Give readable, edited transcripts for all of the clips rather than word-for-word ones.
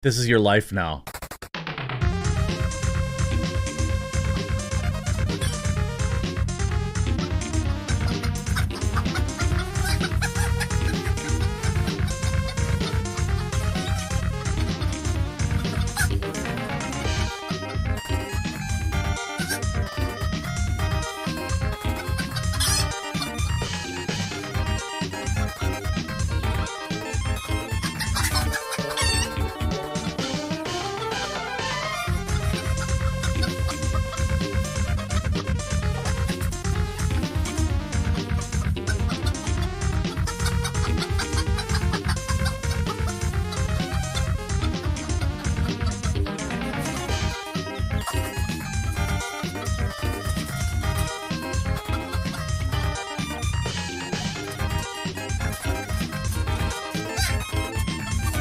This is your life now.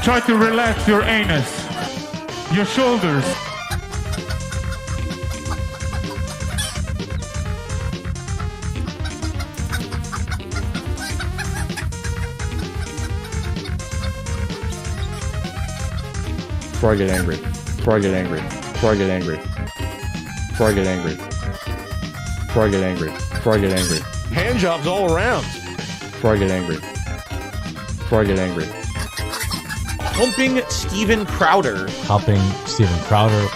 Try to relax your anus, your shoulders. Before I get angry, before I get angry, before I get angry, before I get angry, before I get angry, before I get angry. Hand jobs all around. Before I get angry, before I get angry. Humping Steven Crowder. Helping Steven Crowder.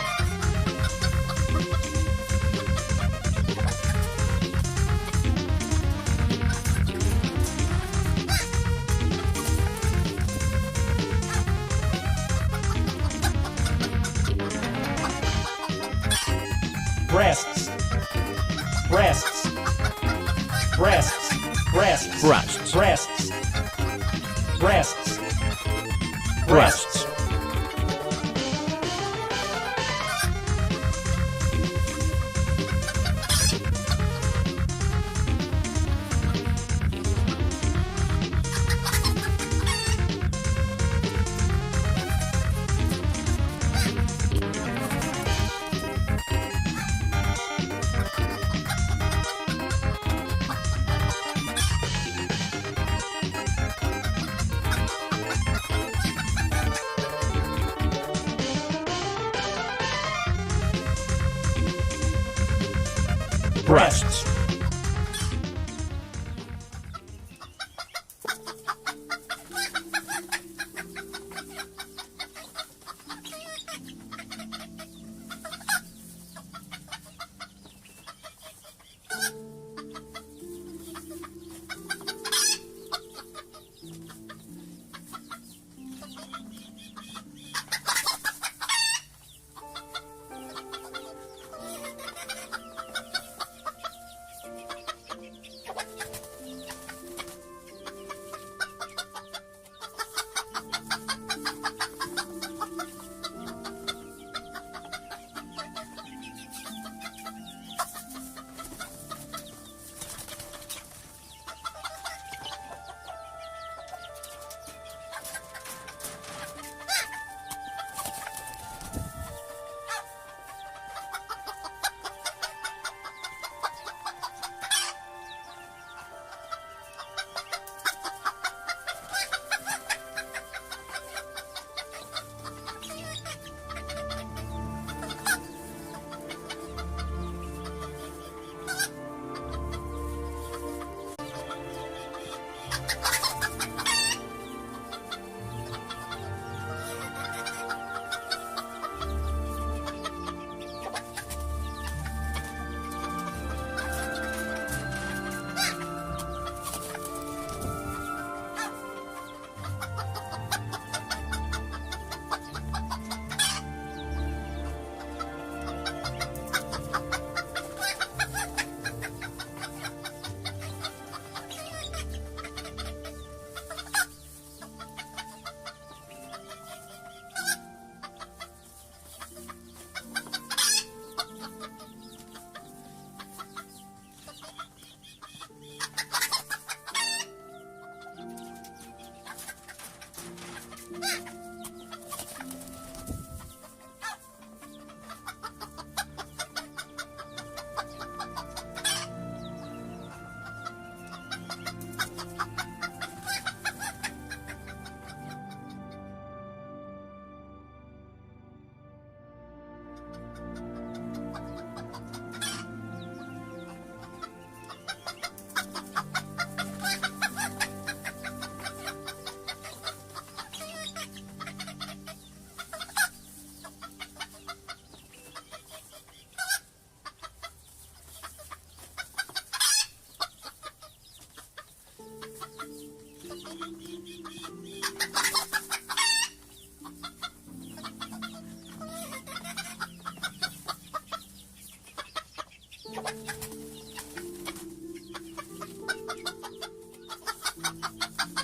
Breasts. Breasts. Breasts. Breasts. Breasts. Breasts. Breasts. Breasts. Breasts.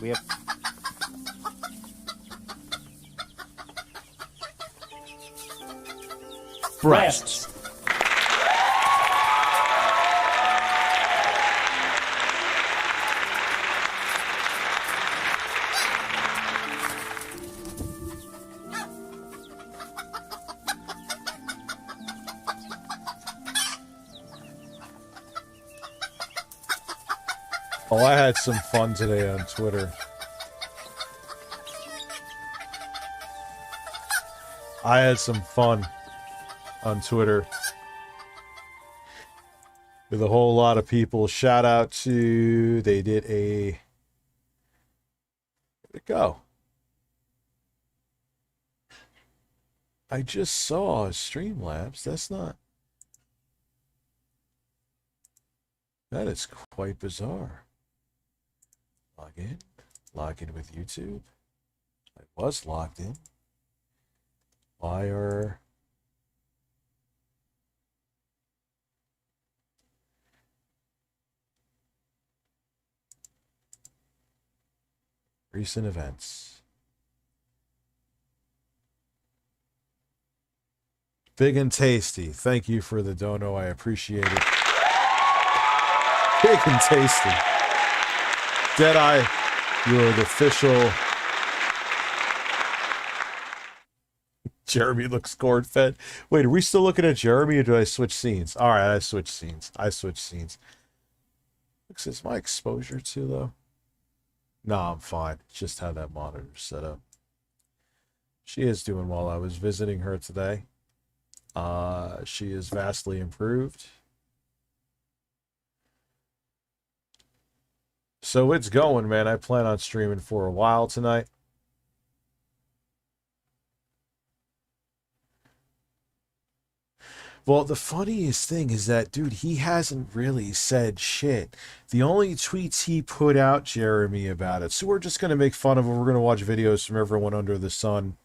We have... Breasts. Oh, I had some fun today on Twitter. I had some fun on Twitter with a whole lot of people. Shout out to, they did a, where'd it go? I just saw StreamLabs. That's not, that is quite bizarre. Log in with YouTube. I was logged in. Why are... Recent events. Big and tasty. Thank you for the dono. I appreciate it. Big and tasty. Deadeye, you are the official. Jeremy looks corn-fed. Wait, are we still looking at Jeremy or do I switch scenes? All right, I switched scenes. Looks, is my exposure too low? No, I'm fine. It's just how that monitor's set up. She is doing well. I was visiting her today. She is vastly improved. So it's going, man. I plan on streaming for a while tonight. Well, the funniest thing is that, dude, he hasn't really said shit. The only tweets he put out, Jeremy, about it. So we're just going to make fun of him. We're going to watch videos from everyone under the sun.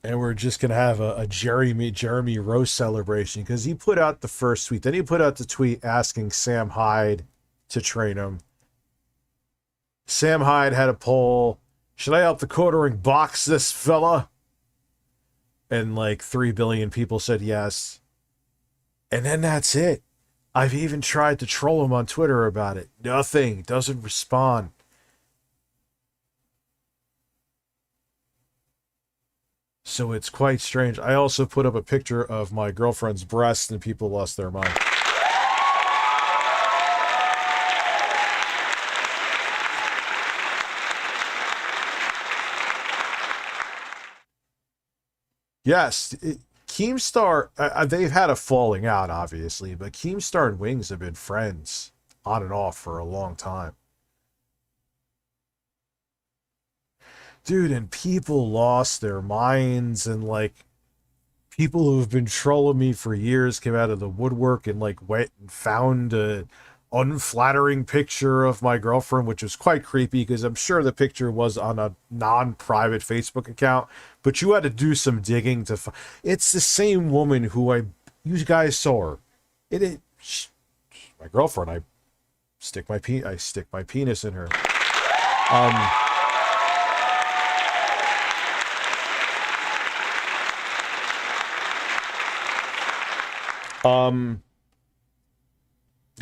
And we're just going to have a Jeremy roast celebration because he put out the first tweet. Then he put out the tweet asking Sam Hyde to train him. Sam Hyde had a poll. Should I help the quartering box this fella? And like 3 billion people said yes. And then that's it. I've even tried to troll him on Twitter about it. Nothing. Doesn't respond. So it's quite strange. I also put up a picture of my girlfriend's breasts and people lost their mind. Yes, Keemstar, they've had a falling out, obviously, but Keemstar and Wings have been friends on and off for a long time. Dude, and people lost their minds, and like people who have been trolling me for years came out of the woodwork and like went and found a unflattering picture of my girlfriend, which was quite creepy because I'm sure the picture was on a non-private Facebook account, but you had to do some digging to find. It's the same woman who you guys saw her. My girlfriend. I stick my penis in her.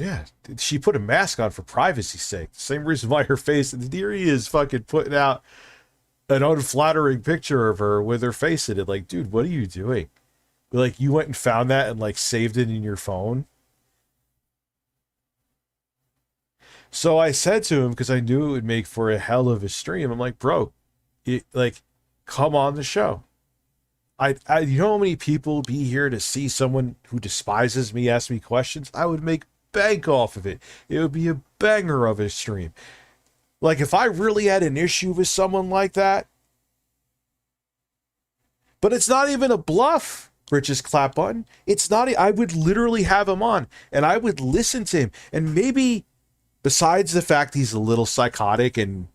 Yeah, she put a mask on for privacy's sake. Same reason why her face, and here he is fucking putting out an unflattering picture of her with her face in it. Like, dude, what are you doing? Like, you went and found that and like saved it in your phone. So I said to him, because I knew it would make for a hell of a stream, I'm like, bro, come on the show. You know how many people be here to see someone who despises me ask me questions? I would make bank off of it. It would be a banger of a stream. Like, if I really had an issue with someone like that, but it's not even a bluff, Rich's clap button. It's not, I would literally have him on and I would listen to him. And maybe besides the fact he's a little psychotic and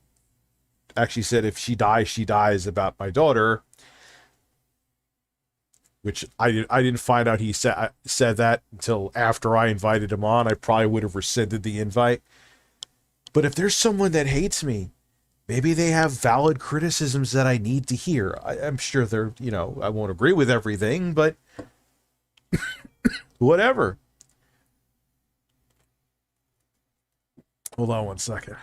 actually said, if she dies, she dies about my daughter. which I didn't find out he said that until after I invited him on. I probably would have rescinded the invite. But if there's someone that hates me, maybe they have valid criticisms that I need to hear. I'm sure they're, you know, I won't agree with everything, but whatever. Hold on one second.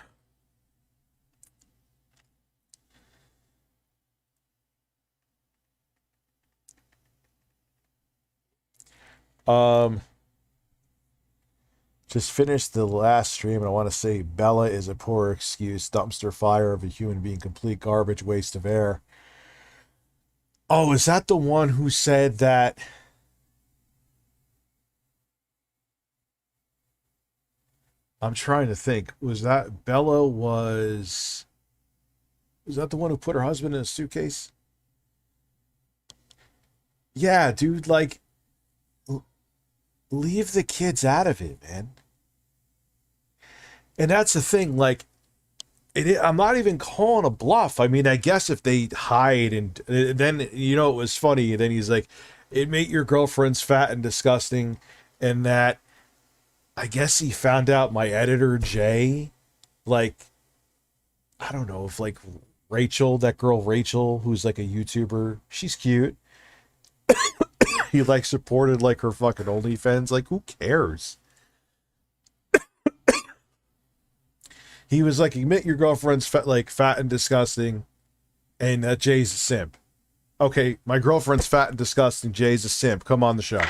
Just finished the last stream, and I want to say Bella is a poor excuse. Dumpster fire of a human being, complete garbage, waste of air. Oh, is that the one who said that? I'm trying to think. Was that Bella was that the one who put her husband in a suitcase? Yeah, dude, like, leave the kids out of it, man. And that's the thing, like, I'm not even calling a bluff. I mean, I guess if they hide and then, you know, it was funny. And then he's like, it made your girlfriend's fat and disgusting. And that, I guess he found out my editor, Jay, like, I don't know if like Rachel, that girl Rachel, who's like a YouTuber, she's cute. He like supported like her fucking OnlyFans. Like, who cares? He was like, admit your girlfriend's fat and disgusting, and that Jay's a simp. Okay, my girlfriend's fat and disgusting. Jay's a simp. Come on the show.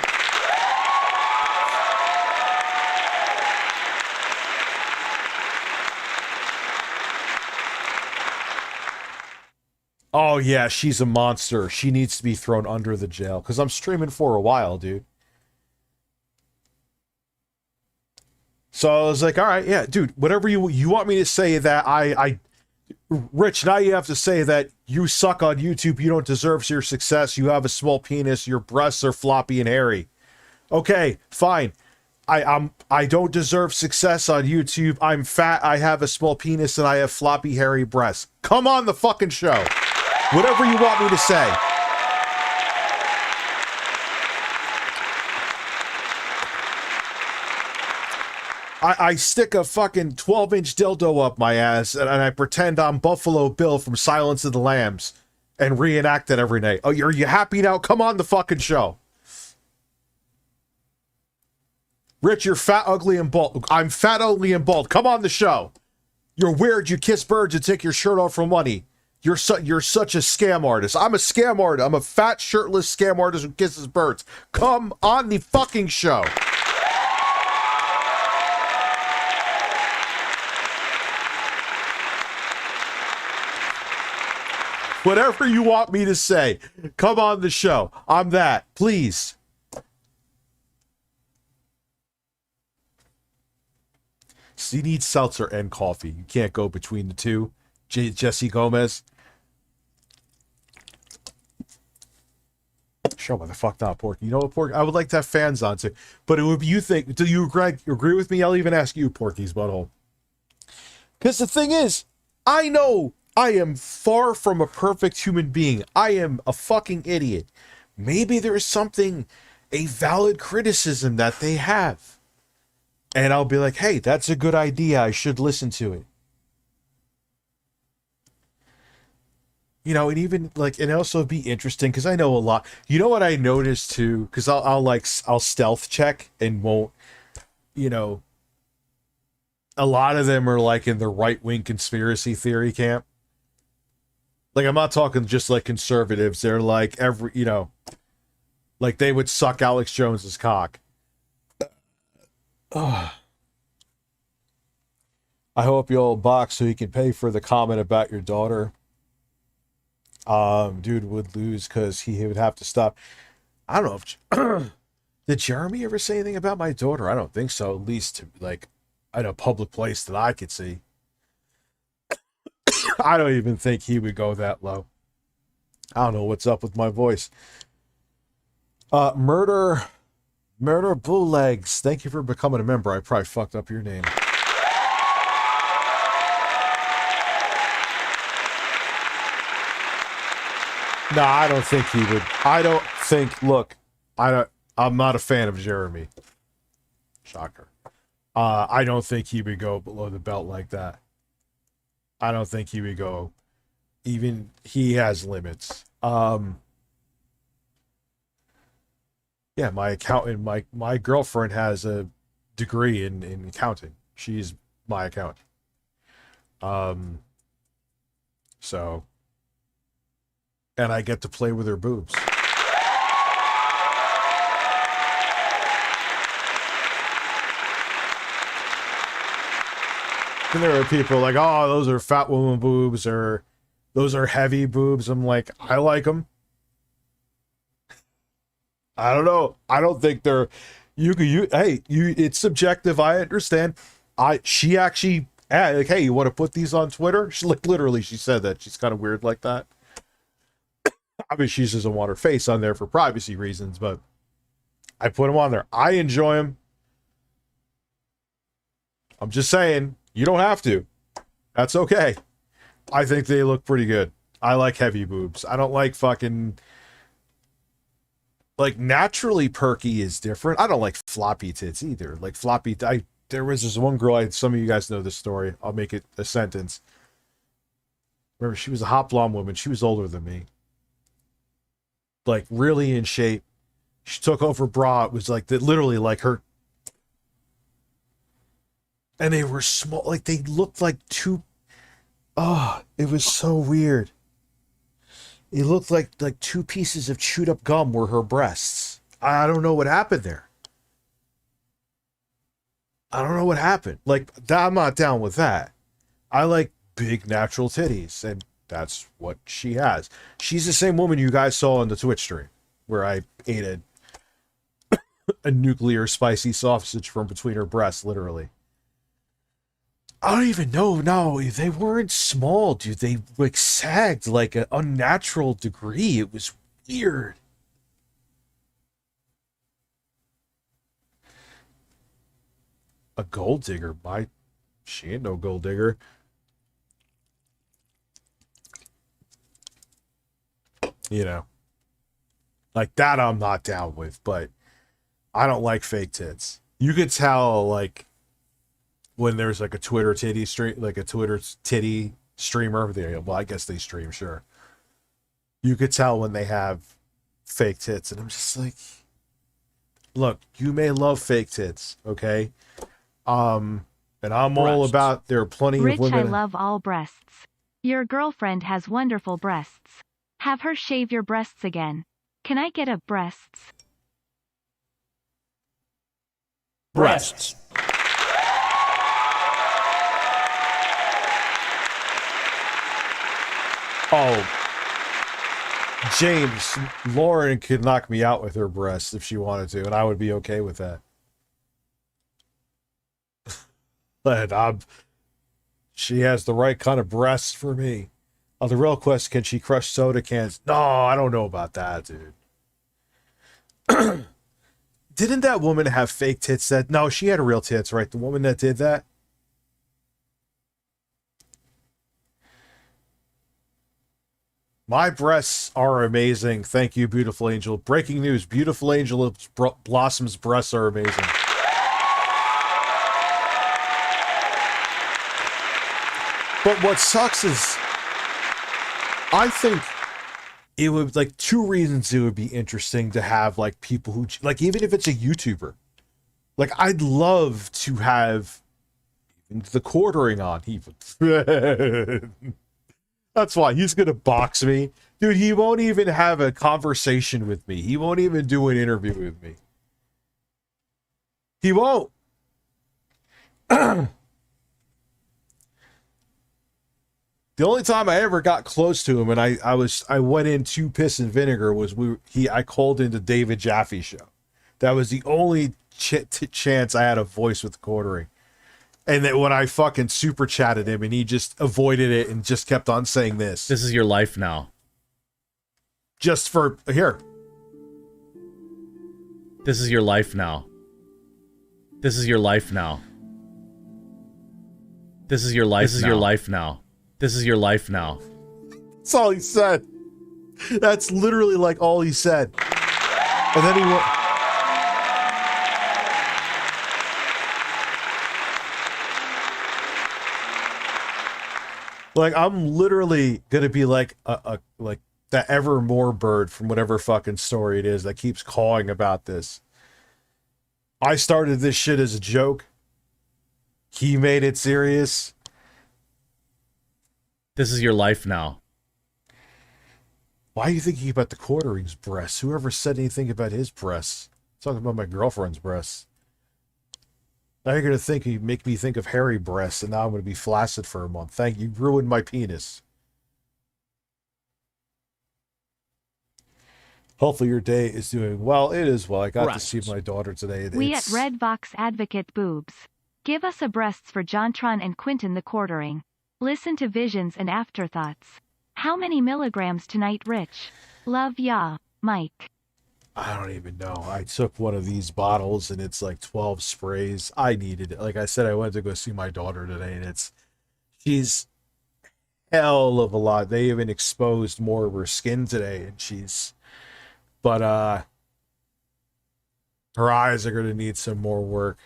Oh yeah, she's a monster. She needs to be thrown under the jail. Because I'm streaming for a while, dude. So I was like, all right, yeah, dude, whatever you want me to say that Rich, now you have to say that you suck on YouTube, you don't deserve your success, you have a small penis, your breasts are floppy and hairy. Okay, fine. I don't deserve success on YouTube. I'm fat, I have a small penis, and I have floppy, hairy breasts. Come on the fucking show. Whatever you want me to say. I stick a fucking 12-inch dildo up my ass and I pretend I'm Buffalo Bill from Silence of the Lambs and reenact it every night. Oh, are you happy now? Come on the fucking show. Rich, you're fat, ugly, and bald. I'm fat, ugly, and bald. Come on the show. You're weird. You kiss birds and take your shirt off for money. You're such a scam artist. I'm a scam artist. I'm a fat, shirtless scam artist who kisses birds. Come on the fucking show. Whatever you want me to say, come on the show. I'm that. Please. So you need seltzer and coffee. You can't go between the two. Jesse Gomez. Show why the fuck not, Porky. You know what, Porky? I would like to have fans on too. But it would be, you think, do you agree with me? I'll even ask you, Porky's butthole. Because the thing is, I know I am far from a perfect human being. I am a fucking idiot. Maybe there is something, a valid criticism that they have. And I'll be like, hey, that's a good idea. I should listen to it. You know, and even like, and also be interesting because I know a lot. You know what I noticed too? Because I'll stealth check and won't, you know, a lot of them are like in the right-wing conspiracy theory camp. Like, I'm not talking just like conservatives. They're like you know, like they would suck Alex Jones's cock. I hope you'll box so you can pay for the comment about your daughter. Dude would lose because he would have to stop. I don't know if did Jeremy ever say anything about my daughter? I don't think so. At least to, like, in a public place that I could see. I don't even think he would go that low. I don't know what's up with my voice. Murder Bull Legs. Thank you for becoming a member. I probably fucked up your name. No, I don't think he would. I don't think. Look, I'm not a fan of Jeremy. Shocker. I don't think he would go below the belt like that. I don't think he would go. Even he has limits. Yeah, my accountant, my girlfriend has a degree in accounting. She's my accountant. So, and I get to play with her boobs. And there are people like, oh, those are fat woman boobs, or those are heavy boobs. I'm like, I like them. I don't know. I don't think they're. It's subjective. I understand. She actually like, hey, you want to put these on Twitter? She like literally, she said that. She's kind of weird like that. I mean, she doesn't want her face on there for privacy reasons, but I put them on there. I enjoy them. I'm just saying, you don't have to. That's okay. I think they look pretty good. I like heavy boobs. I don't like fucking. Like, naturally perky is different. I don't like floppy tits either. Like, floppy. There was this one girl, some of you guys know this story. I'll make it a sentence. Remember, she was a hot blonde woman. She was older than me. Like, really in shape. She took off her bra. It was like, literally like her. And they were small. Like, they looked like two. Oh, it was so weird. It looked like two pieces of chewed up gum were her breasts. I don't know what happened there. I don't know what happened. Like, I'm not down with that. I like big natural titties, and that's what she has. She's the same woman you guys saw on the Twitch stream, where I ate a nuclear spicy sausage from between her breasts, literally. I don't even know. No, they weren't small, dude. They like sagged like an unnatural degree. It was weird. A gold digger? She ain't no gold digger. You know, like that I'm not down with, but I don't like fake tits. You could tell, like, when there's like a Twitter titty stream, like a Twitter titty streamer there. Well, I guess they stream, sure. You could tell when they have fake tits, and I'm just like, look, you may love fake tits, okay? And I'm all about, there are plenty Rich, of women. I love all breasts. Your girlfriend has wonderful breasts. Have her shave your breasts again. Can I get a breasts? Breasts. Oh, James, Lauren could knock me out with her breasts if she wanted to, and I would be okay with that. But she has the right kind of breasts for me. The real question, can she crush soda cans? No, I don't know about that, dude. Didn't that woman have fake tits? No, she had real tits, right? The woman that did that? My breasts are amazing. Thank you, Beautiful Angel. Breaking news. Beautiful Angel Blossom's breasts are amazing. But what sucks is, I think it would, like, two reasons it would be interesting to have, like, people who, like, even if it's a YouTuber, like, I'd love to have even TheQuartering on. That's why he's going to box me. Dude, he won't even have a conversation with me. He won't even do an interview with me. He won't. The only time I ever got close to him, and I went in too piss and vinegar, was I called into David Jaffe's show. That was the only chance I had a voice with TheQuartering. And then when I fucking super chatted him, and he just avoided it and just kept on saying this. This is your life now. Just for here. This is your life now. This is your life now. This is your life. This is your life now. This is your life now. That's all he said. That's literally like all he said. And then he went... Like, I'm literally gonna be like like that Evermore bird from whatever fucking story it is that keeps calling about this. I started this shit as a joke. He made it serious. This is your life now. Why are you thinking about the quartering's breasts? Whoever said anything about his breasts? I'm talking about my girlfriend's breasts. Now you're going to make me think of hairy breasts, and now I'm going to be flaccid for a month. Thank you. You ruined my penis. Hopefully your day is doing well. It is well. I got to see my daughter today. We at Red Vox advocate boobs. Give us a breasts for Jontron and Quentin TheQuartering. Listen to visions and afterthoughts. How many milligrams tonight, Rich? Love ya, Mike. I don't even know. I took one of these bottles and it's like 12 sprays. I needed it. Like I said, I went to go see my daughter today and she's hell of a lot. They even exposed more of her skin today and but her eyes are going to need some more work.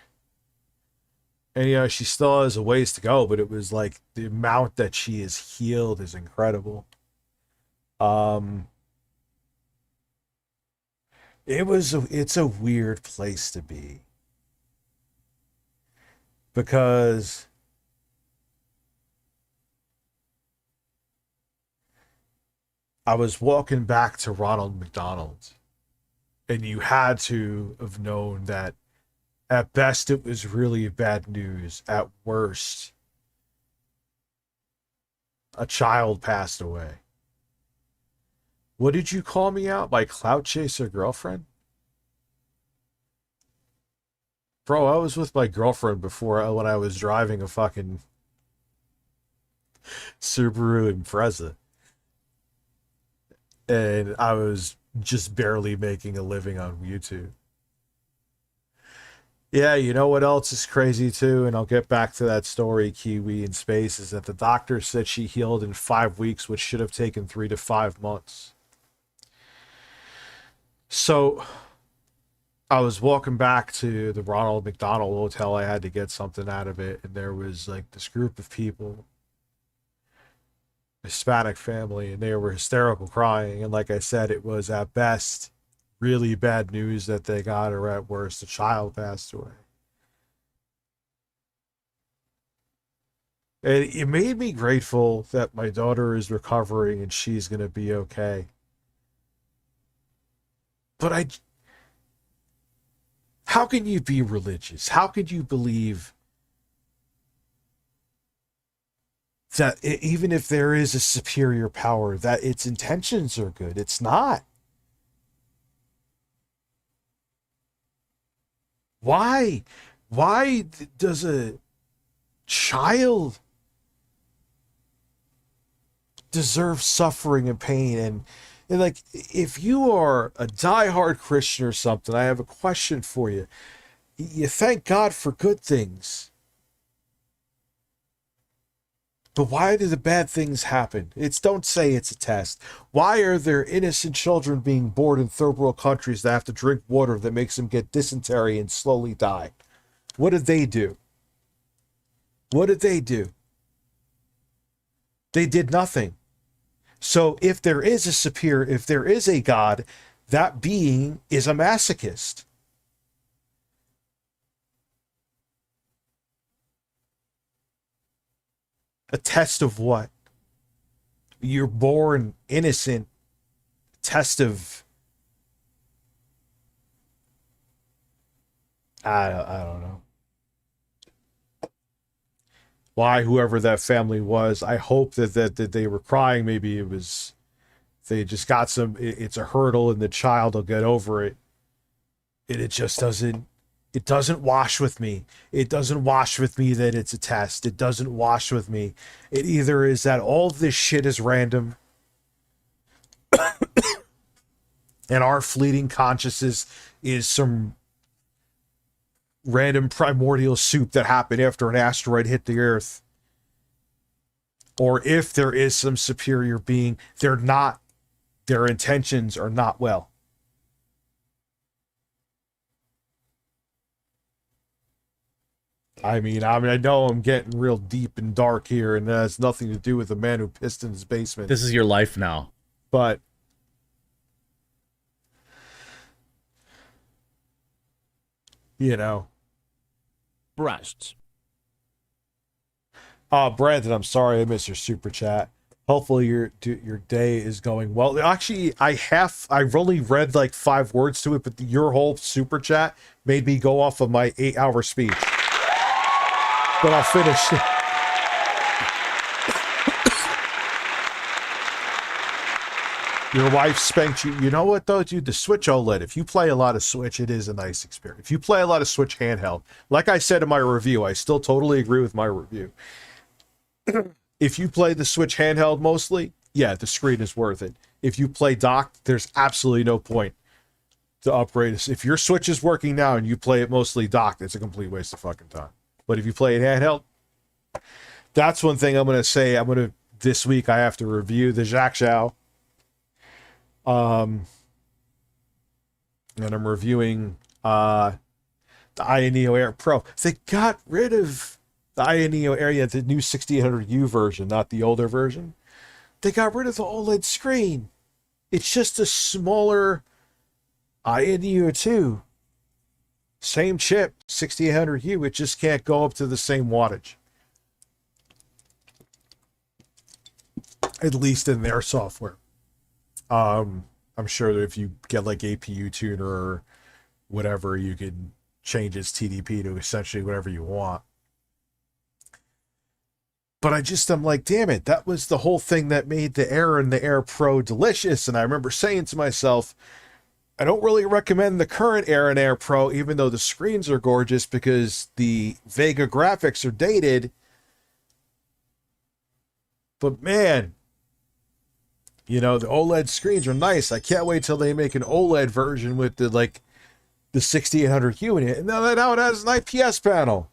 And yeah, she still has a ways to go, but it was like the amount that she is healed is incredible. It's a weird place to be. Because I was walking back to Ronald McDonald, and you had to have known that at best it was really bad news. At worst, a child passed away. What did you call me out? My clout chaser girlfriend? Bro, I was with my girlfriend before when I was driving a fucking Subaru Impreza. And I was just barely making a living on YouTube. Yeah, you know what else is crazy too? And I'll get back to that story, Kiwi in space, is that the doctor said she healed in 5 weeks, which should have taken 3 to 5 months. So I was walking back to the Ronald McDonald Hotel. I had to get something out of it. And there was like this group of people, Hispanic family, and they were hysterical crying. And like I said, it was at best really bad news that they got, or at worst, a child passed away. And it made me grateful that my daughter is recovering and she's going to be okay. But how can you be religious? How could you believe that even if there is a superior power, that its intentions are good? It's not. Why does a child deserve suffering and pain? And like, if you are a diehard Christian or something, I have a question for you. You thank God for good things. But why do the bad things happen? Don't say it's a test. Why are there innocent children being born in third world countries that have to drink water that makes them get dysentery and slowly die? What did they do? What did they do? They did nothing. So if there is a God, that being is a masochist. A test of what? You're born innocent. Test of... I don't know. Why, whoever that family was, I hope that they were crying. Maybe it was... They just got it's a hurdle and the child will get over it. And it just doesn't... It doesn't wash with me. It doesn't wash with me that it's a test. It doesn't wash with me. It either is that all of this shit is random and our fleeting consciousness is some random primordial soup that happened after an asteroid hit the Earth. Or if there is some superior being, they're not their intentions are not well. I mean, I know I'm getting real deep and dark here, and that has nothing to do with the man who pissed in his basement. This is your life now. But you know, Breasts. Brandon, I'm sorry I missed your super chat. Hopefully your day is going well. Actually, I've only read like 5 words to it, but your whole super chat made me go off of my 8-hour speech. But I'll finish. Your wife spanked you. You know what though, dude? The Switch OLED. If you play a lot of Switch, it is a nice experience. If you play a lot of Switch handheld, like I said in my review, I still totally agree with my review. If you play the Switch handheld mostly, yeah, the screen is worth it. If you play docked, there's absolutely no point to upgrade it. If your Switch is working now and you play it mostly docked, it's a complete waste of fucking time. But if you play it handheld, that's one thing I'm going to say. This week I have to review the Jacques Zhao. And I'm reviewing the Aya Neo Air Pro. They got rid of the Aya Neo Air, the new 6800U version, not the older version. They got rid of the OLED screen. It's just a smaller Aya Neo 2. Same chip, 6800U. It just can't go up to the same wattage. At least in their software. I'm sure that if you get like APU tuner or whatever, you can change its TDP to essentially whatever you want. But I'm like, damn it, that was the whole thing that made the Air and the Air Pro delicious. And I remember saying to myself, I don't really recommend the current Air and Air Pro, even though the screens are gorgeous, because the Vega graphics are dated. But man, you know, the OLED screens are nice. I can't wait till they make an OLED version with the 6800U in it. And now it has an IPS panel.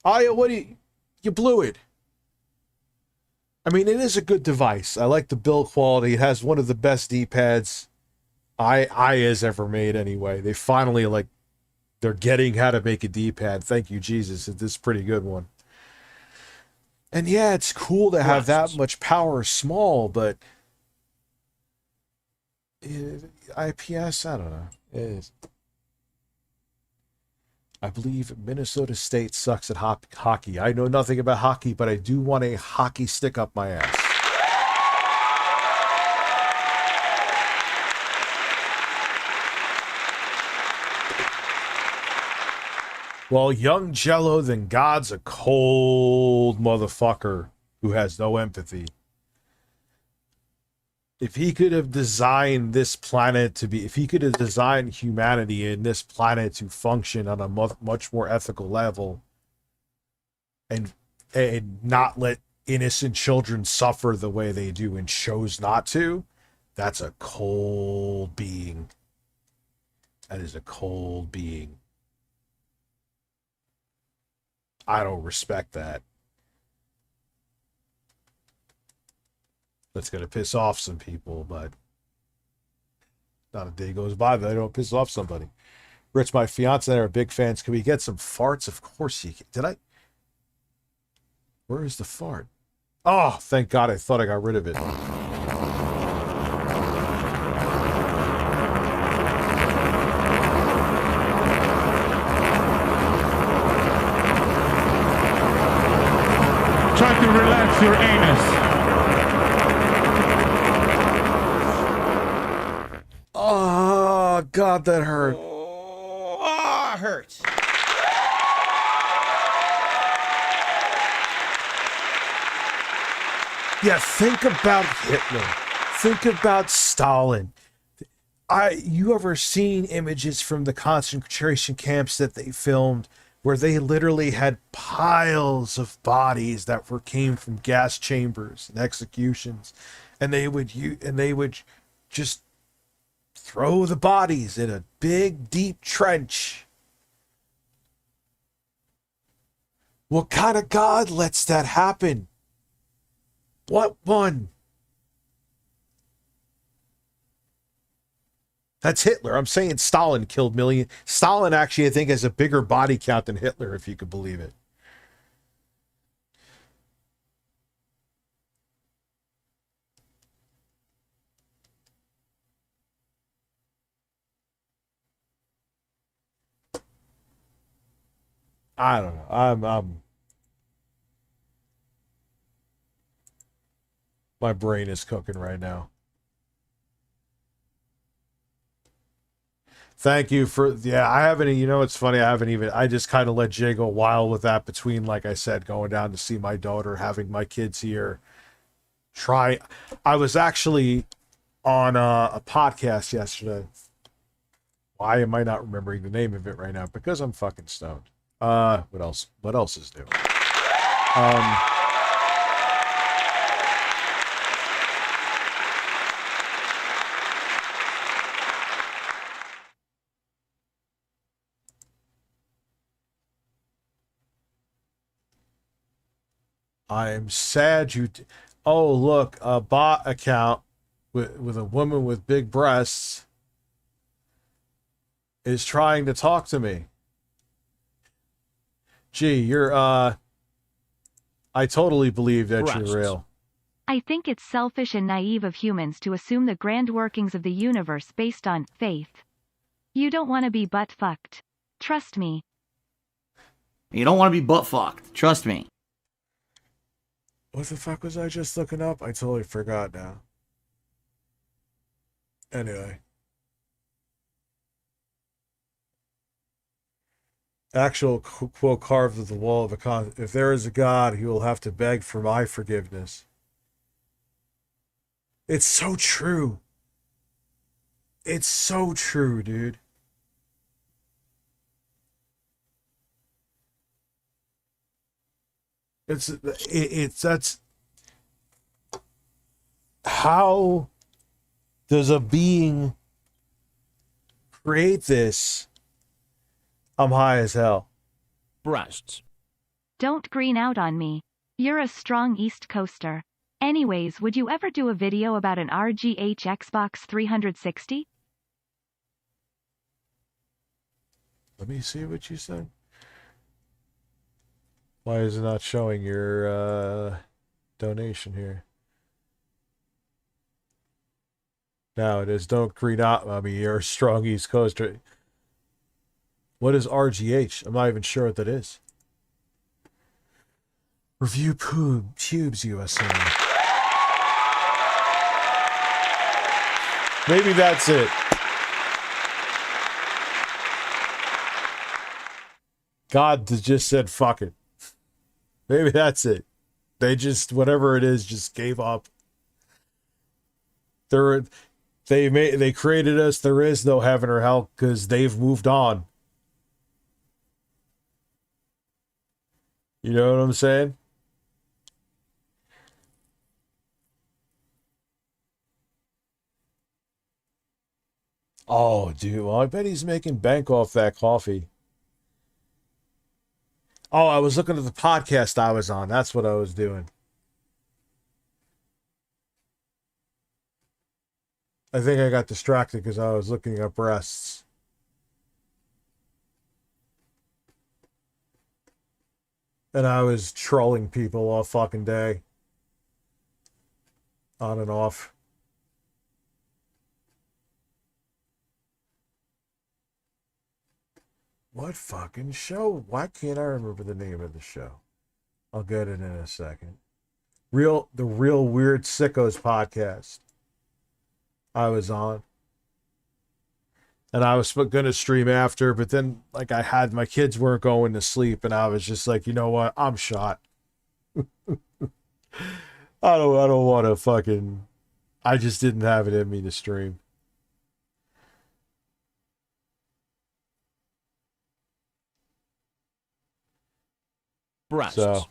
You blew it. I mean, it is a good device. I like the build quality. It has one of the best D-pads Aya's ever made anyway. They finally, they're getting how to make a D-pad. Thank you, Jesus. This is a pretty good one. And yeah, it's cool to have that much power small, but IPS, I don't know. I believe Minnesota State sucks at hockey. I know nothing about hockey, but I do want a hockey stick up my ass. Well, young Jello, then God's a cold motherfucker who has no empathy. If he could have designed this planet if he could have designed humanity and this planet to function on a much more ethical level and not let innocent children suffer the way they do and chose not to, that's a cold being. That is a cold being. I don't respect that. That's going to piss off some people, but not a day goes by that I don't piss off somebody. Rich, my fiance and I are big fans. Can we get some farts? Of course you can. Did I? Where is the fart? Oh, thank God. I thought I got rid of it. Try to relax your anus. Oh, God, that hurt. Oh, it hurts. Yeah, think about Hitler. Think about Stalin. You ever seen images from the concentration camps that they filmed where they literally had piles of bodies that came from gas chambers and executions, and they would just throw the bodies in a big, deep trench. What kind of God lets that happen? What one? That's Hitler. I'm saying Stalin killed millions. Stalin actually, I think, has a bigger body count than Hitler, if you could believe it. I don't know. My brain is cooking right now. Thank you for, yeah, I haven't, you know, it's funny, I just kind of let Jay go wild with that between, like I said, going down to see my daughter, having my kids here. I was actually on a podcast yesterday. Why am I not remembering the name of it right now? Because I'm fucking stoned. What else is new? I'm sad you... Oh, look, a bot account with a woman with big breasts is trying to talk to me. Gee, you're, I totally believe that you're real. I think it's selfish and naive of humans to assume the grand workings of the universe based on faith. You don't want to be butt-fucked. Trust me. You don't want to be butt-fucked. Trust me. What the fuck was I just looking up? I totally forgot now. Anyway. Actual quote carved at the wall of a con. If there is a God, he will have to beg for my forgiveness. It's so true. It's so true, dude. That's how does a being create this? I'm high as hell. Breasts. Don't green out on me. You're a strong East Coaster. Anyways, would you ever do a video about an RGH Xbox 360? Let me see what you said. Why is it not showing your donation here? Now it is. Don't green out. I mean, you're a strong East Coaster. What is RGH? I'm not even sure what that is. Review Pubes USA. Maybe that's it. God just said, fuck it. Maybe that's it. They just, whatever it is, just gave up. They created us. There is no heaven or hell because they've moved on. You know what I'm saying? Oh, dude. Well, I bet he's making bank off that coffee. Oh, I was looking at the podcast I was on. That's what I was doing. I think I got distracted because I was looking at breasts. And I was trolling people all fucking day. On and off. What fucking show? Why can't I remember the name of the show? I'll get it in a second. The Real Weird Sickos podcast. I was on. And I was going to stream after, but then like my kids weren't going to sleep and I was just like, you know what? I'm shot. I don't want to fucking, I just didn't have it in me to stream. Breasts. So.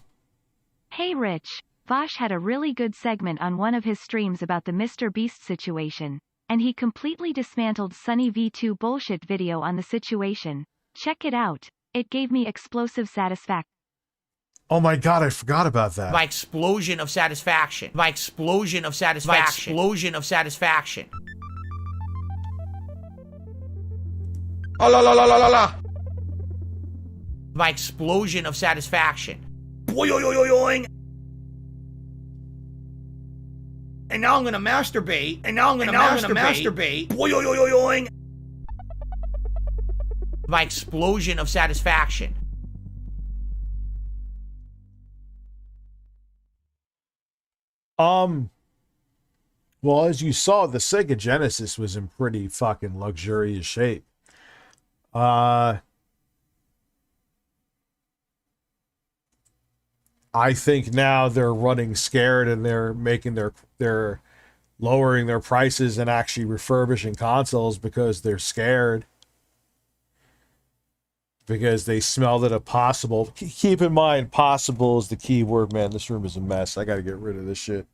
Hey Rich, Vosh had a really good segment on one of his streams about the Mr. Beast situation, and he completely dismantled Sunny V2 bullshit video on the situation. Check it out. It gave me explosive satisfaction. Oh my god, I forgot about that. My explosion of satisfaction. My explosion of satisfaction. My explosion of satisfaction. Oh, la, la, la, la, la, la. My explosion of satisfaction. Boing. And now I'm gonna masturbate. And now I'm gonna masturbate. Boing. My explosion of satisfaction. Well, as you saw, the Sega Genesis was in pretty fucking luxurious shape. I think now they're running scared and they're making they're lowering their prices and actually refurbishing consoles because they're scared. Because they smelled it a possible. Keep in mind, possible is the key word, man. This room is a mess. I gotta get rid of this shit.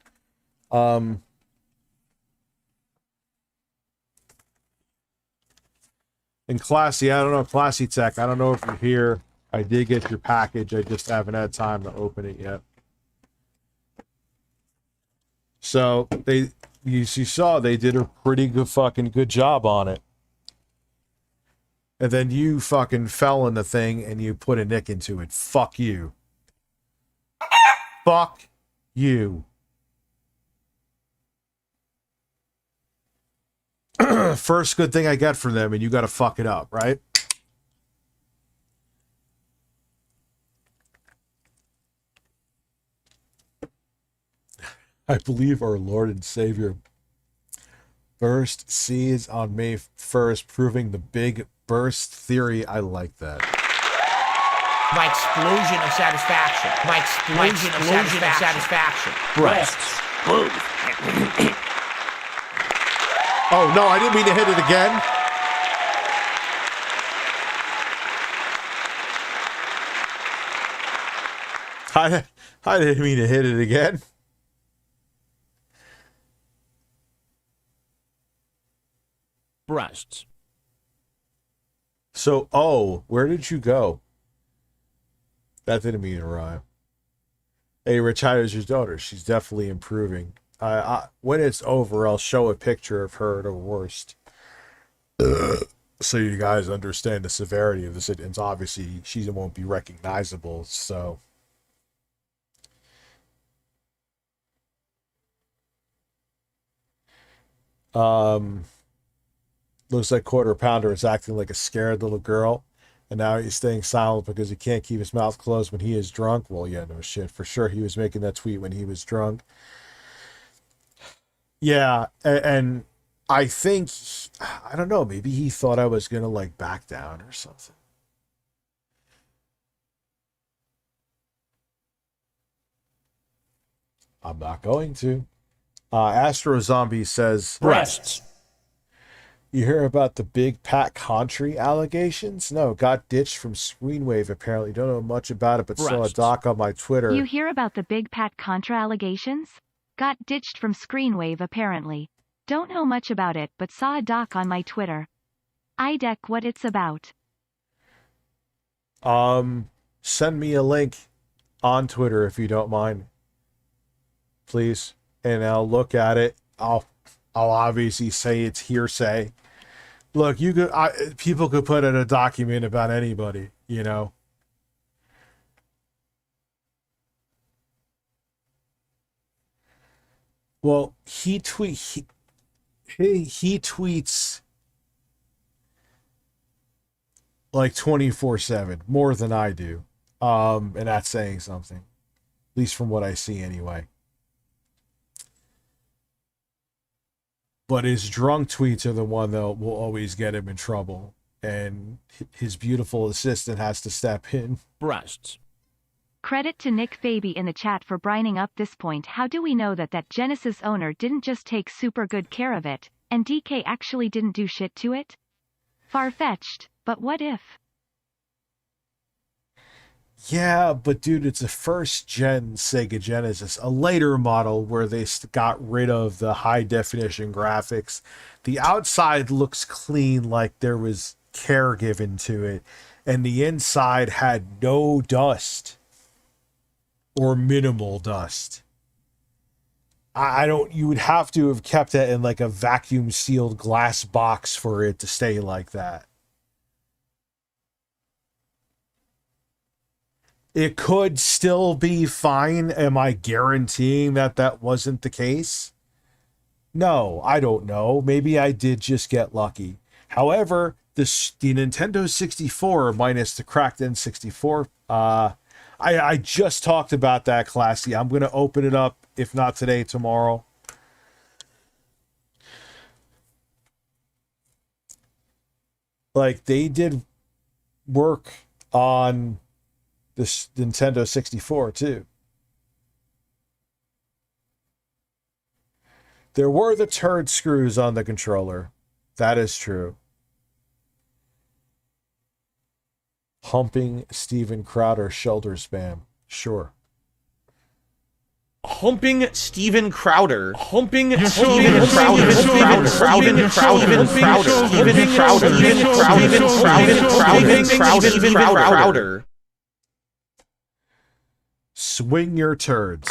And Classy, I don't know, Classy Tech, I don't know if you're here. I did get your package. I just haven't had time to open it yet. So you saw they did a pretty good job on it. And then you fucking fell in the thing and you put a nick into it. Fuck you. Fuck you. First good thing I get from them, and you got to fuck it up, right? I believe our Lord and Savior burst seas on May 1st, proving the big burst theory. I like that. My explosion of satisfaction. My explosion of satisfaction. Breasts. Oh, no, I didn't mean to hit it again. I didn't mean to hit it again. Breasts. So, oh, where did you go? That didn't mean to rhyme. Hey, Rich, how is your daughter? She's definitely improving. When it's over, I'll show a picture of her at her worst. So you guys understand the severity of this. And obviously, she won't be recognizable, so... Looks like Quarter Pounder is acting like a scared little girl, and now he's staying silent because he can't keep his mouth closed when he is drunk. Well, yeah, no shit. For sure, he was making that tweet when he was drunk. Yeah, and I think, I don't know, maybe he thought I was going to, like, back down or something. I'm not going to. Astro Zombie says... Breasts. You hear about the big Pat Contry allegations? No, got ditched from Screenwave, apparently. Don't know much about it, but saw a doc on my Twitter. You hear about the big Pat Contra allegations? Got ditched from Screenwave, apparently. Don't know much about it, but saw a doc on my Twitter. IDEC what it's about. Send me a link on Twitter if you don't mind. Please. And I'll look at it. I'll obviously say it's hearsay. Look, people could put in a document about anybody, you know. Well, he tweets like 24/7, more than I do. And that's saying something. At least from what I see anyway. But his drunk tweets are the one that will always get him in trouble. And his beautiful assistant has to step in. Breasts. Credit to Nick Faby in the chat for brining up this point. How do we know that Genesis owner didn't just take super good care of it, and DK actually didn't do shit to it? Far-fetched, but what if? Yeah, but dude, it's a first-gen Sega Genesis, a later model where they got rid of the high-definition graphics. The outside looks clean, like there was care given to it, and the inside had no dust or minimal dust. You would have to have kept it in like a vacuum-sealed glass box for it to stay like that. It could still be fine. Am I guaranteeing that that wasn't the case? No, I don't know. Maybe I did just get lucky. However, the Nintendo 64 minus the cracked N64, I just talked about that, Classy. I'm going to open it up, if not today, tomorrow. Like, they did work on this Nintendo 64 too. There were the turd screws on the controller. That is true. Humping Steven Crowder shoulder spam. Sure. Humping Steven Crowder. Humping Steven Crowder. Swing your turds.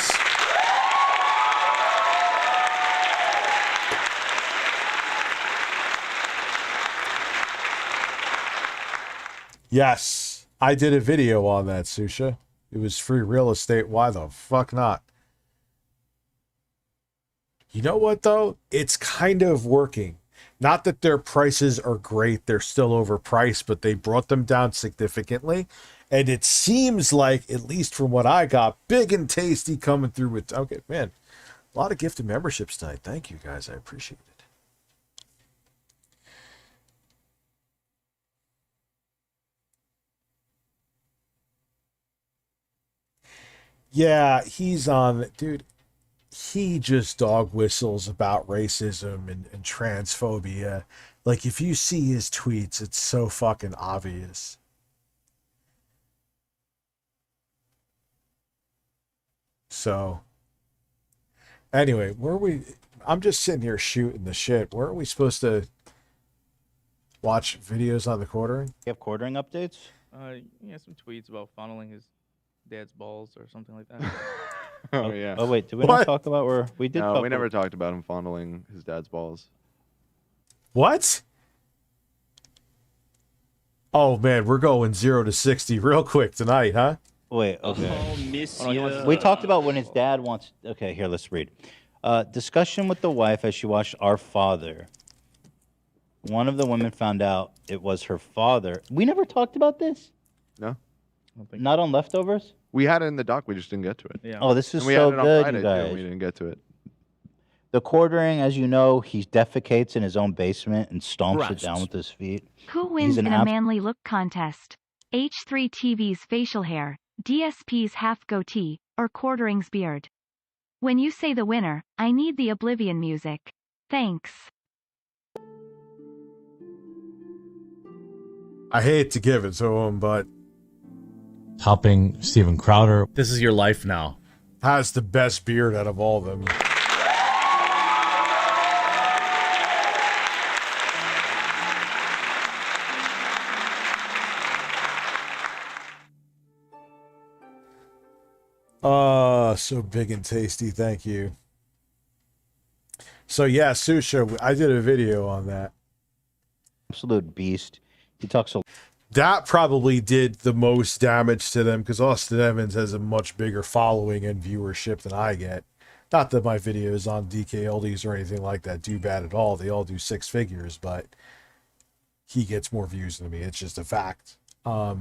Yes, I did a video on that, Susha. It was free real estate. Why the fuck not? You know what, though? It's kind of working. Not that their prices are great. They're still overpriced, but they brought them down significantly. And it seems like, at least from what I got, Big and Tasty coming through with... Okay, man. A lot of gifted memberships tonight. Thank you, guys. I appreciate it. Yeah, he's on... Dude, he just dog whistles about racism and transphobia. Like, if you see his tweets, it's so fucking obvious. So, anyway, where are we? I'm just sitting here shooting the shit. Where are we supposed to watch videos on the quartering? You have quartering updates? Yeah, some tweets about funneling his dad's balls or something like that. Oh, yeah. Oh, wait, did we not talk about where we did? No, we never talked about him fondling his dad's balls. What? Oh, man, we're going 0 to 60 real quick tonight, huh? Wait, okay. We talked about when his dad wants... Okay, here, let's read. Discussion with the wife as she watched Our Father. One of the women found out it was her father. We never talked about this? No. Not on Leftovers? We had it in the doc, we just didn't get to it. Yeah. Oh, this is and we so had it on good, Friday, you guys. too, we didn't get to it. The quartering, as you know, he defecates in his own basement and stomps it Breasts. down with his feet. Who wins an in a ab- manly look contest? H3 TV's facial hair, DSP's half goatee, or quartering's beard? When you say the winner, I need the Oblivion music. Thanks. I hate to give it to him, but Topping Steven Crowder. This is your life now. has the best beard out of all of them. So big and tasty. Thank you. So yeah, Susha, I did a video on that. Absolute beast. He talks a That probably did the most damage to them because Austin Evans has a much bigger following and viewership than I get. Not that my videos on DK Oldies or anything like that do bad at all. They all do 6 figures, but he gets more views than me. It's just a fact. So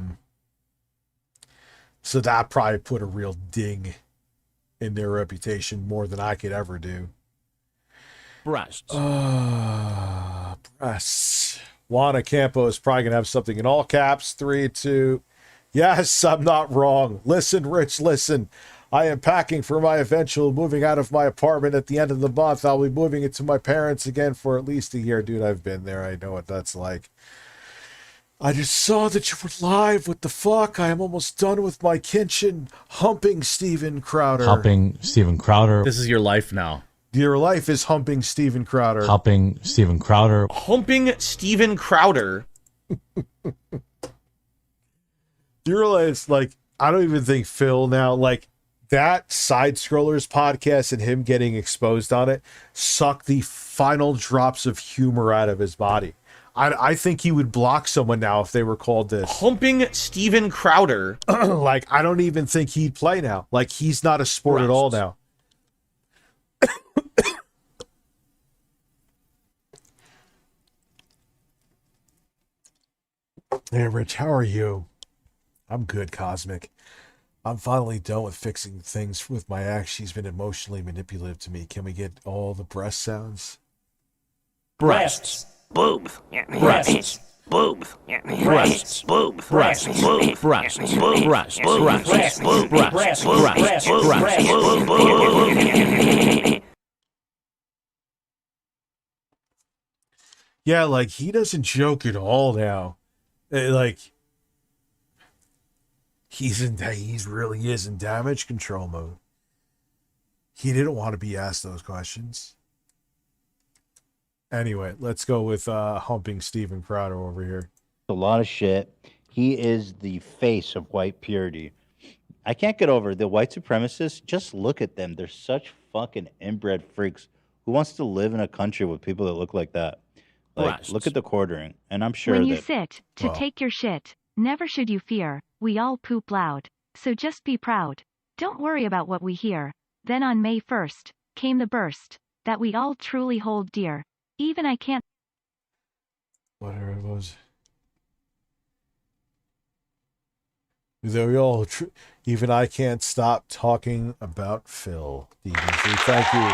that probably put a real ding in their reputation more than I could ever do. Breasts. Breasts. Juana Campo is probably going to have something in all caps. 3, 2. Yes, I'm not wrong. Listen, Rich, listen. I am packing for my eventual moving out of my apartment at the end of the month. I'll be moving it to my parents again for at least a year. Dude, I've been there. I know what that's like. I just saw that you were live. What the fuck? I am almost done with my kitchen. Humping Steven Crowder. Topping Steven Crowder. This is your life now. Your life is humping Steven Crowder. Topping Steven Crowder. Humping Steven Crowder. Do you realize, like, I don't even think Phil now, like, that Side Scrollers podcast and him getting exposed on it sucked the final drops of humor out of his body. I think he would block someone now if they were called this. Humping Steven Crowder. Like, I don't even think he'd play now. Like, he's not a sport at all now. Hey, Rich, how are you? I'm good, Cosmic. I'm finally done with fixing things with my ex. She's been emotionally manipulative to me. Can we get all the breast sounds? Breasts. Boobs. Breasts. Boobs. Breasts. Boobs. Breasts. Boobs. Breasts. Breasts. Breasts. Breasts. Breasts. Breasts. Yeah, like, he doesn't joke at all now. Like, he really is in damage control mode. He didn't want to be asked those questions. Anyway, let's go with humping Steven Crowder over here. A lot of shit. He is the face of white purity. I can't get over the white supremacists. Just look at them. They're such fucking inbred freaks. Who wants to live in a country with people that look like that? Like, look at TheQuartering, and I'm sure when that... you sit to take your shit, never should you fear, we all poop loud, so just be proud. Don't worry about what we hear. Then on May 1st, came the burst, that we all truly hold dear. Even I can't... Whatever it was. That we all... Even I can't stop talking about Phil. DBC, thank you.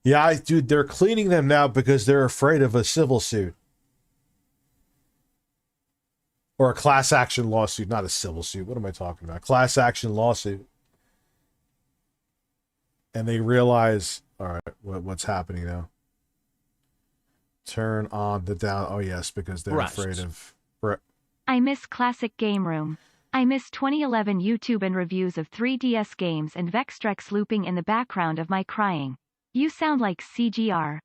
Yeah, dude, they're cleaning them now because they're afraid of a civil suit. Or a class action lawsuit, not a civil suit. What am I talking about? Class action lawsuit. And they realize, all right, what's happening now? Turn on the down. Oh, yes, because they're afraid of... I miss classic game room. I miss 2011 YouTube and reviews of 3DS games and Vextrex looping in the background of my crying. You sound like CGR.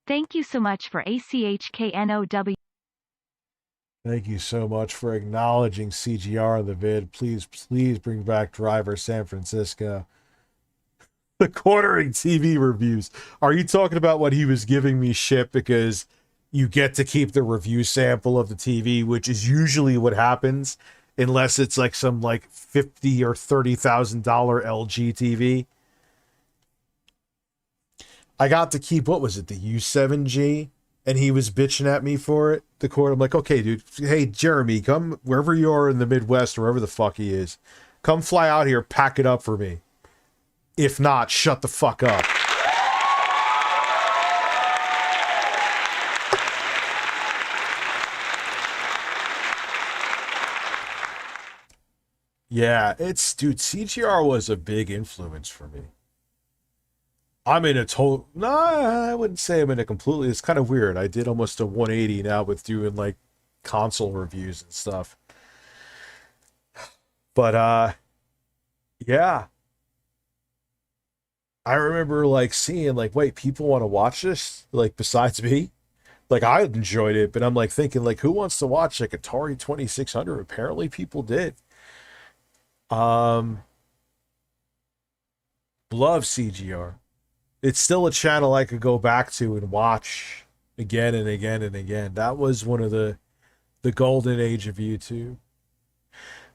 Thank you so much for ACHKNOW. Thank you so much for acknowledging CGR in the vid. Please bring back Driver San Francisco. TheQuartering TV reviews. Are you talking about when he was giving me shit because you get to keep the review sample of the TV, which is usually what happens, unless it's like some like $50,000 or $30,000 LG TV? I got to keep, what was it, the U7G? And he was bitching at me for it. The court, I'm like, okay, dude. Hey, Jeremy, come wherever you are in the Midwest, or wherever the fuck he is. Come fly out here, pack it up for me. If not, shut the fuck up. Yeah, dude, CGR was a big influence for me. I'm in a total... No, I wouldn't say I'm in a completely... It's kind of weird. I did almost a 180 now with doing, like, console reviews and stuff. But, yeah. I remember, like, seeing, like, wait, people want to watch this? Like, besides me? Like, I enjoyed it, but I'm, like, thinking, like, who wants to watch, like, Atari 2600? Apparently people did. Love CGR. It's still a channel I could go back to and watch again and again and again. That was one of the golden age of YouTube.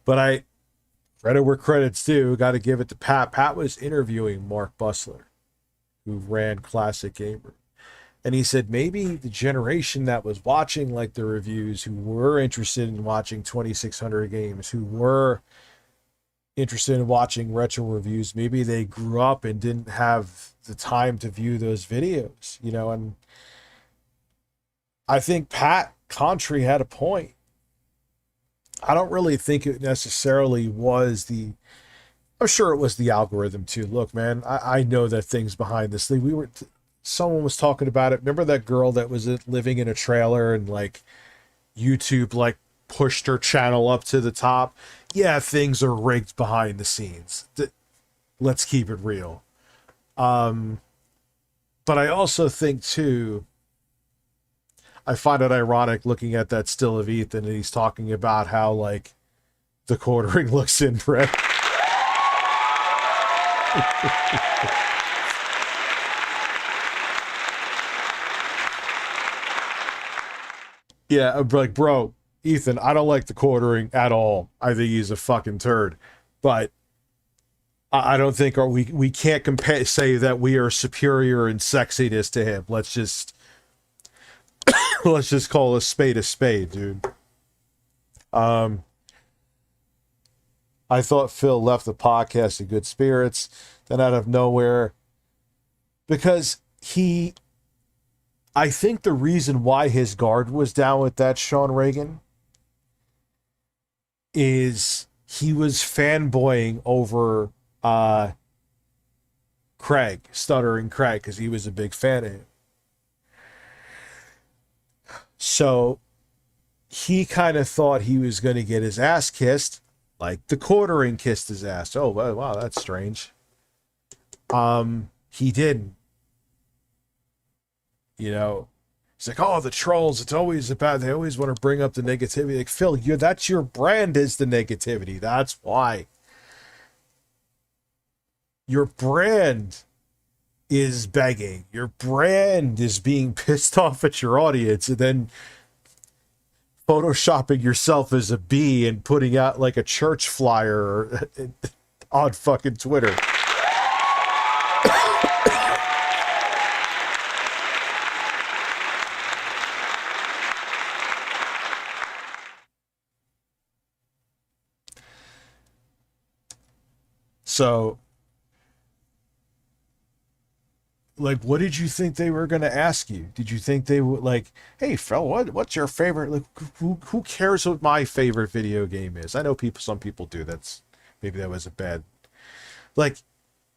But credit where credit's due, got to give it to Pat. Pat was interviewing Mark Bussler, who ran Classic Gamer. And he said maybe the generation that was watching like the reviews, who were interested in watching 2600 games, who were interested in watching retro reviews, maybe they grew up and didn't have the time to view those videos, you know. And I think Pat Contry had a point. I don't really think it necessarily was I'm sure it was the algorithm too. Look, man, I know that things behind this thing. Someone was talking about it. Remember that girl that was living in a trailer and like YouTube like pushed her channel up to the top? Yeah, things are rigged behind the scenes. Let's keep it real. But I also think too, I find it ironic looking at that still of Ethan, and he's talking about how like The quartering looks inbred. Yeah, like, bro, Ethan, I don't like the quartering at all. I think he's a fucking turd. But I don't think we can't say that we are superior in sexiness to him. Let's just call a spade, dude. I thought Phil left the podcast in good spirits. Then out of nowhere, because I think the reason why his guard was down with that Sean Reagan is he was fanboying over Craig, Stuttering Craig, because he was a big fan of him. So he kind of thought he was going to get his ass kissed, like the quartering kissed his ass. Oh, wow, that's strange. He didn't. You know, he's like, oh, the trolls, it's always about, they always want to bring up the negativity. Like, Phil, that's your brand, is the negativity. That's why. Your brand is begging. Your brand is being pissed off at your audience and then photoshopping yourself as a bee and putting out like a church flyer on fucking Twitter. So, like, what did you think they were going to ask you? Did you think they would, like, hey, Phil, what's your favorite? Like, who cares what my favorite video game is? I know some people do. Maybe that was a bad. Like,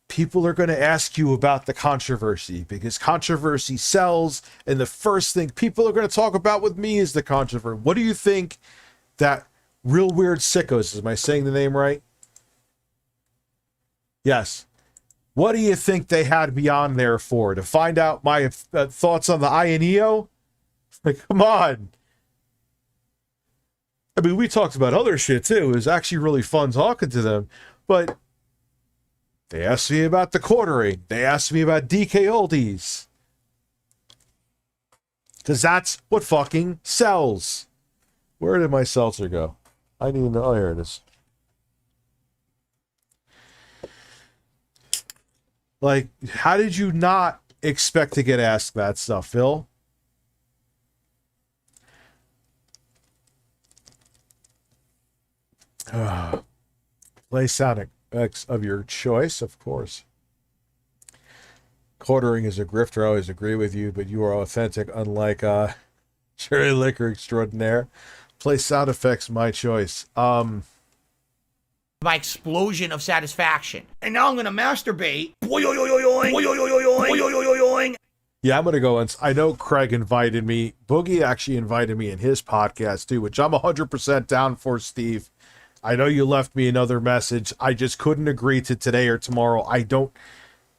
people are going to ask you about the controversy because controversy sells, and the first thing people are going to talk about with me is the controversy. What do you think that Real Weird Sickos, am I saying the name right? Yes. What do you think they had me on there for? To find out my thoughts on the INEO? Like, come on. I mean, we talked about other shit too. It was actually really fun talking to them. But they asked me about the quartering. They asked me about DK oldies. Because that's what fucking sells. Where did my seltzer go? I need to know. Oh, here it is. Like, how did you not expect to get asked that stuff, Phil? Play sound effects of your choice, of course. Quartering is a grifter, I always agree with you, but you are authentic, unlike Cherry Liquor Extraordinaire. Play sound effects, my choice. My explosion of satisfaction. And now I'm gonna masturbate. Yeah, I'm gonna go. And I know Craig invited me. Boogie actually invited me in his podcast too, which I'm 100% down for, Steve. I know you left me another message. I just couldn't agree to today or tomorrow. Matter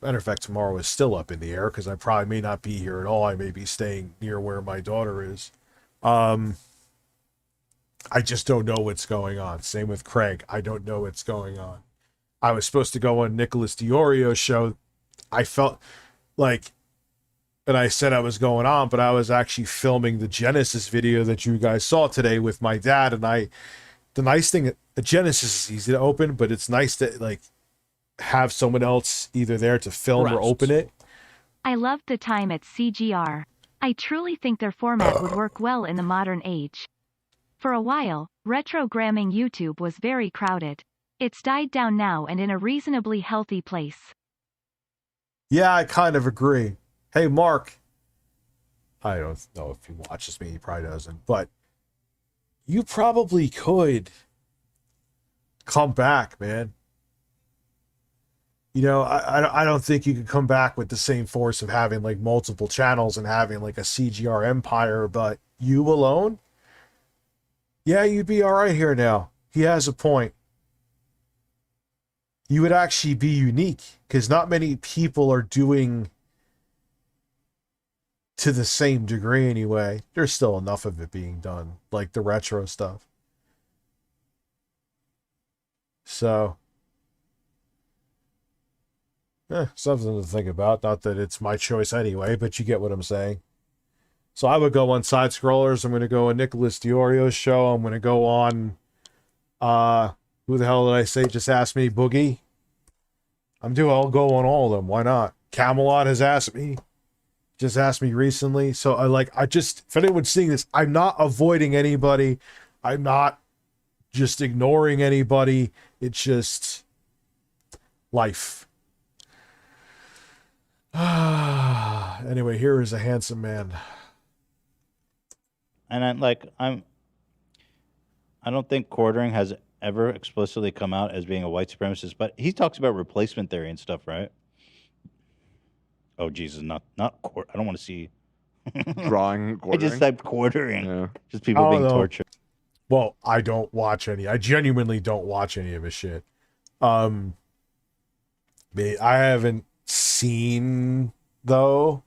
of fact, tomorrow is still up in the air because I probably may not be here at all. I may be staying near where my daughter is. I just don't know what's going on. Same with Craig. I don't know what's going on. I was supposed to go on Nicholas DiOrio's show. I felt like, and I said I was going on, but I was actually filming the Genesis video that you guys saw today with my dad. And the nice thing, the Genesis is easy to open, but it's nice to like have someone else either there to film or open it. I loved the time at CGR. I truly think their format would work well in the modern age. For a while, retrogramming YouTube was very crowded. It's died down now and in a reasonably healthy place. Yeah, I kind of agree. Hey, Mark. I don't know if he watches me. He probably doesn't. But you probably could come back, man. You know, I don't think you could come back with the same force of having like multiple channels and having like a CGR empire, but you alone? Yeah, you'd be all right here now. He has a point. You would actually be unique because not many people are doing to the same degree anyway. There's still enough of it being done, like the retro stuff. So, something to think about. Not that it's my choice anyway, but you get what I'm saying. So I would go on Side Scrollers. I'm going to go on Nicholas Diorio's show. I'm going to go on, who the hell did I say just asked me? Boogie. I'll go on all of them. Why not? Camelot has asked me. Just asked me recently. So if anyone's seeing this, I'm not avoiding anybody. I'm not just ignoring anybody. It's just life. Anyway, here is a handsome man. And I don't think Quartering has ever explicitly come out as being a white supremacist, but he talks about replacement theory and stuff, right? Oh Jesus, not I don't want to see drawing. I just typed Quartering. Yeah. Just people being know. tortured. Well, I don't watch any. I genuinely don't watch any of his shit. I haven't seen though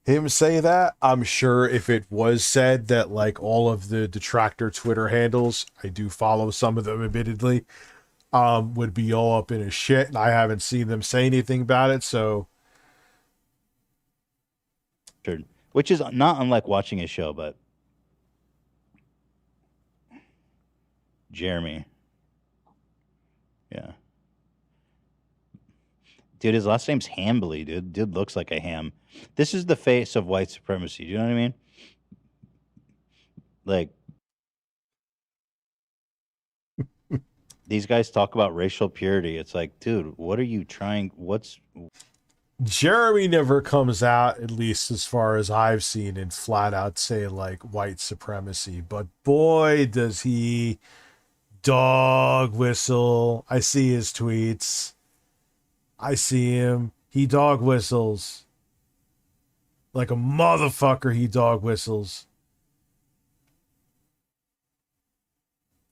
him say that. I'm sure if it was said that like all of the detractor Twitter handles, I do follow some of them admittedly, would be all up in his shit, and I haven't seen them say anything about it, so which is not unlike watching his show, but Jeremy. Yeah. Dude, his last name's Hambly, dude. Dude looks like a ham. This is the face of white supremacy. Do you know what I mean? Like, these guys talk about racial purity. It's like, dude, what are you trying? Jeremy never comes out, at least as far as I've seen, and flat out say like white supremacy. But boy, does he dog whistle. I see his tweets. I see him. He dog whistles. Like a motherfucker, he dog whistles.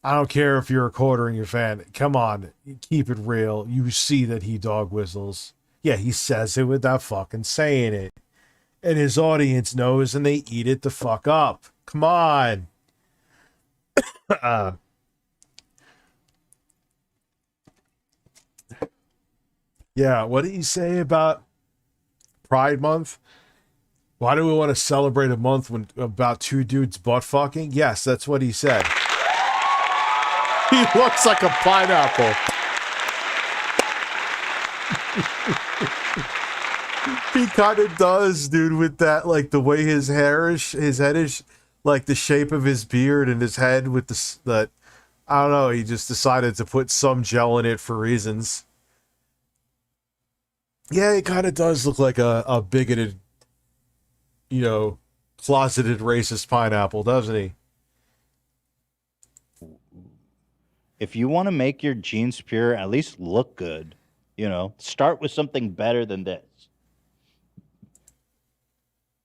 I don't care if you're a Quartering your fan. Come on, keep it real. You see that he dog whistles. Yeah, he says it without fucking saying it. And his audience knows and they eat it the fuck up. Come on. Yeah, what did he say about Pride Month? Why do we want to celebrate a month when about two dudes butt fucking? Yes, that's what he said. He looks like a pineapple. He kind of does, dude, with that, like the way his head is, like the shape of his beard and his head with that. I don't know. He just decided to put some gel in it for reasons. Yeah, he kind of does look like a bigoted, closeted racist pineapple, doesn't he? If you want to make your jeans pure, at least look good. Start with something better than this.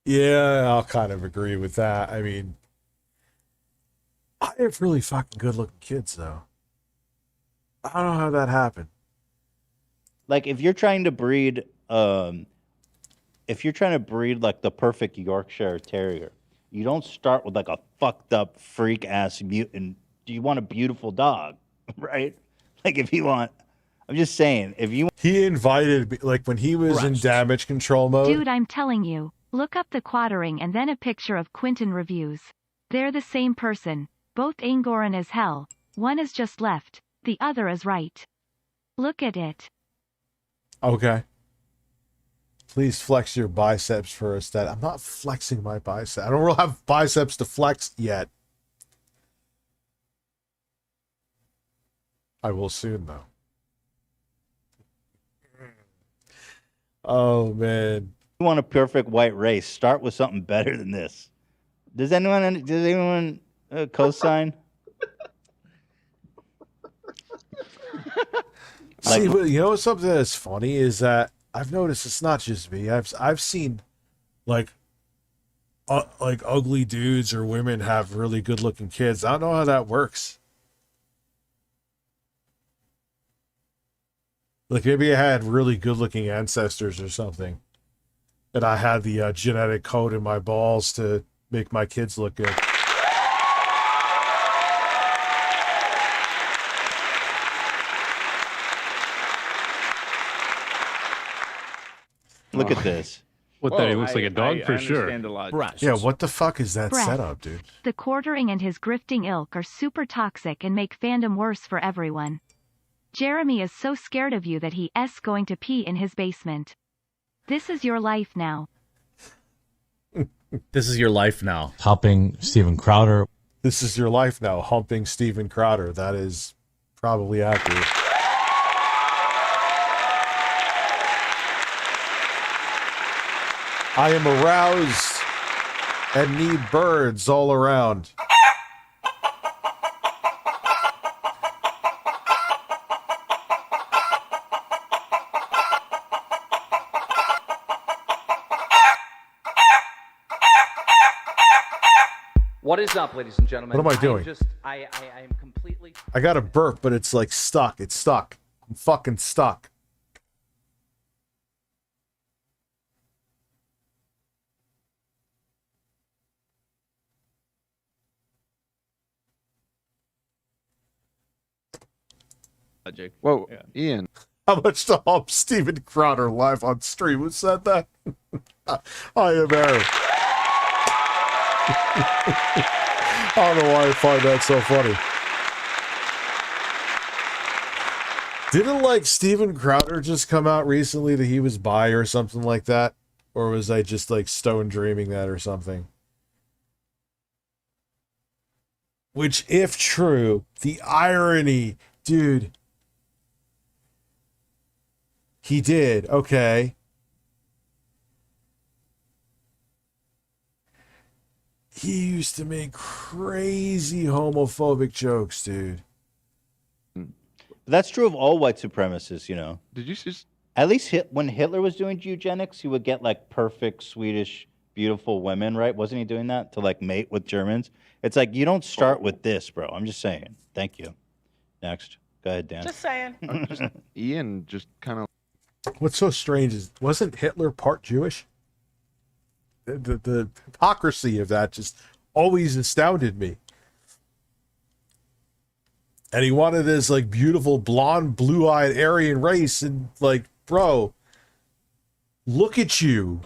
Yeah, I'll kind of agree with that. I mean, I have really fucking good looking kids, though. I don't know how that happened. Like, if you're trying to breed like the perfect Yorkshire Terrier, you don't start with like a fucked up freak ass mutant. Do you want a beautiful dog, right? Like, if you want, I'm just saying, if you. He invited, like when he was in damage control mode. Dude, I'm telling you, look up TheQuartering and then a picture of Quentin reviews. They're the same person, both Angoran as hell. One is just left, the other is right. Look at it. Okay. Please flex your biceps first. I'm not flexing my biceps. I don't really have biceps to flex yet. I will soon, though. Oh, man. You want a perfect white race, start with something better than this. Does anyone co-sign? See, something that's funny is that I've noticed it's not just me. I've seen like ugly dudes or women have really good looking kids. I don't know how that works. Like maybe I had really good looking ancestors or something, and I had the genetic code in my balls to make my kids look good. Look at this. What, that he looks like a dog? For sure. Yeah, what the fuck is that Breasts. setup, dude? The Quartering and his grifting ilk are super toxic and make fandom worse for everyone. Jeremy is so scared of you that he's going to pee in his basement. This is your life now. This is your life now. Topping Steven Crowder. This is your life now, humping Steven Crowder. That is probably accurate. I am aroused and need birds all around. What is up, ladies and gentlemen? What am I doing? I am completely... I got a burp, but it's like stuck. It's stuck. I'm fucking stuck. Whoa, Ian. How much to hump Steven Crowder live on stream? Who said that? I am Aaron. I don't know why I find that so funny. Didn't like Steven Crowder just come out recently that he was bi or something like that? Or was I just like stone dreaming that or something? Which, if true, the irony, dude. He did, okay. He used to make crazy homophobic jokes, dude. That's true of all white supremacists, you know. Did you just... At least when Hitler was doing eugenics, he would get like perfect Swedish, beautiful women, right? Wasn't he doing that to like mate with Germans? It's like, you don't start with this, bro. I'm just saying. Thank you. Next. Go ahead, Dan. Just saying. Ian just kind of... What's so strange is, wasn't Hitler part Jewish? The hypocrisy of that just always astounded me. And he wanted this like beautiful blonde, blue-eyed Aryan race, and like, bro, look at you.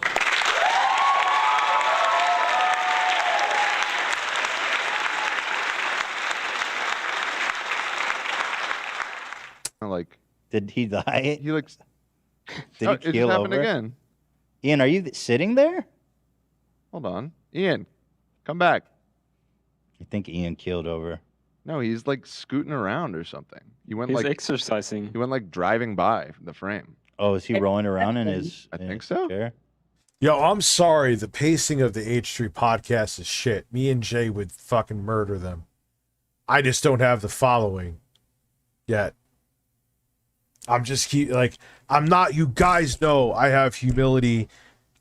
Like, did he die? He looks... Did Oh, he it just keel happened over? again. Ian, are you sitting there? Hold on. Ian, come back. I think Ian keeled over. No, he's like scooting around or something. He went He's like exercising. He went like driving by the frame. Oh, is he rolling around in his? I think so. Chair? Yo, I'm sorry. The pacing of the H3 podcast is shit. Me and Jay would fucking murder them. I just don't have the following yet. I'm just I'm not, you guys know I have humility.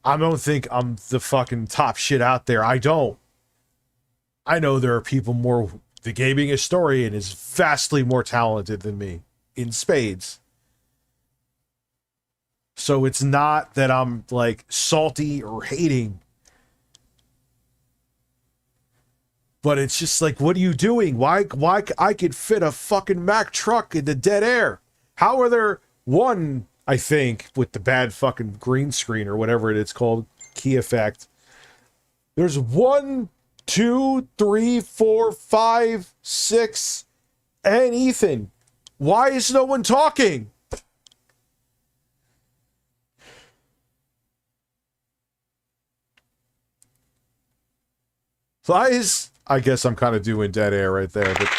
I don't think I'm the fucking top shit out there. I don't. I know there are people more, the gaming historian is vastly more talented than me in spades. So it's not that I'm like salty or hating. But it's just like, what are you doing? Why I could fit a fucking Mack truck into dead air? How are there one, I think, with the bad fucking green screen or whatever it's called, key effect. There's 1, 2, 3, 4, 5, 6, and Ethan. Why is no one talking? I guess I'm kind of doing dead air right there, but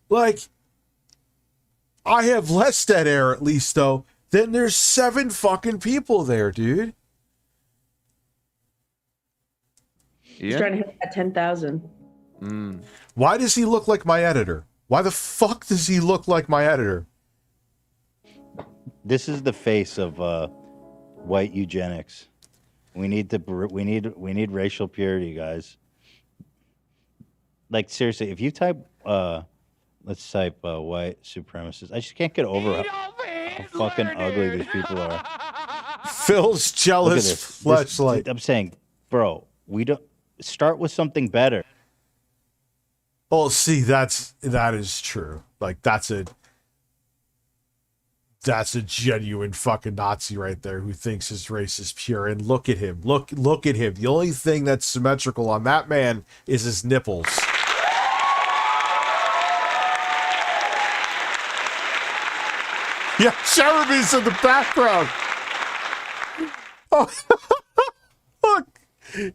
like, I have less dead air at least, though. Then there's 7 fucking people there, dude. He's trying to hit that 10,000. Why does he look like my editor? Why the fuck does he look like my editor? This is the face of white eugenics. We need racial purity, guys. Like, seriously, if you type let's type white supremacists. I just can't get over how fucking ugly these people are. Phil's jealous fleshlight. I'm saying, bro, we don't start with something better. Oh, see, that is true. Like that's a genuine fucking Nazi right there who thinks his race is pure. And look at him. Look at him. The only thing that's symmetrical on that man is his nipples. Yeah, Jeremy's in the background. Oh, look.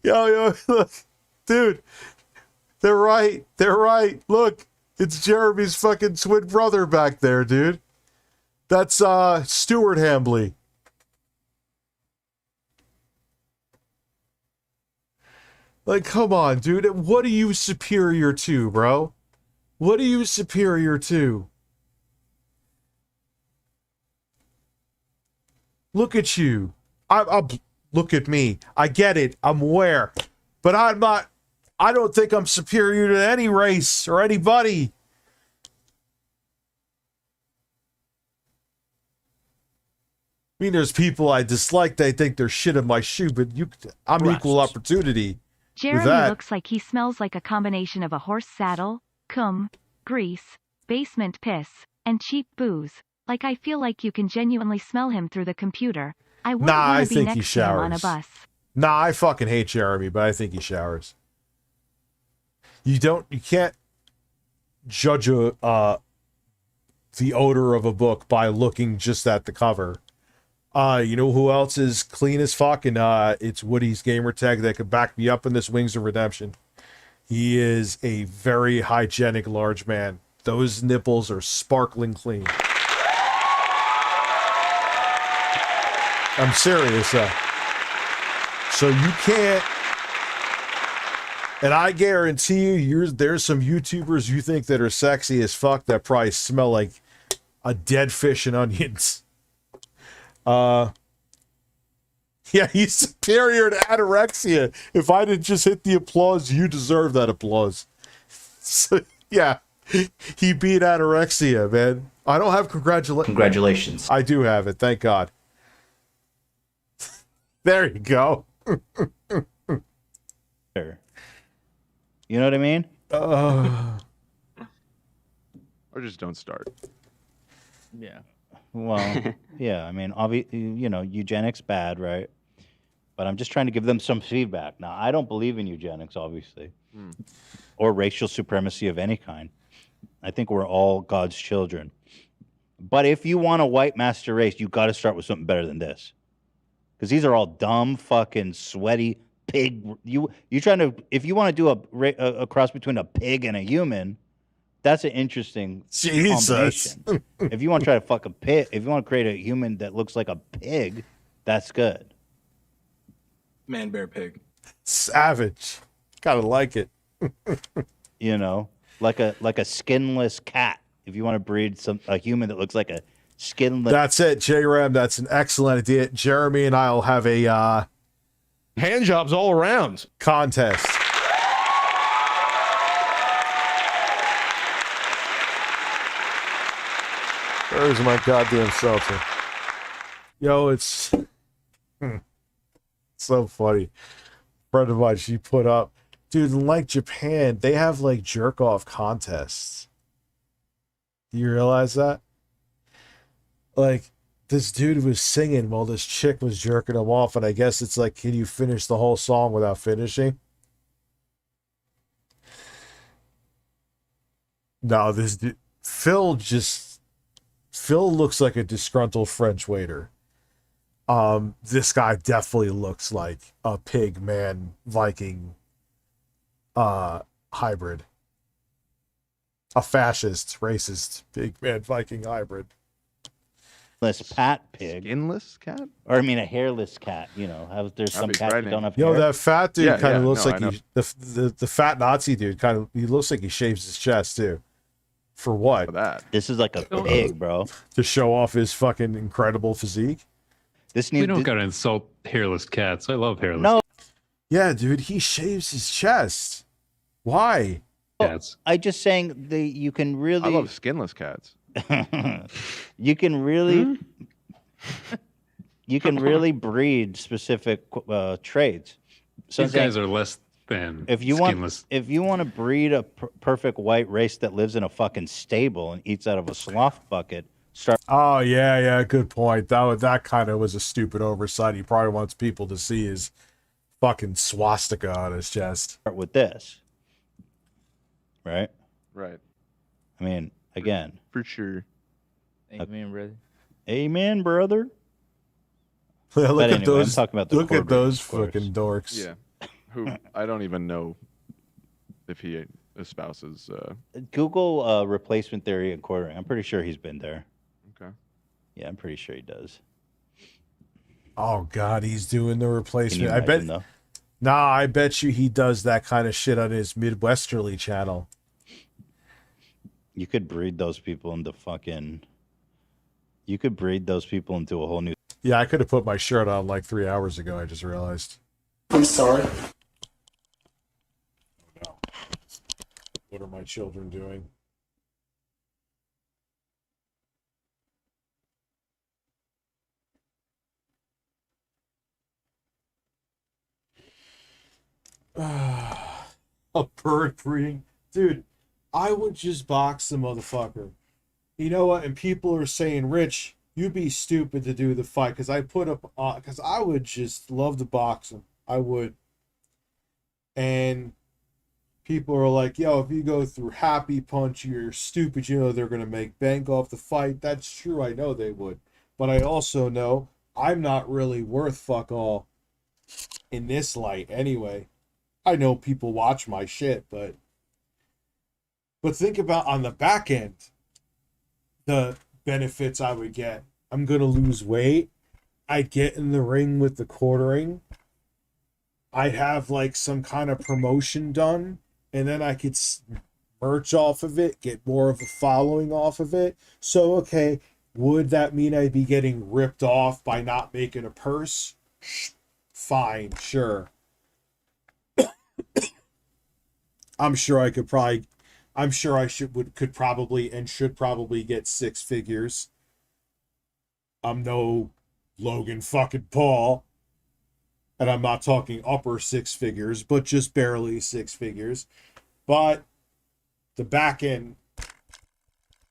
Yo, look. Dude. They're right. Look. It's Jeremy's fucking twin brother back there, dude. That's Stuart Hambley. Like, come on, dude. What are you superior to, bro? What are you superior to? Look at you. I'm look at me. I get it. I'm aware. But I don't think I'm superior to any race or anybody. I mean, there's people I dislike. They think they're shit in my shoe, but I'm equal opportunity. Jeremy looks like he smells like a combination of a horse saddle, cum, grease, basement piss, and cheap booze. Like I feel like you can genuinely smell him through the computer. I wouldn't want to be next to him on a bus. Nah, I fucking hate Jeremy, but I think he showers. You can't judge the odor of a book by looking just at the cover. You know who else is clean as fuck? And it's Woody's gamer tag that could back me up in this Wings of Redemption. He is a very hygienic large man. Those nipples are sparkling clean. I'm serious. So you can't. And I guarantee you, there's some YouTubers you think that are sexy as fuck that probably smell like a dead fish and onions. Yeah, he's superior to anorexia. If I didn't just hit the applause, you deserve that applause. So, yeah, he beat anorexia, man. I don't have Congratulations. I do have it, thank God. There you go. You know what I mean? Or just don't start. Yeah. Well, yeah. I mean, obviously, eugenics bad, right? But I'm just trying to give them some feedback. Now, I don't believe in eugenics, obviously, or racial supremacy of any kind. I think we're all God's children. But if you want a white master race, you got to start with something better than this, because these are all dumb, fucking, sweaty pig. If you want to do a cross between a pig and a human, that's an interesting combination. If you want to try to fuck a pig, if you want to create a human that looks like a pig, that's good. Man, bear, pig. Savage. Gotta like it. Like a skinless cat. If you want to breed a human that looks like a skinless. That's it, J-Ram. That's an excellent idea. Jeremy and I will have a hand jobs all around contest. Where's my goddamn seltzer? Yo, it's so funny. Friend of mine, she put up, dude, like Japan, they have like jerk off contests. Do you realize that? Like, this dude was singing while this chick was jerking him off, and I guess it's like, can you finish the whole song without finishing? No, this dude, Phil looks like a disgruntled French waiter. This guy definitely looks like a pig man Viking hybrid. A fascist, racist pig man Viking hybrid. Pat pig. Skinless cat? Or I mean a hairless cat, there's some cats that don't have hair. That fat dude kind of looks like the fat Nazi dude he looks like he shaves his chest too. For what? For that. This is like a pig, bro. To show off his fucking incredible physique. We don't gotta insult hairless cats. I love hairless. No. Yeah, dude, he shaves his chest. Why? Cats. I just saying you can really. I love skinless cats. You can really. You can really breed specific traits. These guys are less than If you skinless. want to breed a perfect white race that lives in a fucking stable and eats out of a sloth bucket, start. Oh yeah, good point. That kind of was a stupid oversight. He probably wants people to see his fucking swastika on his chest. Start with this, right? Right. I mean, again, for sure. Amen, brother. Amen, brother. Look But at anyway, those. I'm talking about the Look at quartering, those of course. fucking dorks. Yeah. Who I don't even know if he espouses. Google replacement theory and quartering. I'm pretty sure he's been there. Okay. Yeah, I'm pretty sure he does. Oh God, he's doing the replacement. Can you I bet. imagine, though? Nah, I bet you he does that kind of shit on his Midwesterly channel. You could breed those people into fucking. You could breed those people into a whole new. Yeah, I could have put my shirt on like 3 hours ago. I just realized. I'm sorry. No. What are my children doing? A bird breeding, dude. I would just box the motherfucker. You know what? And people are saying, Rich, you'd be stupid to do the fight because I put up, because I would just love to box him. I would. And people are like, yo, if you go through Happy Punch, you're stupid. You know they're going to make bank off the fight. That's true. I know they would. But I also know I'm not really worth fuck all in this light anyway. I know people watch my shit, but think about on the back end, the benefits I would get. I'm going to lose weight. I'd get in the ring with the quartering. I'd have like some kind of promotion done, and then I could merch off of it, get more of a following off of it. So, okay, would that mean I'd be getting ripped off by not making a purse? Fine, sure. I'm sure I could probably get 6 figures. I'm no Logan fucking Paul. And I'm not talking upper 6 figures, but just barely 6 figures. But the back end,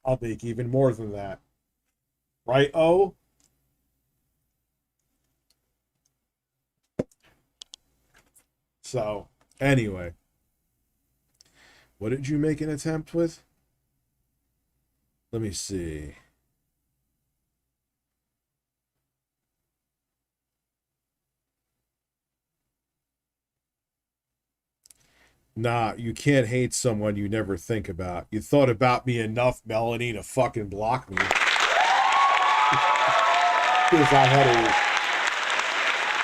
I'll make even more than that. Right, O? So, anyway. What did you make an attempt with? Let me see. Nah, you can't hate someone you never think about. You thought about me enough, Melanie, to fucking block me. Because I had a...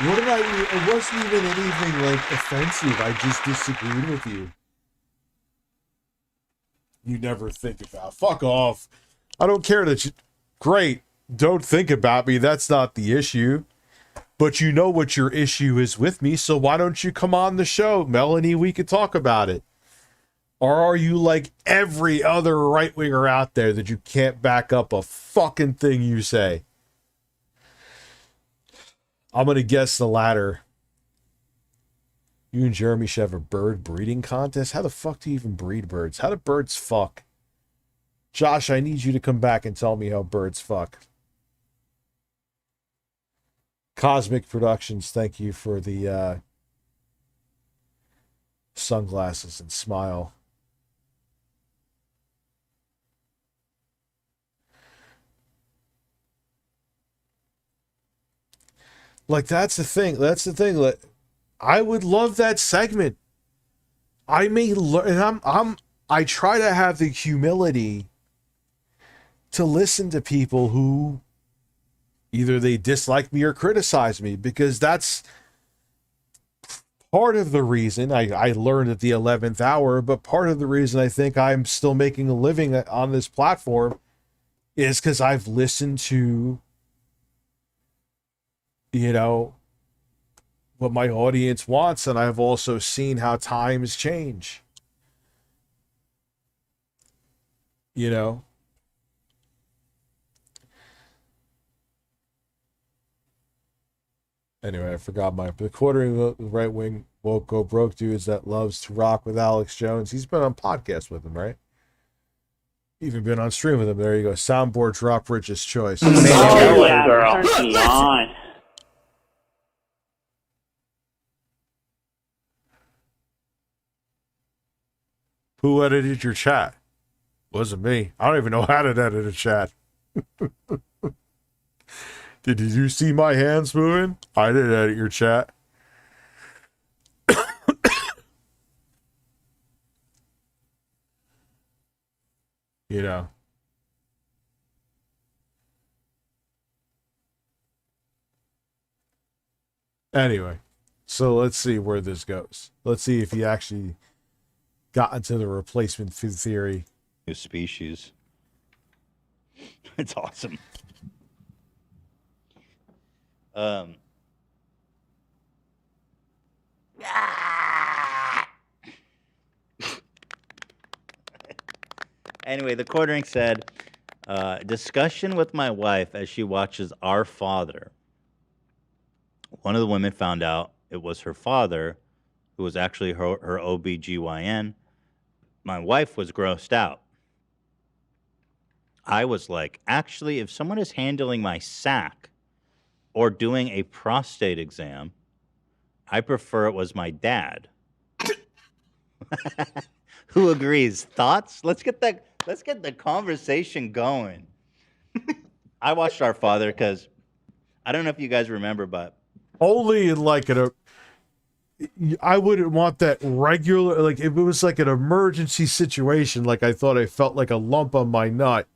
What did I... It wasn't even anything, like, offensive. I just disagreed with you. You never think about. Fuck off. I don't care that you... Great. Don't think about me. That's not the issue. But you know what your issue is with me, so why don't you come on the show, Melanie? We could talk about it. Or are you like every other right-winger out there that you can't back up a fucking thing you say? I'm going to guess the latter. You and Jeremy should have a bird breeding contest? How the fuck do you even breed birds? How do birds fuck? Josh, I need you to come back and tell me how birds fuck. Cosmic Productions, thank you for the sunglasses and smile. Like, that's the thing. That's the thing. Like, I would love that segment. I may learn, and I try to have the humility to listen to people who either they dislike me or criticize me, because that's part of the reason I learned at the 11th hour, but part of the reason I think I'm still making a living on this platform is because I've listened to, you know, what my audience wants, and I've also seen how times change. You know? Anyway, I forgot the quartering the right wing Woke Go Broke dudes that loves to rock with Alex Jones. He's been on podcasts with him, right? Even been on stream with him. There you go. Soundboard drop Rich's choice. Oh, yeah, girl. Turn me on. Who edited your chat? Wasn't me. I don't even know how to edit a chat. Did you see my hands moving? I didn't edit your chat. You know. Anyway, so let's see where this goes. Let's see if he actually got into the replacement theory. New species. It's awesome. Anyway, the quartering said, discussion with my wife as she watches Our Father. One of the women found out it was her father, who was actually her OBGYN. My wife was grossed out. I was like, actually, if someone is handling my sac or doing a prostate exam, I prefer it was my dad. Who agrees? Thoughts? Let's get the conversation going. I watched Our Father because I don't know if you guys remember, but only in like I wouldn't want that regular, like if it was like an emergency situation, like I thought I felt like a lump on my nut.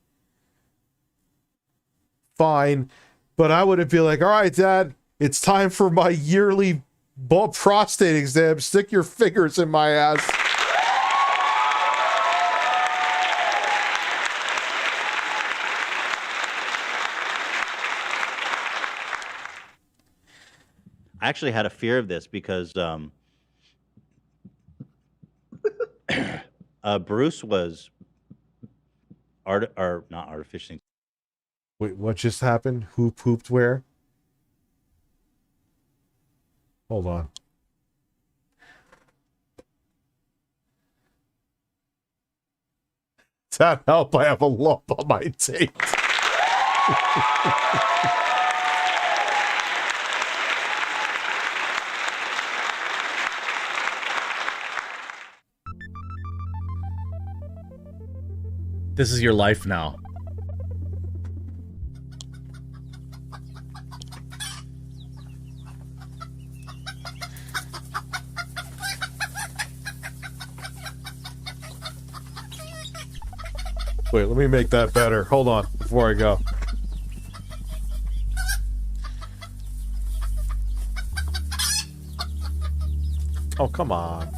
Fine, but I wouldn't be like, all right, Dad, it's time for my yearly prostate exam. Stick your fingers in my ass. I actually had a fear of this because Bruce was not artificially. Wait, what just happened? Who pooped where? Hold on. Does that help? I have a lump on my tape. This is your life now. Wait, let me make that better. Hold on, before I go. Oh, come on.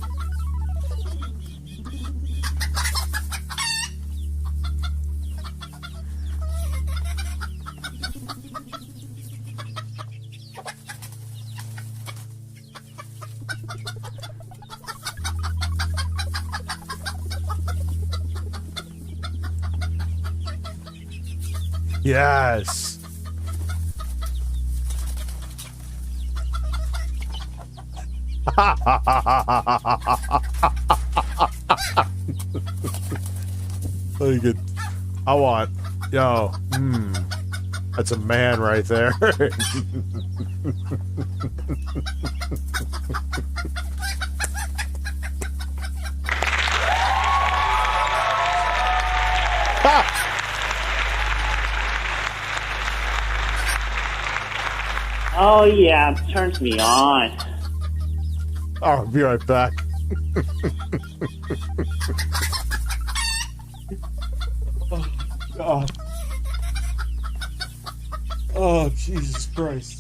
Yes. Very good. I want, yo, that's a man right there. Oh, yeah, turns me on. I'll be right back. Oh, God. Oh, Jesus Christ.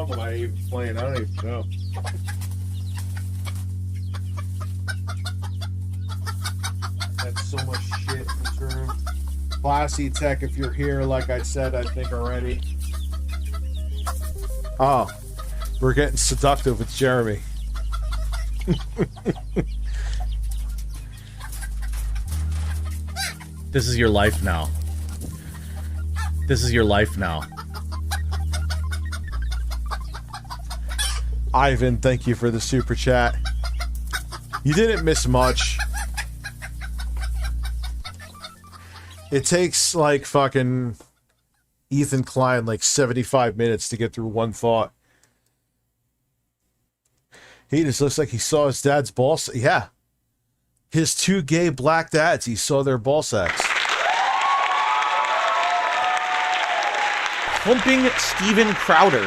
now, but I ain't playing. I don't even know. That's so much shit in this room. Classy Tech, if you're here, like I said, I think already. Oh, we're getting seductive with Jeremy. This is your life now. This is your life now. Ivan, thank you for the super chat. You didn't miss much. It takes like fucking Ethan Klein like 75 minutes to get through one thought. He just looks like he saw his dad's ball. Yeah. His two gay black dads, he saw their ball sacks. Humping Steven Crowder.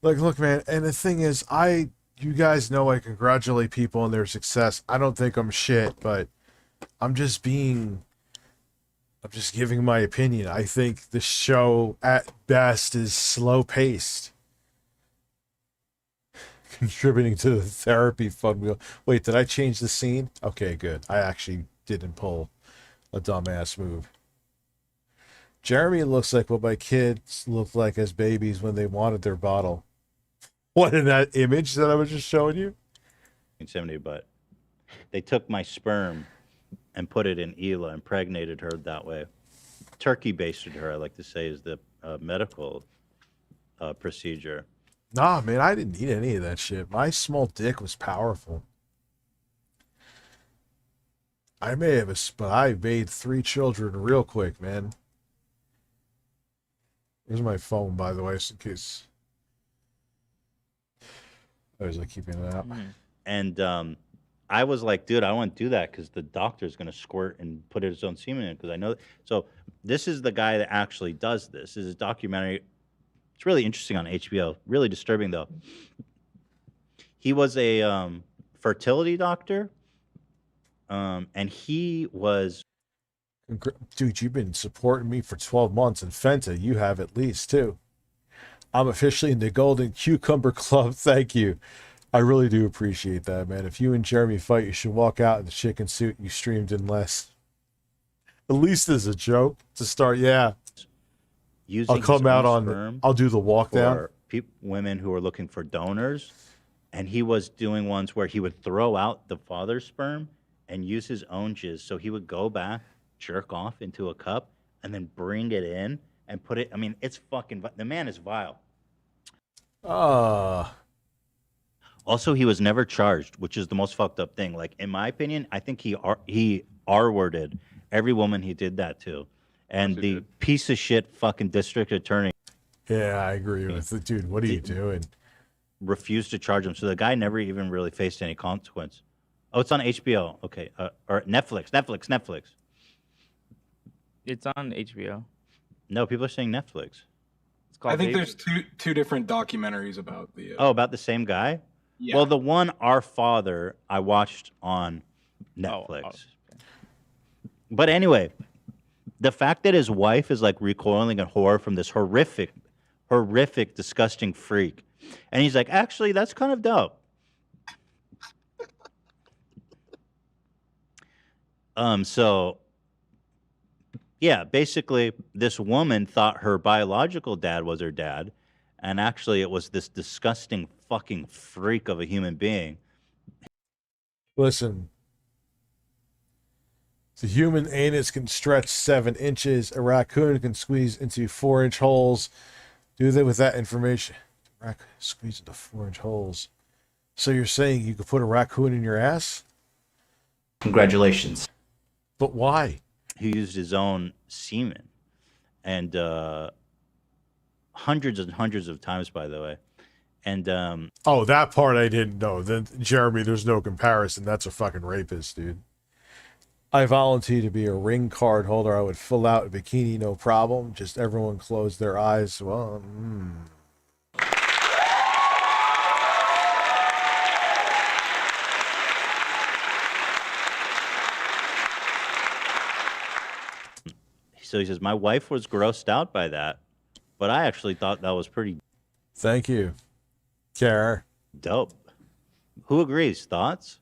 Like, look, man, and the thing is, you guys know I congratulate people on their success. I don't think I'm shit, but I'm just giving my opinion. I think the show, at best, is slow-paced. Contributing to the therapy fund wheel. Wait, did I change the scene? Okay, good. I actually didn't pull a dumbass move. Jeremy looks like what my kids looked like as babies when they wanted their bottle. What, in that image that I was just showing you? 70, but they took my sperm and put it in Ela, impregnated her that way. Turkey basted her, I like to say, is the medical procedure. Nah, man, I didn't need any of that shit. My small dick was powerful. I may have, but I made 3 children real quick, man. Here's my phone, by the way, just in case. I was like keeping it out. And I was like, dude, I don't want to do that because the doctor's going to squirt and put his own semen in because I know. So this is the guy that actually does this. This is a documentary. It's really interesting on HBO. Really disturbing, though. He was a fertility doctor, and he was... Dude, you've been supporting me for 12 months, and Fenta, you have at least, too. I'm officially in the Golden Cucumber Club. Thank you. I really do appreciate that, man. If you and Jeremy fight, you should walk out in the chicken suit you streamed in less. At least as a joke to start, yeah. I'll come out on. I'll do the walk down. Women who are looking for donors, and he was doing ones where he would throw out the father's sperm and use his own jizz. So he would go back, jerk off into a cup, and then bring it in and put it. I mean, it's fucking. The man is vile. Also, he was never charged, which is the most fucked up thing. Like, in my opinion, I think he R-worded every woman he did that to. And the piece of shit fucking district attorney. Yeah, I agree with it. Dude, what are you doing? Refused to charge him. So the guy never even really faced any consequence. Oh, it's on HBO. Okay. Or Netflix. It's on HBO. No, people are saying Netflix. It's called I think there's two different documentaries about the... about the same guy? Yeah. Well, the one, Our Father, I watched on Netflix. But anyway, the fact that his wife is like recoiling in horror from this horrific, disgusting freak. And he's like, actually, that's kind of dope. So, yeah, basically, this woman thought her biological dad was her dad. And actually, it was this disgusting fucking freak of a human being. Listen. The human anus can stretch 7 inches. A raccoon can squeeze into 4-inch holes. Do they with that information? Raccoon squeeze into 4-inch holes. So you're saying you could put a raccoon in your ass? Congratulations. But why? He used his own semen. And hundreds and hundreds of times, by the way. And oh, that part I didn't know. Then Jeremy, there's no comparison. That's a fucking rapist, dude. I volunteer to be a ring card holder. I would fill out a bikini, no problem. Just everyone close their eyes. Well, So he says, my wife was grossed out by that, but I actually thought that was pretty Thank you, Kara. dope. Who agrees? Thoughts?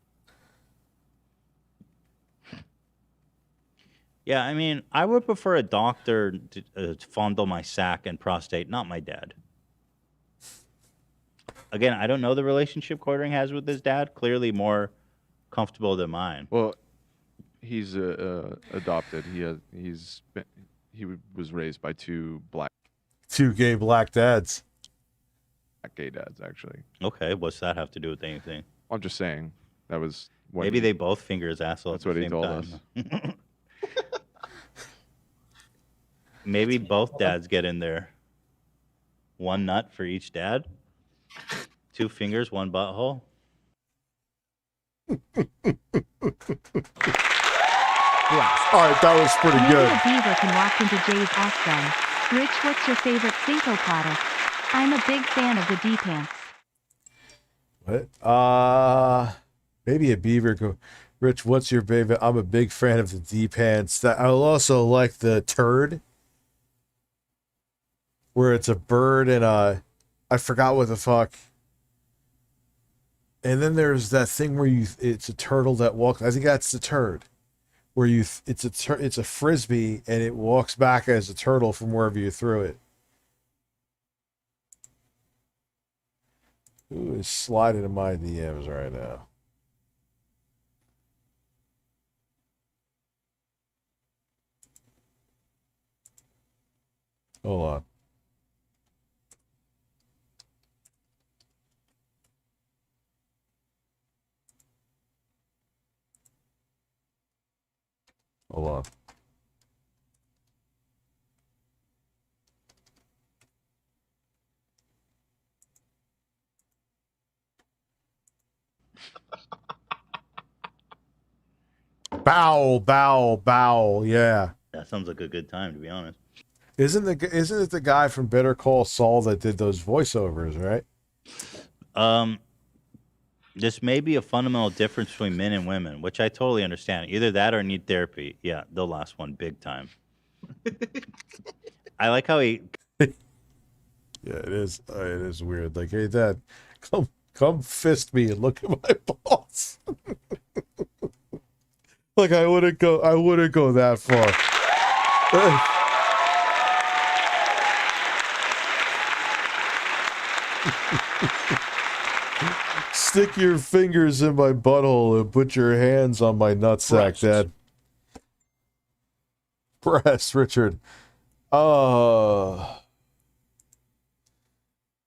Yeah, I mean, I would prefer a doctor to fondle my sack and prostate, not my dad. Again, I don't know the relationship Quartering has with his dad. Clearly more comfortable than mine. Well, he's adopted. He was raised by two gay black dads. Gay dads, actually. Okay, what's that have to do with anything? I'm just saying that was what Maybe they both finger his asshole. That's at the what he same told time. us. Maybe both dads get in there. One nut for each dad. 2 fingers, 1 butthole. All right, that was pretty Maybe good. a beaver can walk into Jay's ask them. Rich, what's your favorite Cinco product? I'm a big fan of the D-Pants. What? Maybe a beaver go. Rich, what's your favorite? I'm a big fan of the D-Pants. That I also like the turd, where it's a bird and I forgot what the fuck. And then there's that thing where it's a turtle that walks. I think that's the turd, where it's a frisbee and it walks back as a turtle from wherever you threw it. Who is sliding in my DMs right now? Hold on. Hold on. Bow, bow, bow. Yeah. That sounds like a good time, to be honest. Isn't it the guy from Better Call Saul that did those voiceovers, right? This may be a fundamental difference between men and women, which I totally understand. Either that or need therapy. Yeah, the last one, big time. I like how he. Yeah, it is. It is weird. Like, hey, Dad, come fist me and look at my balls. Like, I wouldn't go that far. Stick your fingers in my butthole and put your hands on my nutsack, Dad. Breast, Richard.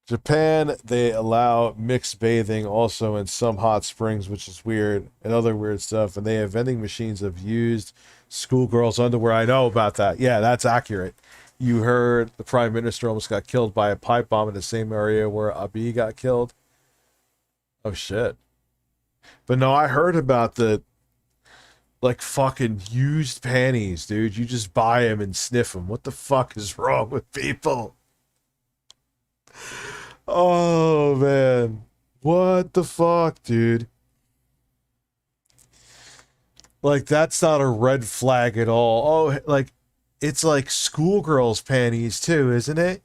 Japan, they allow mixed bathing also in some hot springs, which is weird, and other weird stuff. And they have vending machines of used schoolgirls' underwear. I know about that. Yeah, that's accurate. You heard the Prime Minister almost got killed by a pipe bomb in the same area where Abiy got killed. Oh, shit. But no, I heard about the, like, fucking used panties, dude. You just buy them and sniff them. What the fuck is wrong with people? Oh, man. What the fuck, dude? Like, that's not a red flag at all. Oh, like, it's like schoolgirls' panties, too, isn't it?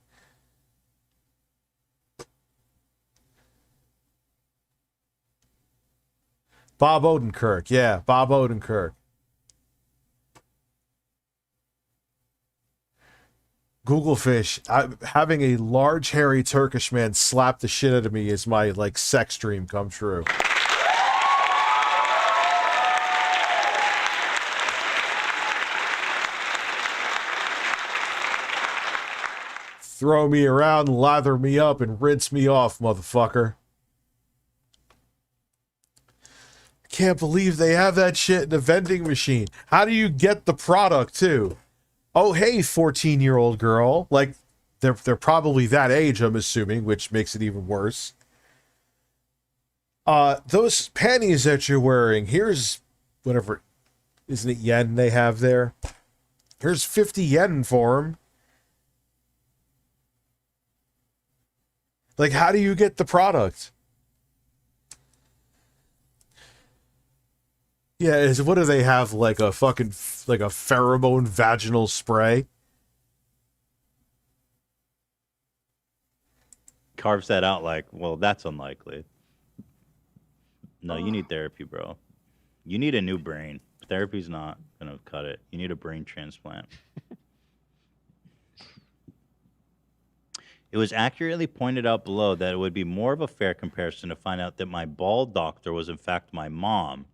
Bob Odenkirk. Yeah, Bob Odenkirk. Googlefish. Having a large, hairy Turkish man slap the shit out of me is my, like, sex dream come true. Throw me around, lather me up, and rinse me off, motherfucker. Can't believe they have that shit in a vending machine. How do you get the product, too? Oh, hey, 14-year-old girl. Like, they're probably that age, I'm assuming, which makes it even worse. Those panties that you're wearing, here's whatever, isn't it yen they have there? Here's 50 yen for them. Like, how do you get the product? Yeah, what do they have, like a fucking, like a pheromone vaginal spray? Carves that out like, well, that's unlikely. No, you need therapy, bro. You need a new brain. Therapy's not gonna cut it. You need a brain transplant. It was accurately pointed out below that it would be more of a fair comparison to find out that my ball doctor was in fact my mom,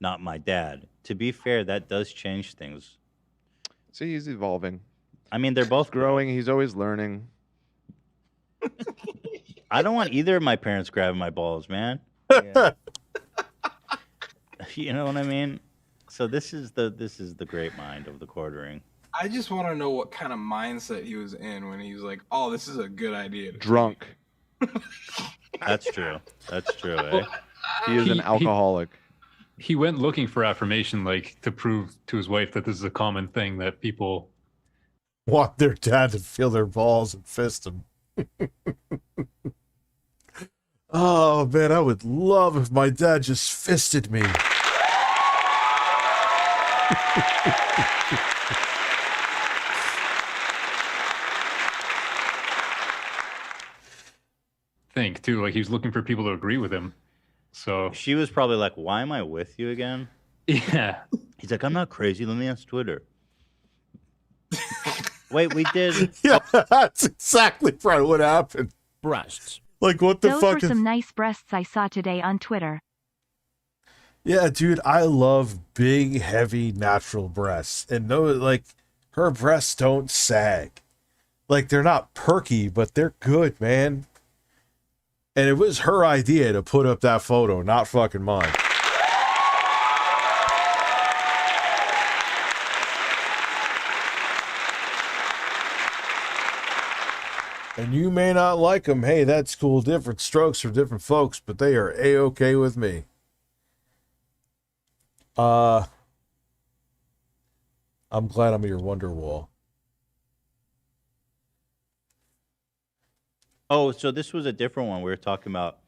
not my dad. To be fair, that does change things. See, he's evolving. I mean, they're both growing. He's always learning. I don't want either of my parents grabbing my balls, man. You know what I mean? So this is the great mind of the quartering. I just want to know what kind of mindset he was in when he was like, "Oh, this is a good idea." Drunk. That's true. That's true. Eh? He is an alcoholic. He went looking for affirmation, like to prove to his wife that this is a common thing that people want their dad to feel their balls and fist them. Oh man, I would love if my dad just fisted me. think too. Like he was looking for people to agree with him. So she was probably like, "Why am I with you again?" Yeah. He's like, "I'm not crazy. Let me ask Twitter." Wait, we did. Yeah, that's exactly probably what happened. Breasts. Like what the Those fuck? were some nice breasts I saw today on Twitter. Yeah, dude, I love big, heavy, natural breasts, and no, like her breasts don't sag. Like they're not perky, but they're good, man. And it was her idea to put up that photo, not fucking mine. And you may not like them. Hey, that's cool. Different strokes for different folks, but they are A-okay with me. I'm glad I'm your Wonderwall. Oh, so this was a different one. We were talking about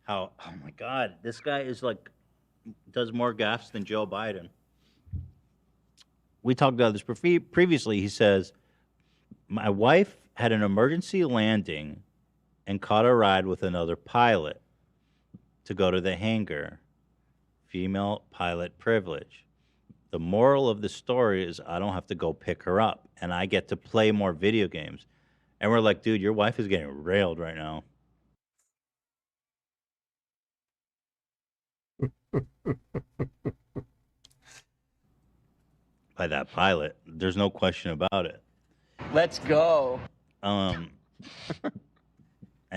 how, oh my God, this guy is like, does more gaffes than Joe Biden. We talked about this previously. He says, my wife had an emergency landing and caught a ride with another pilot to go to the hangar. Female pilot privilege. The moral of the story is I don't have to go pick her up, and I get to play more video games. And we're like, dude, your wife is getting railed right now. By that pilot. There's no question about it. Let's go. And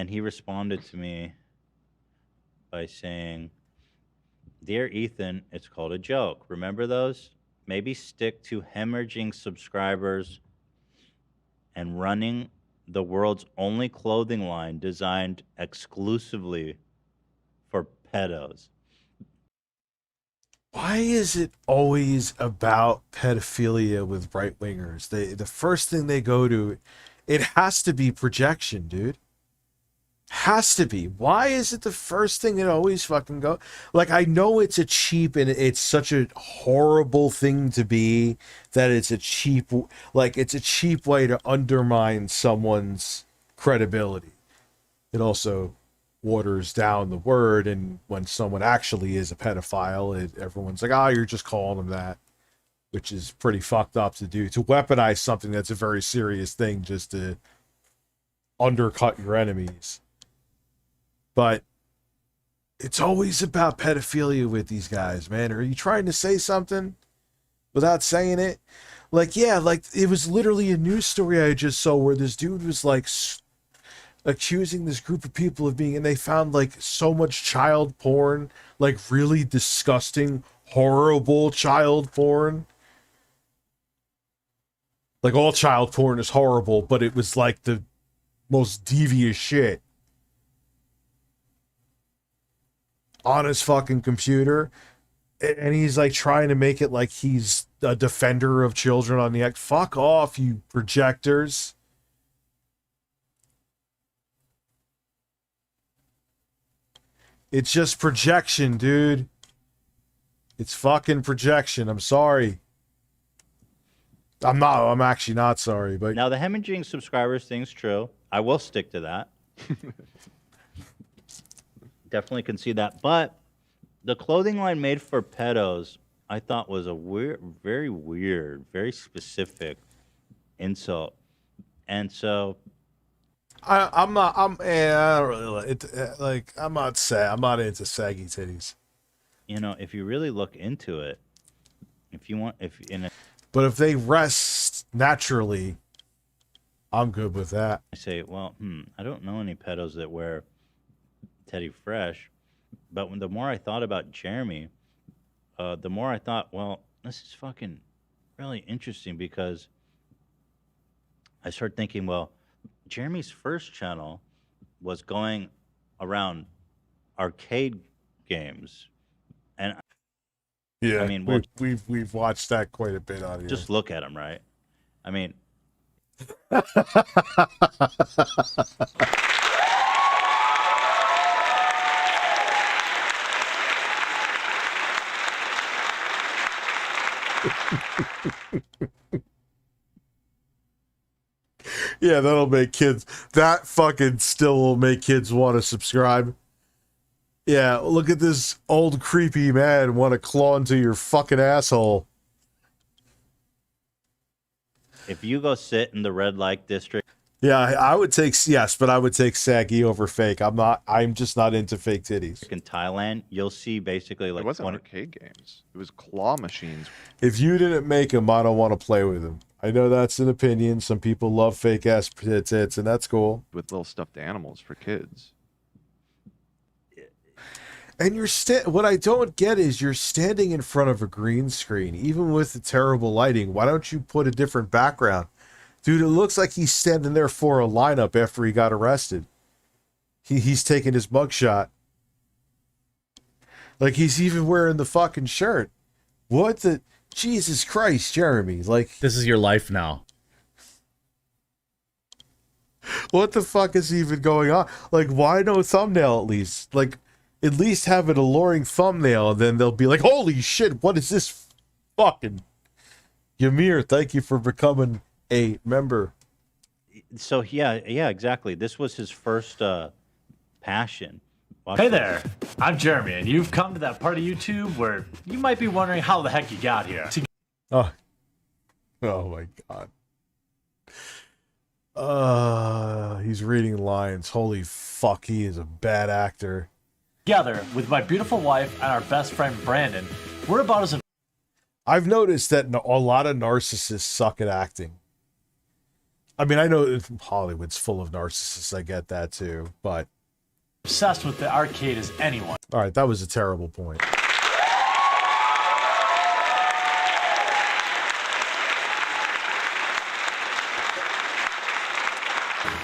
he responded to me by saying, "Dear Ethan, it's called a joke. Remember those? Maybe stick to hemorrhaging subscribers and running the world's only clothing line designed exclusively for pedos." Why is it always about pedophilia with right-wingers? The first thing they go to, it has to be projection, dude. Has to be. Why is it the first thing it always fucking go? Like, I know it's a cheap and it's such a horrible thing to be that it's a cheap, like, it's a cheap way to undermine someone's credibility. It also waters down the word, and when someone actually is a pedophile, everyone's like, "Oh, you're just calling them that," which is pretty fucked up to do, to weaponize something that's a very serious thing just to undercut your enemies. But it's always about pedophilia with these guys, man. Are you trying to say something without saying it? Like, yeah, like it was literally a news story I just saw where this dude was like accusing this group of people of being, and they found like so much child porn, like really disgusting, horrible child porn. Like all child porn is horrible, but it was like the most devious shit on his fucking computer. And he's like trying to make it like he's a defender of children on the act. Fuck off, you projectors. It's just projection, dude. It's fucking projection. I'm sorry. I'm actually not sorry, but Now the hemorrhaging subscribers thing's true. I will stick to that. Definitely can see that. But the clothing line made for pedos, I thought was a very weird, very specific insult. And so I'm not. I don't really like. I'm not sad. I'm not into saggy titties. You know, if you really look into it, But if they rest naturally, I'm good with that. I say, well, I don't know any pedos that wear Teddy Fresh, but the more I thought about Jeremy, the more I thought, well, this is fucking really interesting because I started thinking, well, Jeremy's first channel was going around arcade games, and Yeah, I mean, well, we've watched that quite a bit on here. just look at him, right? I mean. Yeah, that'll make kids. That fucking still will make kids want to subscribe. Yeah, look at this old creepy man want to claw into your fucking asshole. If you go sit in the red light district. Yeah, I would take, yes, but I would take saggy over fake. I'm just not into fake titties. In Thailand, you'll see basically like It wasn't arcade games. It was claw machines. If you didn't make them, I don't want to play with them. I know that's an opinion. Some people love fake ass tits, and that's cool. With little stuffed animals for kids. And what I don't get is you're standing in front of a green screen, even with the terrible lighting. Why don't you put a different background? Dude, it looks like he's standing there for a lineup after he got arrested. He's taking his mugshot. Like, he's even wearing the fucking shirt. What the... Jesus Christ, Jeremy. Like... This is your life now. What the fuck is even going on? Like, why no thumbnail at least? Like, at least have an alluring thumbnail, and then they'll be like, holy shit, what is this fucking... Ymir, thank you for becoming a member. So, yeah, exactly. This was his first passion. Hey there, I'm Jeremy, and you've come to that part of YouTube where you might be wondering how the heck you got here. Oh my god. He's reading lines. Holy fuck, he is a bad actor. Together with my beautiful wife and our best friend Brandon, we're about as... I've noticed that a lot of narcissists suck at acting. I mean, I know Hollywood's full of narcissists, I get that too, but... obsessed with the arcade as anyone. All right, that was a terrible point.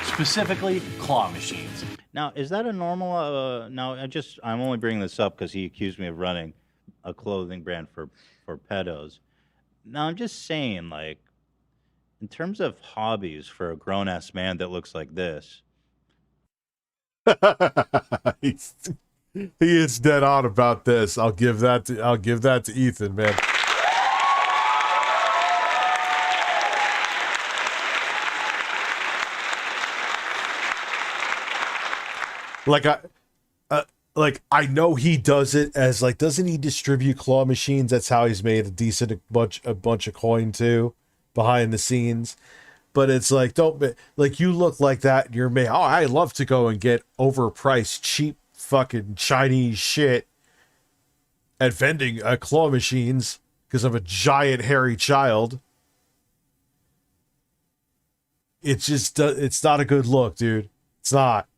Specifically, claw machines. Now, is that a normal... now, I'm only bringing this up because he accused me of running a clothing brand for pedos. Now, I'm just saying, like, in terms of hobbies for a grown-ass man that looks like this... He is dead on about this. I'll give that to Ethan, man. I know he does it as like, doesn't he distribute claw machines? That's how he's made a bunch of coin too, behind the scenes. But it's like, you look like that and you're made. Oh, I love to go and get overpriced, cheap fucking Chinese shit at vending claw machines because I'm a giant hairy child. It's just, it's not a good look, dude. It's not.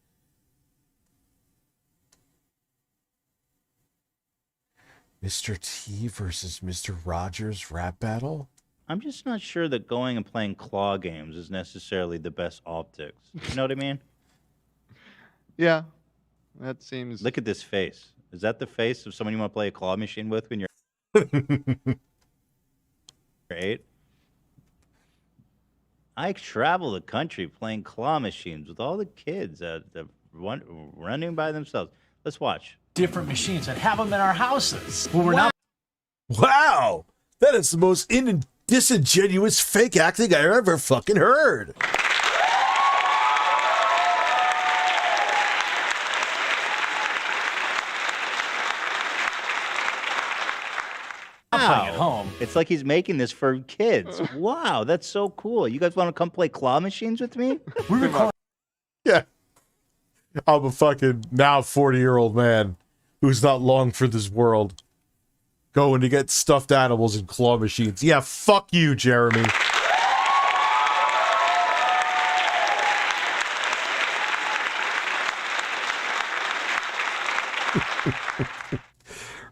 Mr. T versus Mr. Rogers rap battle? I'm just not sure that going and playing claw games is necessarily the best optics. You know what I mean? Yeah, that seems... Look at this face. Is that the face of someone you want to play a claw machine with when you're 8? I travel the country playing claw machines with all the kids running by themselves. Let's watch. Different machines and have them in our houses. Well, we're not... Wow, that is the most disingenuous fake acting I ever fucking heard. Wow. At home. It's like he's making this for kids. Wow, that's so cool. You guys want to come play claw machines with me? We record. Yeah. I'm a fucking now 40-year-old man who's not long for this world. Going to get stuffed animals and claw machines. Yeah, fuck you, Jeremy.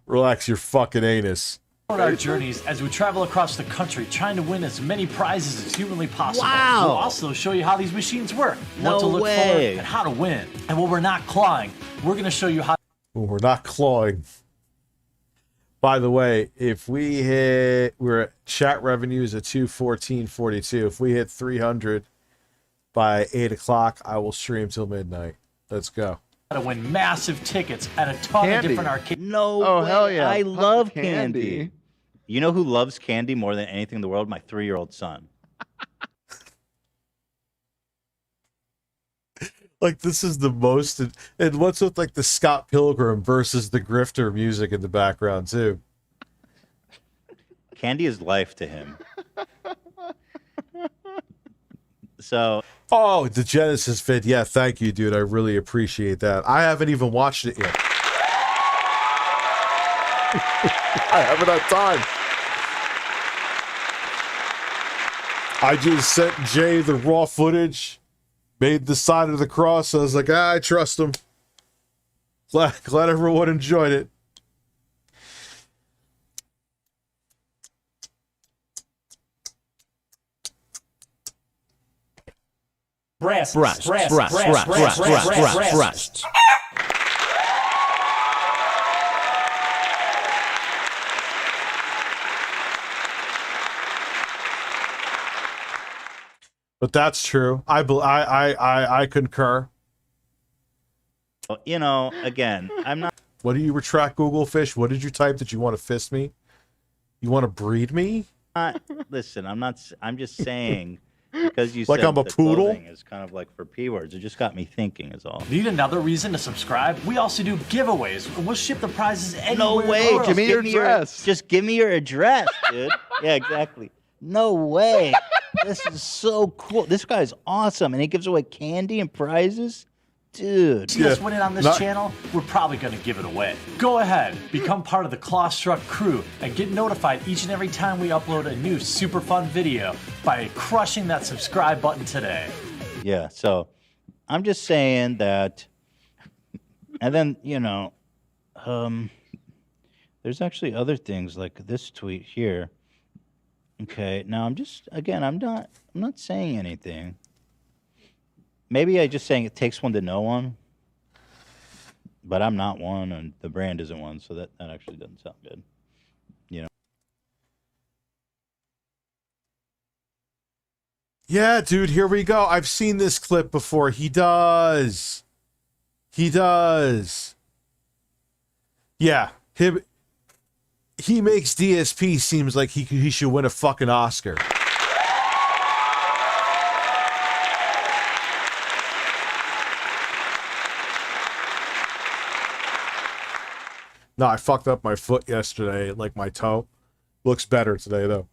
Relax your fucking anus. Our journeys as we travel across the country trying to win as many prizes as humanly possible. Wow. We'll also show you how these machines work, No what to look way. for, and how to win. And when we're not clawing, we're going to show you how. Well, we're not clawing. By the way, if we hit, we're at chat revenues at 214.42. If we hit 300 by 8 o'clock, I will stream till midnight. Let's go. To win massive tickets at a ton of different arcades. No way. hell yeah. I Puff love candy. candy. You know who loves candy more than anything in the world? My 3-year-old son. Like, this is the most... And what's with, like, the Scott Pilgrim versus the Grifter music in the background, too? Candy is life to him. So... Oh, the Genesis vid. Yeah, thank you, dude. I really appreciate that. I haven't even watched it yet. I haven't had time. I just sent Jay the raw footage, made the sign of the cross. I was like, I trust him. Glad everyone enjoyed it. Breasts. But that's true. I concur. You know, again, I'm not... What do you retract, Google Fish? What did you type? Did you want to fist me? You want to breed me? Listen, I'm just saying... Because you like said I'm a the poodle? clothing is kind of like for P words. It just got me thinking is all. Need another reason to subscribe? We also do giveaways. We'll ship the prizes anywhere. No in the way. world. Just give me your address. Just give me your address, dude. Yeah, exactly. No way. This is so cool. This guy's awesome. And he gives away candy and prizes. Dude. See us winning on this channel? We're probably going to give it away. Go ahead, become part of the Clawstruck crew, and get notified each and every time we upload a new super fun video by crushing that subscribe button today. Yeah, so I'm just saying that, and then, you know, there's actually other things like this tweet here. Okay, now I'm not saying anything. Maybe I'm just saying it takes one to know one, but I'm not one, and the brand isn't one, so that actually doesn't sound good. You know. Yeah, dude, here we go. I've seen this clip before. He does. He does. Yeah, he makes DSP seems like he should win a fucking Oscar. No, I fucked up my foot yesterday, like my toe. Looks better today, though.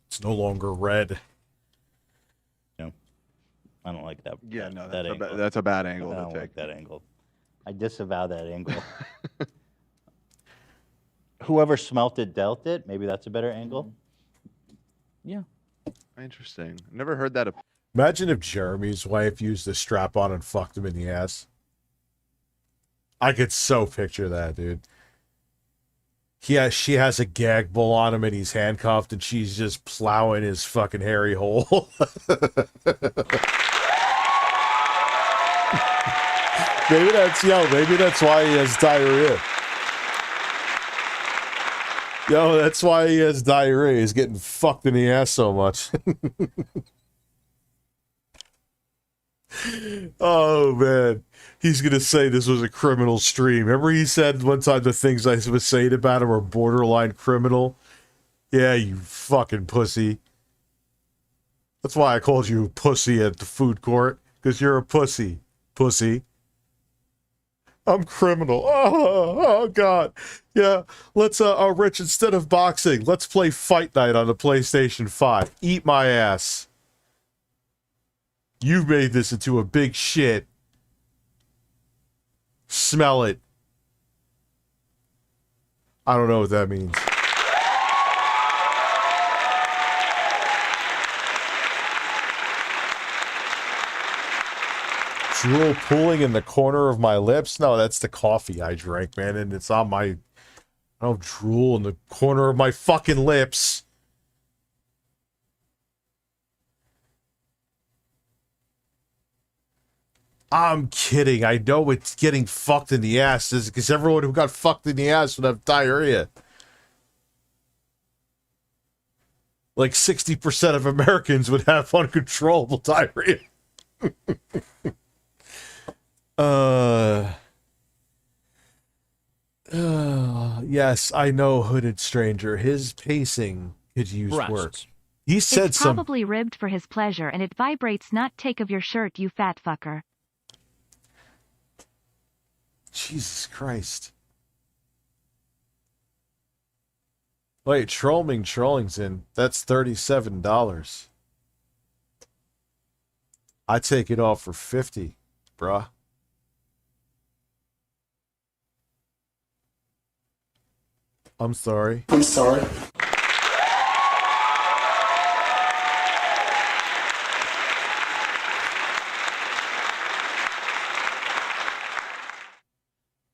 It's no longer red. No, I don't like that. Yeah, that, no, that angle. that's a bad angle I to don't take. like that angle. I disavow that angle. Whoever smelt it dealt it. Maybe that's a better angle. Yeah. Interesting. Never heard that. Imagine if Jeremy's wife used a strap-on and fucked him in the ass. I could so picture that, dude. She has a gag bull on him and he's handcuffed and she's just plowing his fucking hairy hole. maybe that's why he has diarrhea. Yo, that's why he has diarrhea. He's getting fucked in the ass so much. Oh man, he's gonna say this was a criminal stream. Remember he said one time the things I was saying about him are borderline criminal? Yeah, you fucking pussy. That's why I called you pussy at the food court, because you're a pussy. Pussy. I'm criminal. Oh God. Yeah, let's, Rich, instead of boxing, let's play Fight Night on the PlayStation 5. Eat my ass. You've made this into a big shit. Smell it. I don't know what that means. Drool pooling in the corner of my lips? No, that's the coffee I drank, man, and it's on my... I don't drool in the corner of my fucking lips. I'm kidding. I know it's getting fucked in the ass, because everyone who got fucked in the ass would have diarrhea. Like 60% of Americans would have uncontrollable diarrhea. Yes, I know, Hooded Stranger. His pacing could use work. He said it's probably ribbed for his pleasure and it vibrates. Not take of your shirt, you fat fucker. Jesus Christ. Wait, Trolling's in. That's $37. I take it off for 50, bruh. I'm sorry. I'm sorry.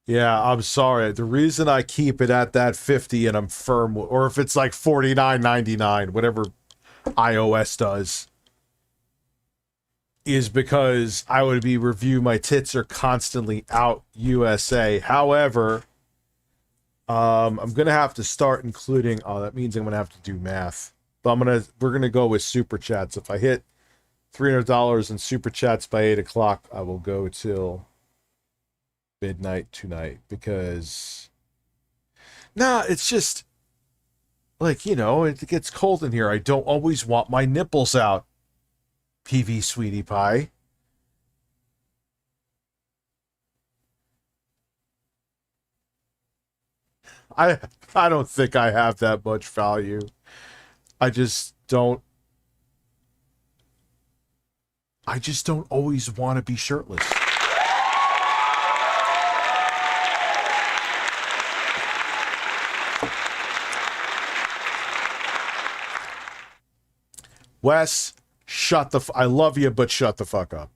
Yeah, I'm sorry. The reason I keep it at that 50 and I'm firm, or if it's like $49.99, whatever iOS does, is because I would be review my tits are constantly out USA. However, I'm gonna have to start including. Oh, that means I'm gonna have to do math. But we're gonna go with super chats. If I hit $300 in super chats by 8 o'clock, I will go till midnight tonight, because it's just like, it gets cold in here. I don't always want my nipples out. PV Sweetie Pie. I don't think I have that much value. I just don't always want to be shirtless. Wes, I love you, but shut the fuck up.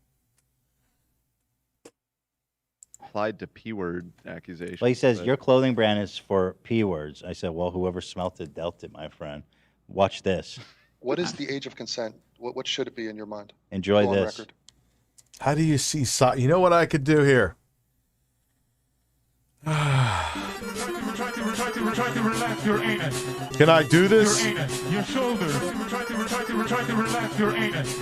Applied to P-word accusations. Well, he says, your clothing brand is for P-words. I said, well, whoever smelt it dealt it, my friend. Watch this. What is the age of consent? What should it be in your mind? Enjoy Go on this. record. How do you see... You know what I could do here? Try to relax your anus. Can I do this? Your anus, your shoulders. Try to relax your anus.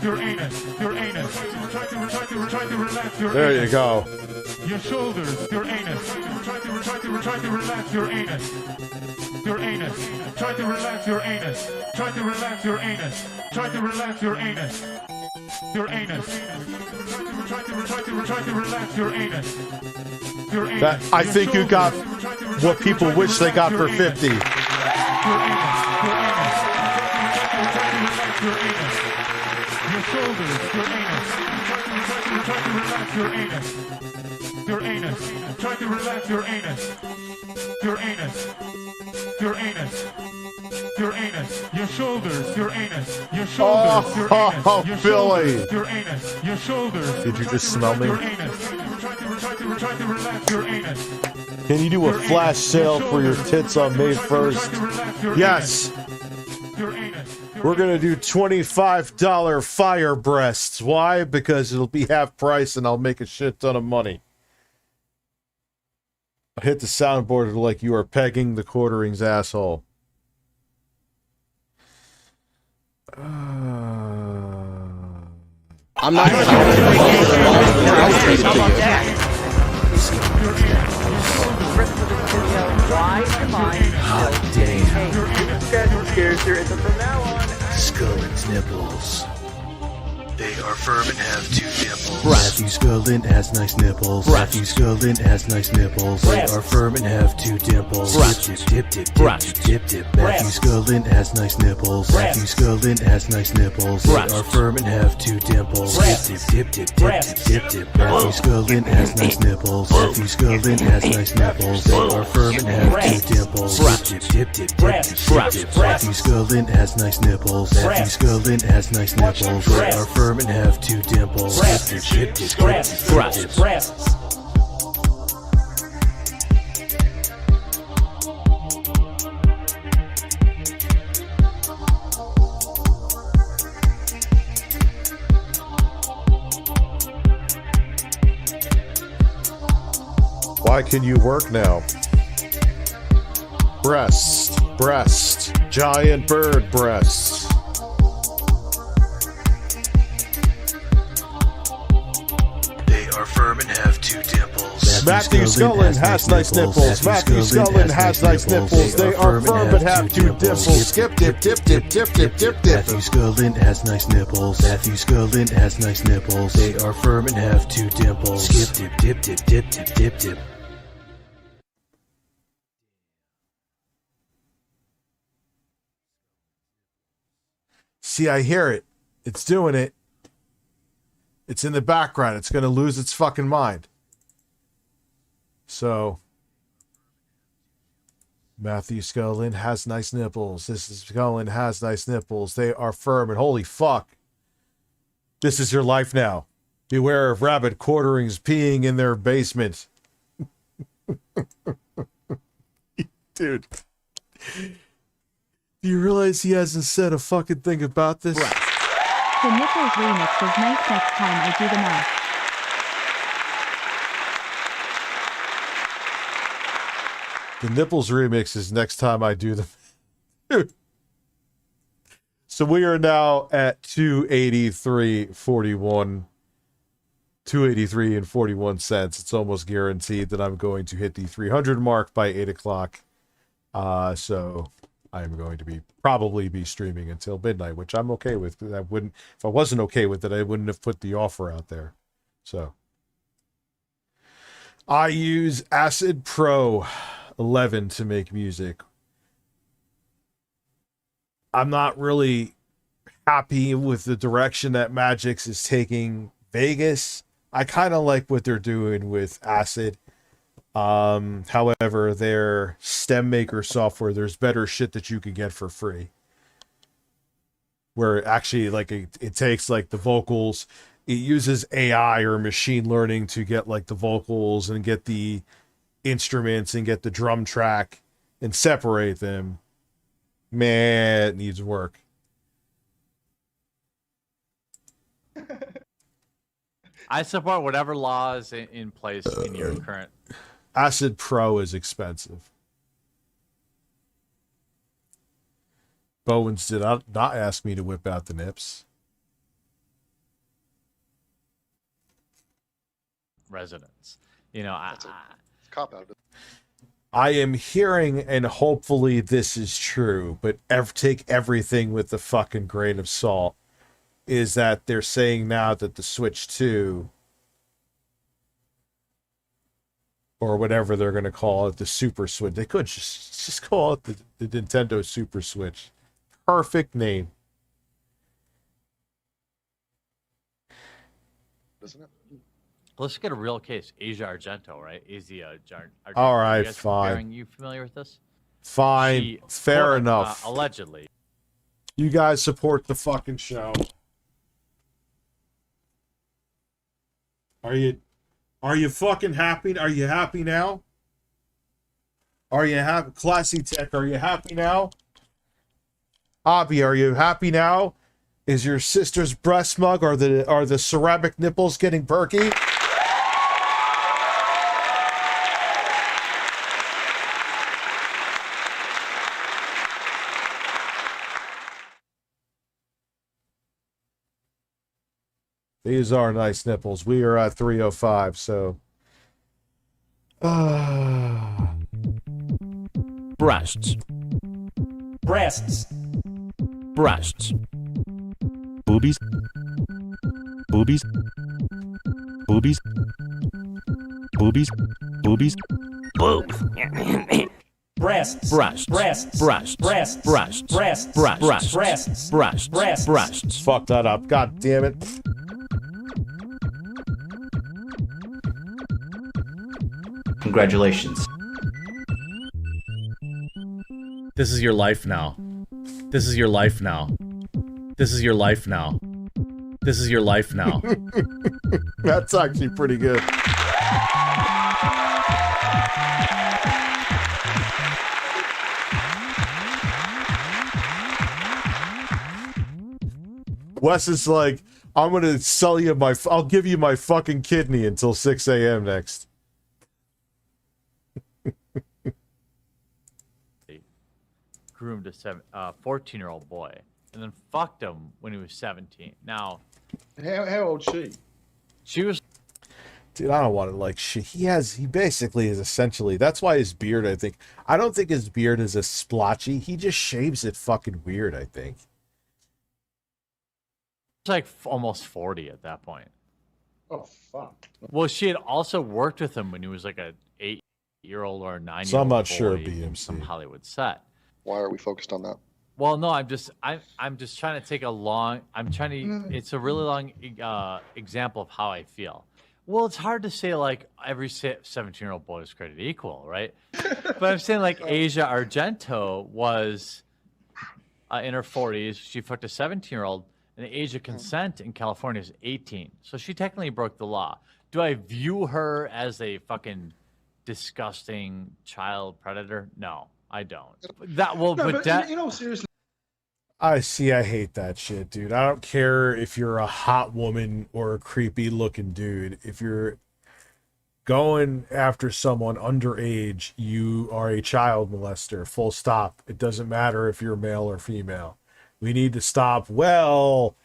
Your anus, your anus. Try to relax your There anus. you go. Your shoulders, your anus. Try to relax your anus. Your anus. Try to relax your anus. Try to relax your anus. Try to relax your anus. Your anus. Try to relax your anus. Your anus. I think you got what people wish they got for 50. Your anus. Your anus. Try to relax your anus. Your shoulders, your anus. Try to relax your anus. Your anus. Try to relax your anus. Your anus. Your anus. Your anus. Your shoulders, your anus. Your shoulders, your anus. Your Billy. shoulders, your anus. Your shoulders. Did you just smell me? Your anus. Try to relax your anus. Can you do a flash sale for your tits on May 1st? Yes. We're going to do $25 fire breasts. Why? Because it'll be half price and I'll make a shit ton of money. I hit the soundboard like you are pegging the quartering's asshole. I'm not gonna Hot damn. Character from now on. Scullin's nipples. They are firm and have 2 dimples. Matthew Scullin has nice nipples. Matthew Scullin has nice nipples. They are firm and have 2 dimples. Dip, dip, dip, dip, dip, dip. Matthew Scullin has nice nipples. Matthew Scullin has nice nipples. They are firm and have 2 dimples. Dip, dip, dip, dip, dip, dip, dip. Matthew Scullin has nice nipples. Matthew Scullin has nice nipples. They are firm and have 2 dimples. Dip, dip, dip, dip, dip, dip. Matthew Scullin has nice nipples. Matthew Scullin has nice nipples. They are firm and have 2 dimples. Dip, dip, dip, dip, dip, dip. Why can you work now? Breast, breast, giant bird breasts. They are firm and have 2 dimples. Matthew Scullin has nice nipples. Matthew Scullin has nice nipples. They are firm and have 2 dimples. Skip, dip, dip, dip, dip, dip, dip, dip. Matthew Scullin has nice nipples. Matthew Scullin has nice nipples. They are firm and have 2 dimples. Skip, dip, dip, dip, dip, dip, dip, dip. See, I hear it. It's doing it. It's in the background. It's going to lose its fucking mind. So, Matthew Scullin has nice nipples. This is Scullin has nice nipples. They are firm and holy fuck. This is your life now. Beware of rabbit quarterings peeing in their basement. Dude. Do you realize he hasn't said a fucking thing about this? The nipples remix was nice next time I do the math. The nipples remix is next time I do them. So we are now at 283.41. 283 and 41 cents. It's almost guaranteed that I'm going to hit the 300 mark by 8 o'clock. So I'm going to probably be streaming until midnight, which I'm okay with. Because if I wasn't okay with it, I wouldn't have put the offer out there. So I use Acid Pro 11 to make music. I'm not really happy with the direction that Magix is taking Vegas. I kind of like what they're doing with Acid. However, their stem maker software, there's better shit that you can get for free. Where actually, like, it takes like the vocals, it uses AI or machine learning to get like the vocals and get the instruments and get the drum track and separate them. Man, it needs work. I support whatever law is in place in your current. Acid Pro is expensive. Bowens did not ask me to whip out the nips. Residents, you know, Cop out. I am hearing, and hopefully this is true, but take everything with a fucking grain of salt, is that they're saying now that the Switch 2, or whatever they're going to call it, the Super Switch, they could just call it the Nintendo Super Switch. Perfect name. Isn't it? Let's get a real case. Asia Argento, right? Asia Argento. All right, you fine. You familiar with this? Fine. Fair enough. Allegedly. You guys support the fucking show. Are you fucking happy? Are you happy now? Are you happy? Classy Tech, are you happy now? Abby, are you happy now? Is your sister's breast mug or are the ceramic nipples getting perky? These are nice nipples. We are at 3:05, so. Breasts. Breasts. Breasts. Boobies. Boobies. Boobies. Boobies. Boobies. Boobs. Breasts. Breasts. Breasts. Breasts. Breasts. Breasts. Breasts. Breasts. Breasts. Breasts. Breasts. Fuck that up. God damn it. Congratulations. This is your life now. This is your life now. This is your life now. This is your life now. That's actually pretty good. Wes is like, I'm gonna sell you my, I'll give you my fucking kidney until 6 a.m. next. Groomed a 14-year-old boy and then fucked him when he was 17. Now, how old she? She was. Dude, I don't want to like shit. He basically is essentially, that's why his beard, I don't think his beard is a splotchy. He just shaves it fucking weird, I think. It's like almost 40 at that point. Oh, fuck. Well, she had also worked with him when he was like a 8-year-old or a 9-year-old. So I'm not sure boy BMC. from Hollywood set. Why are we focused on that? Well, no, I'm just trying to take a long. It's a really long example of how I feel. Well, it's hard to say like every 17-year-old boy is created equal, right? But I'm saying like Asia Argento was in her 40s. She fucked a 17-year-old, and the age of consent in California is 18. So she technically broke the law. Do I view her as a fucking disgusting child predator? No, I don't. That will, No, but but in all seriousness, I hate that shit, dude. I don't care if you're a hot woman or a creepy looking dude. If you're going after someone underage, you are a child molester. Full stop. It doesn't matter if you're male or female. We need to stop. Well,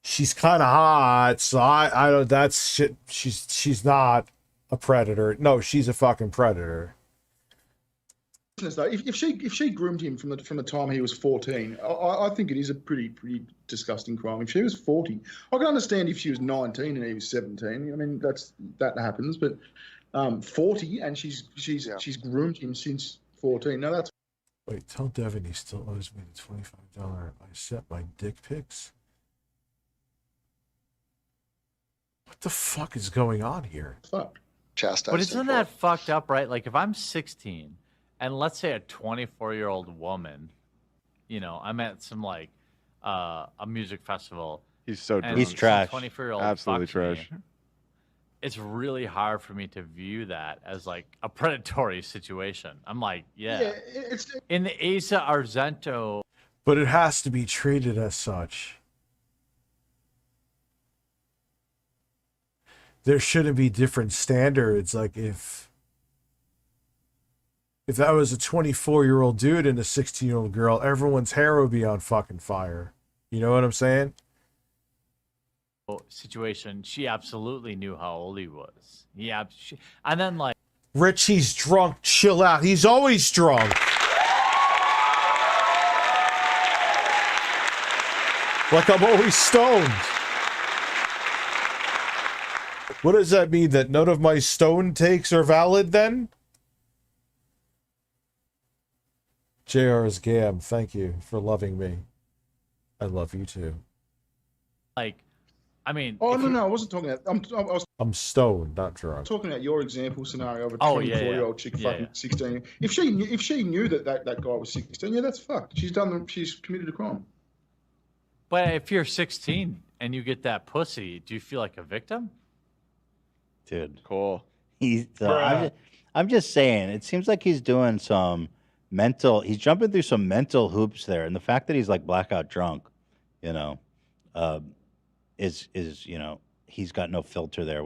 she's kind of hot, so I don't. That's shit. She's not a predator. No, she's a fucking predator. though, if she groomed him from the time he was 14, I think it is a pretty disgusting crime. If she was 40, I can understand if she was 19 and he was 17. I mean that happens, but 40 and she's groomed him since 14. No, that's. Wait, tell Devin he still owes me the $25. I sent my dick pics. What the fuck is going on here? Fuck. But isn't that fucked up, right? Like if I'm 16 and let's say a 24-year-old woman, I'm at some like a music festival. He's so drunk. He's trash. 24-year-old Absolutely trash. It's really hard for me to view that as like a predatory situation. I'm like, yeah it's in the Asa Argento. But it has to be treated as such. There shouldn't be different standards. Like if that was a 24-year-old dude and a 16-year-old girl, everyone's hair would be on fucking fire. You know what I'm saying? Situation, she absolutely knew how old he was. Yeah, and then like Rich, he's drunk. Chill out. He's always drunk. Like I'm always stoned. What does that mean? That none of my stone takes are valid then? JR's Gam, thank you for loving me. I love you too. like, I mean. Oh no, I wasn't talking about. I'm stoned, not drunk. Talking about your example scenario of a Oh, 24-year-old chick fucking 16. If she knew that guy was 16, yeah, that's fucked. She's committed a crime. But if you're 16 and you get that pussy, do you feel like a victim? Dude, cool. I'm just saying, it seems like he's doing some he's jumping through some mental hoops there, and the fact that he's like blackout drunk, is he's got no filter there,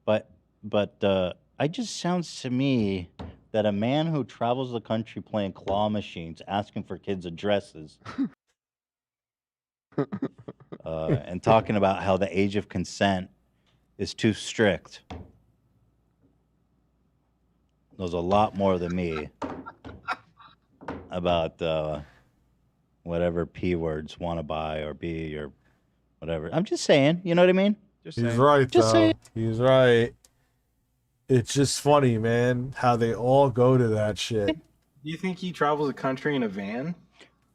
but it just sounds to me that a man who travels the country playing claw machines, asking for kids' addresses, and talking about how the age of consent is too strict. Knows a lot more than me about whatever P words want to buy or be or whatever. I'm just saying, you know what I mean? He's right, Just though. saying. He's right. It's just funny, man, how they all go to that shit. Do you think he travels the country in a van?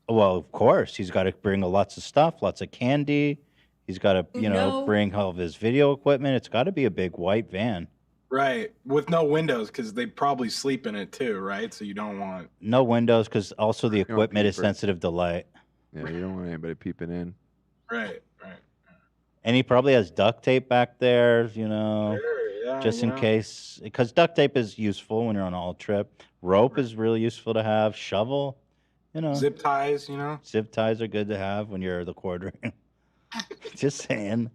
Well, of course, he's got to bring lots of stuff, lots of candy. He's got to, bring all of his video equipment. It's got to be a big white van. Right, with no windows because they probably sleep in it too, right? So you don't want. No windows because also the equipment is peepers. sensitive to light. Yeah, you don't want anybody peeping in. Right. And he probably has duct tape back there, yeah, just in case. Because duct tape is useful when you're on a haul trip. Rope is really useful to have. Shovel, Zip ties, Zip ties are good to have when you're the quartering. Just saying,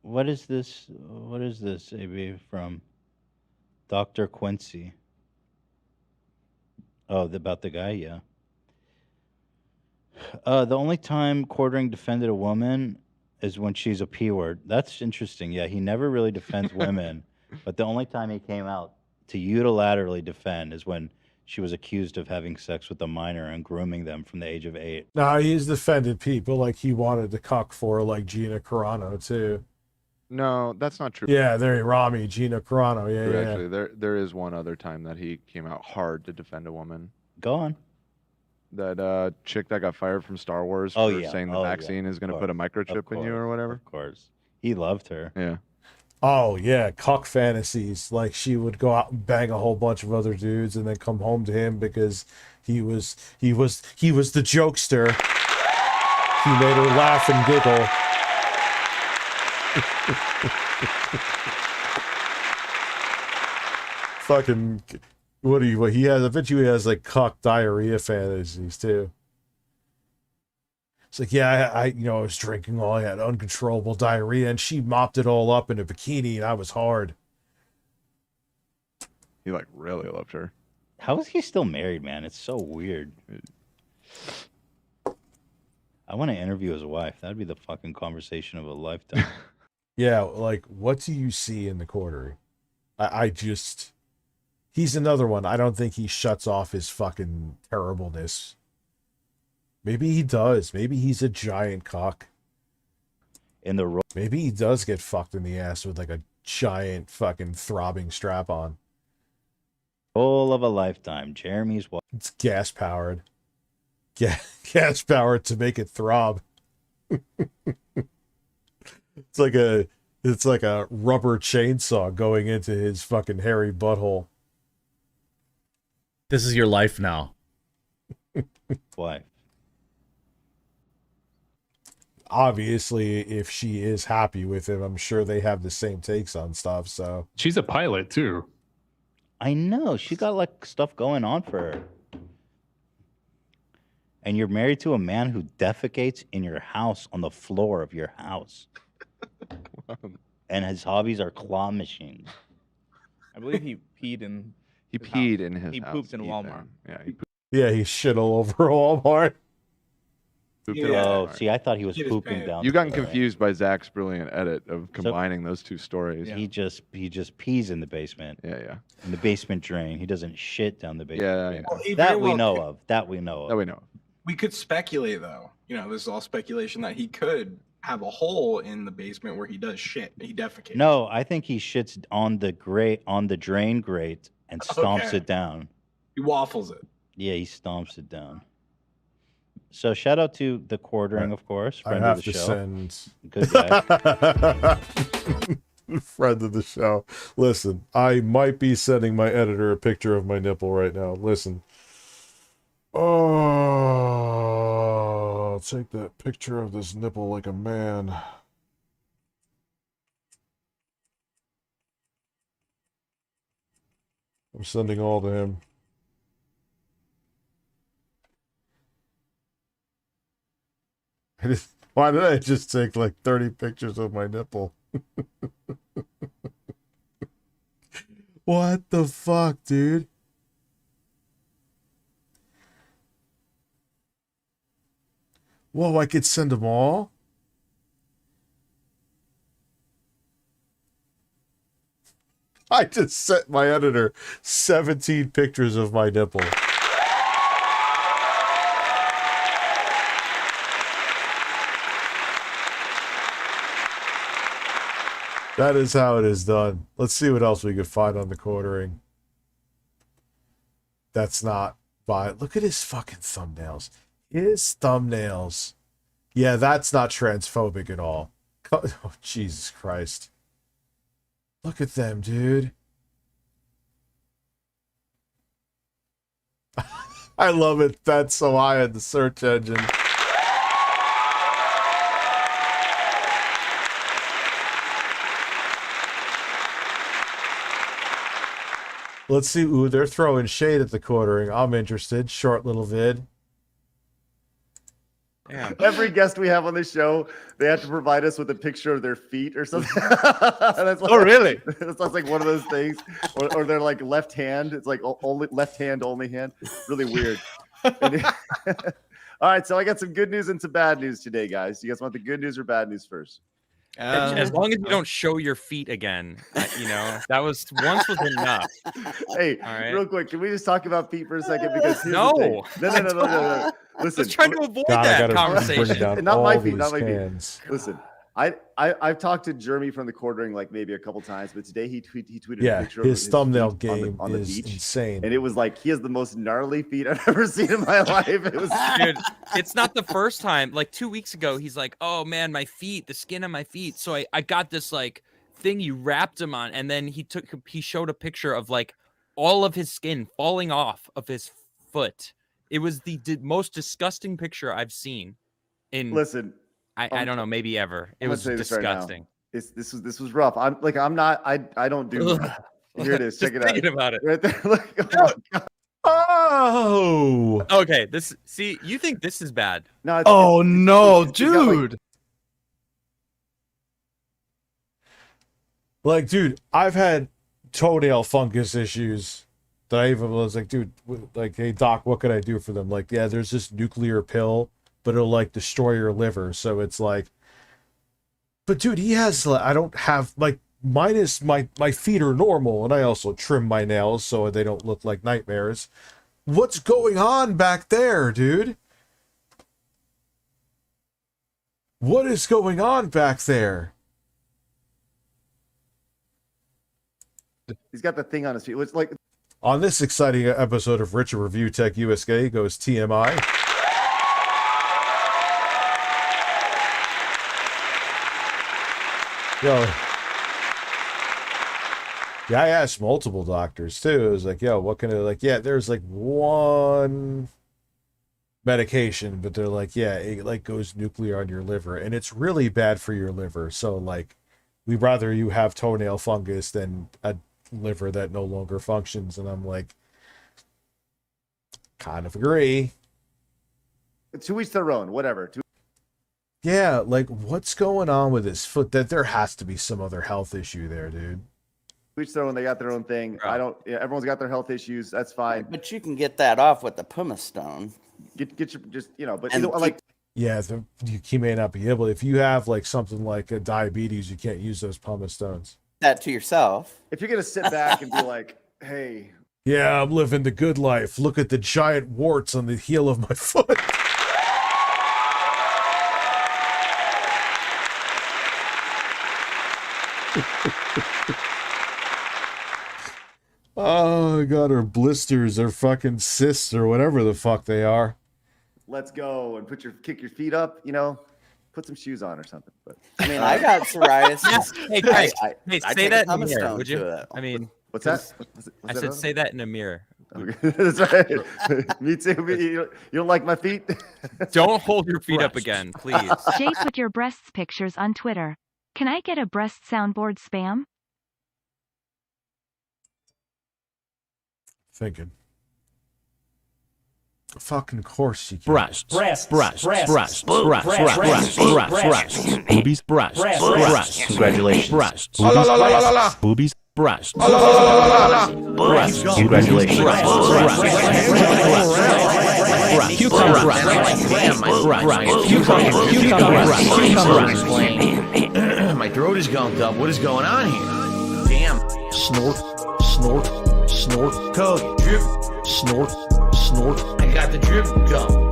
What is this? What is this, AB, from Dr. Quincy? Oh, about the guy, yeah. The only time quartering defended a woman is when she's a P word. That's interesting. Yeah, he never really defends women, but the only time he came out to unilaterally defend is when she was accused of having sex with a minor and grooming them from the age of 8. Nah, he's defended people like he wanted to cuck for, like Gina Carano, too. No, that's not true. Yeah, there, Rami, Gina Carano. Yeah, True, yeah. Actually, there is one other time that he came out hard to defend a woman. Go on. That chick that got fired from Star Wars Oh, for yeah. saying the Oh, vaccine yeah. is going to Of put a course. microchip in you or whatever. Of course. He loved her. Yeah. Oh, yeah, cuck fantasies. Like, she would go out and bang a whole bunch of other dudes and then come home to him because he was the jokester. He made her laugh and giggle. Fucking, what he has, I bet you he has like cuck diarrhea fantasies too. It's like, yeah, I was drinking all, I had uncontrollable diarrhea and she mopped it all up in a bikini and I was hard. He like really loved her. How is he still married, man? It's so weird. I want to interview his wife. That'd be the fucking conversation of a lifetime. Yeah, like, what do you see in the quartering? He's another one. I don't think he shuts off his fucking terribleness. Maybe he does. Maybe he's a giant cock. Maybe he does get fucked in the ass with like a giant fucking throbbing strap on. Full of a lifetime. Jeremy's wife. It's gas powered. Gas powered to make it throb. It's like a rubber chainsaw going into his fucking hairy butthole. This is your life now. Wife. Obviously, if she is happy with him, I'm sure they have the same takes on stuff. So she's a pilot too. I know. She got like stuff going on for her. And you're married to a man who defecates in your house on the floor of your house. And his hobbies are claw machines. I believe he peed in. He peed in his He house. pooped in Walmart. yeah, he shit all over Walmart. Oh, see, I thought he was pooping down. You got confused by Zach's brilliant edit of combining those two stories. He just pees in the basement. Yeah. In the basement drain. He doesn't shit down the basement Yeah, drain. Well, he That very we well know could. of. That we know of. That we know. We could speculate though. This is all speculation that he could have a hole in the basement where he does shit. He defecates. No, I think he shits on the drain grate and stomps Okay. it down. He waffles it. Yeah, he stomps it down. So shout out to the quartering, of course, friend I of have the to show. send Good guy. friend of the show. Listen, I might be sending my editor a picture of my nipple right now. Listen. Oh, I'll take that picture of this nipple like a man. I'm sending all to him. Why did I just take like 30 pictures of my nipple? What the fuck, dude? Whoa, I could send them all? I just sent my editor 17 pictures of my nipple. That is how it is done. Let's see what else we could find on the quartering. That's not by. Look at his fucking thumbnails. His thumbnails. Yeah, that's not transphobic at all. Oh, Jesus Christ. Look at them, dude. I love it. That's so high in the search engine. Let's see. Ooh, they're throwing shade at the quartering. I'm interested. Short little vid. Yeah. Every guest we have on the show, they have to provide us with a picture of their feet or something. That's like, oh, really? It's like one of those things. Or they're like left hand. It's like only left hand, only hand. Really weird. All right, so I got some good news and some bad news today, guys. You guys want the good news or bad news first? As long as you don't show your feet again, you know, that was once was enough. Hey, right. Real quick, can we just talk about feet for a second? Because here's No. the thing. No. Listen, Let's try to avoid that conversation. Not my feet, not my feet. Listen, I've talked to Jeremy from the quartering like maybe a couple times, but today he tweeted a picture of his thumbnail game on the is beach, insane, and it was like he has the most gnarly feet I've ever seen in my life. It was, dude. It's not the first time. Like 2 weeks ago, he's like, "Oh man, my feet, the skin on my feet." So I got this like thing you wrapped him on, and then he showed a picture of like all of his skin falling off of his foot. It was the most disgusting picture I've seen. Listen. I don't know, maybe ever. It was disgusting. Right this was rough. I don't do that. Here it is. Check it out. Thinking about it. Right there. Look. Oh. Okay. You think this is bad? No, dude. Like, dude, I've had toenail fungus issues that I even was like, dude, like, hey doc, what can I do for them? Like, yeah, there's this nuclear pill, but it'll like destroy your liver. So it's like, but dude, he has, I don't have, like, mine is, my feet are normal, and I also trim my nails so they don't look like nightmares. What's going on back there, dude? What is going on back there? He's got the thing on his feet. It's like, on this exciting episode of Richard Review Tech USA goes TMI. Yo. Yeah, I asked multiple doctors too. It was like, yo, what can I, like, yeah, there's like one medication, but they're like, yeah, it like goes nuclear on your liver, and it's really bad for your liver. So like, we'd rather you have toenail fungus than a liver that no longer functions. And I'm like, kind of agree. 2 each their own, whatever. Yeah, like, what's going on with his foot? That there has to be some other health issue there, dude. Each their own. They got their own thing. Everyone's got their health issues. That's fine. But you can get that off with the pumice stone. Get your just, you know. But yeah, you may not be able. If you have like something like a diabetes, you can't use those pumice stones. That to yourself. If you're gonna sit back and be like, hey. Yeah, I'm living the good life. Look at the giant warts on the heel of my foot. Oh god, or blisters or fucking cysts or whatever the fuck they are. Let's go and kick your feet up, you know, put some shoes on or something. But I mean, I got psoriasis. Hey, Chris, say that in a mirror, would you? I mean, what's that? I said, say that in a mirror. Okay. That's right. Me too. You don't like my feet? Don't hold your feet up again, please. Jay put your breasts pictures on Twitter. Can I get a breast soundboard spam? Thinking. Fucking course you can. Breasts. Boobies. Congratulations. Boobies. Breast. Breast. Congratulations. My throat is gummed up. What is going on here? Damn. Snort, snort, snort. Code. Drip. Snort, snort. I got the drip gum.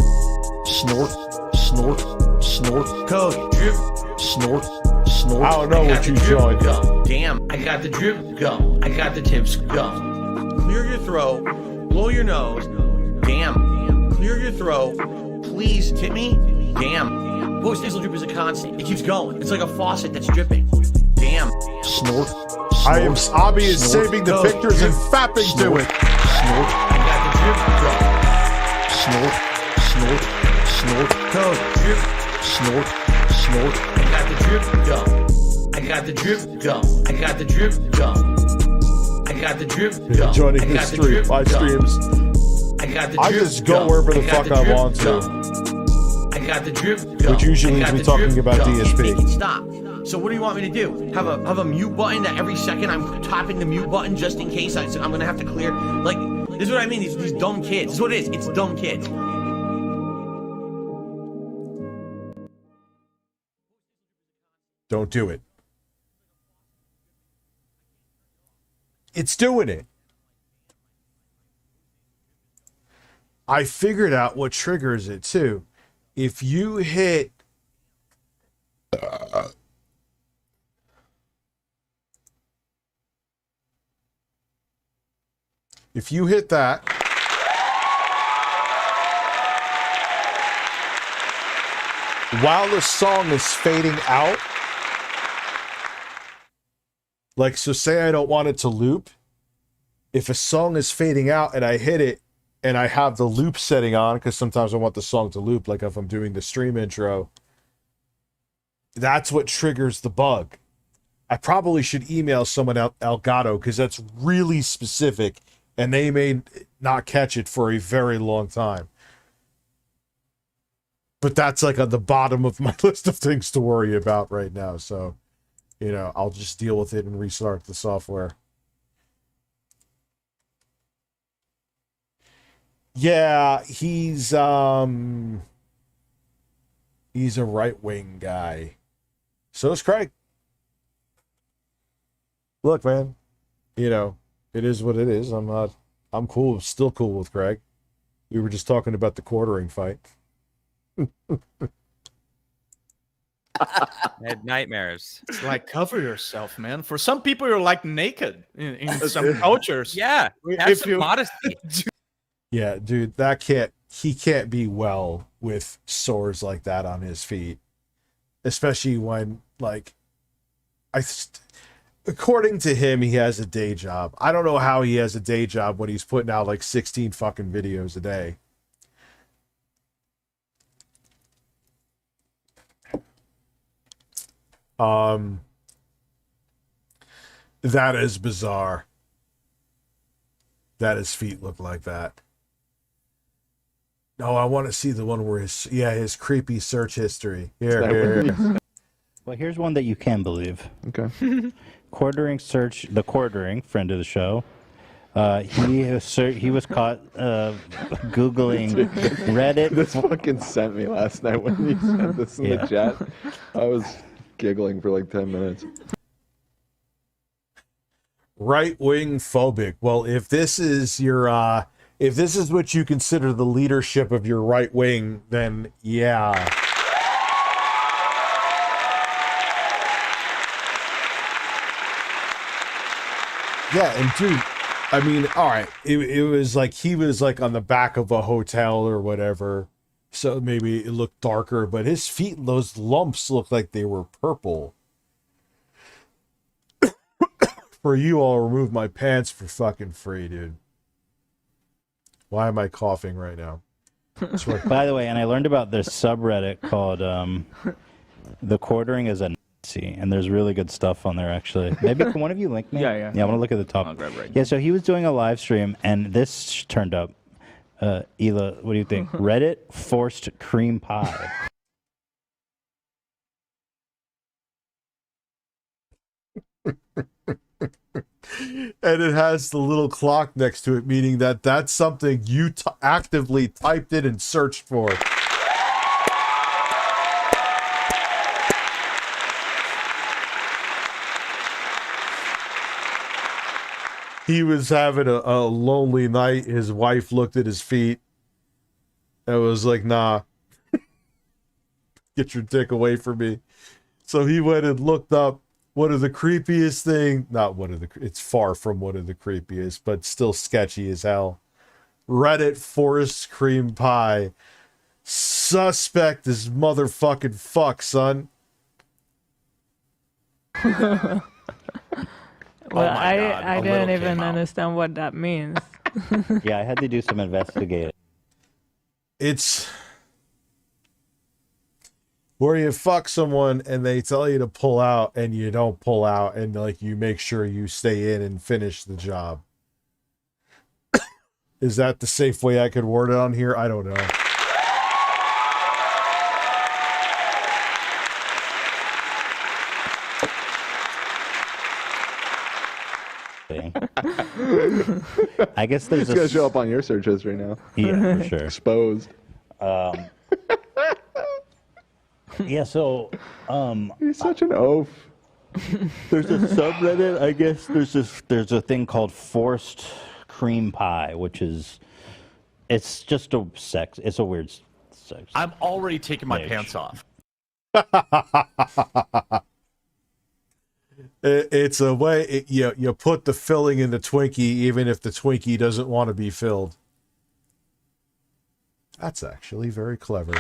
Snort, snort, snort. Code. Drip. Snort, snort. I don't know what you joined. Damn. I got the drip gum. I got the tips gum. Clear your throat. Blow your nose. Damn. Clear your throat. Please tip me. Damn. Post nasal drip is a constant. It keeps going. It's like a faucet that's dripping. Damn. Snort. Abby is saving the pictures and fapping to it. Snort. I got the drip gum. Snort, snort, snort. Code. Drip. Snort, snort. I got the drip gum. I got the drip gum. I got the drip gum. I got the drip gum. Joining his stream, my streams. I got the drip I just go wherever the fuck I want to. I got the drip gum. Which usually is me talking about DSP. Stop. So what do you want me to do? Have a mute button that every second I'm tapping the mute button just in case I'm gonna have to clear? Like, this is what I mean. These dumb kids. This is what it is. It's dumb kids. Don't do it. It's doing it. I figured out what triggers it too. If you hit that, while the song is fading out, like, so say I don't want it to loop. If a song is fading out and I hit it and I have the loop setting on, because sometimes I want the song to loop, like if I'm doing the stream intro, that's what triggers the bug. I probably should email someone Elgato, because that's really specific and they may not catch it for a very long time. But that's like on the bottom of my list of things to worry about right now. So, you know, I'll just deal with it and restart the software. Yeah, he's a right-wing guy. So is Craig. Look, man, you know, it is what it is. I'm cool, still cool with Craig. We were just talking about the quartering fight. I had nightmares. It's like, cover yourself, man. For some people, you're like naked in some cultures. Yeah, have some modesty. Yeah, dude, he can't be well with sores like that on his feet. Especially when, like, according to him, he has a day job. I don't know how he has a day job when he's putting out like 16 fucking videos a day. That is bizarre. That his feet look like that. No, I want to see the one where his creepy search history. Here. Well, here's one that you can believe. Okay. TheQuartering, friend of the show. He was caught Googling Reddit. This fucking sent me last night when you sent this in the chat. I was giggling for like 10 minutes. Right-wing phobic. Well, if this is your if this is what you consider the leadership of your right wing, then yeah. Yeah, and dude, I mean, all right, it was like he was like on the back of a hotel or whatever, so maybe it looked darker, but his feet, those lumps looked like they were purple. For you, I'll remove my pants for fucking free, dude. Why am I coughing right now? By the way, and I learned about this subreddit called TheQuartering is a Nazi, and there's really good stuff on there, actually. Maybe can one of you link me? Yeah. Yeah, I want to look at the top. I'll grab right Yeah, so he was doing a live stream, and this turned up. Ela, what do you think? Reddit forced cream pie. And it has the little clock next to it, meaning that that's something you actively typed in and searched for. He was having a lonely night. His wife looked at his feet and was like, nah, get your dick away from me. So he went and looked up one of the creepiest thing, not one of the, it's far from one of the creepiest, but still sketchy as hell. Reddit forest cream pie. Suspect is motherfucking fuck, son. Well, God, I a didn't little even came out. understand what that means. Yeah, I had to do some investigating. It's where you fuck someone and they tell you to pull out and you don't pull out and like you make sure you stay in and finish the job. Is that the safe way I could word it on here? I don't know. I guess there's it's gonna show up on your search history now. Yeah, for sure. Exposed. Yeah, so He's such an oaf. there's a subreddit. I guess there's a thing called forced cream pie, which is it's just a sex. It's a weird sex. I'm already taking my pants off. It's a way you put the filling in the Twinkie even if the Twinkie doesn't want to be filled. That's actually very clever.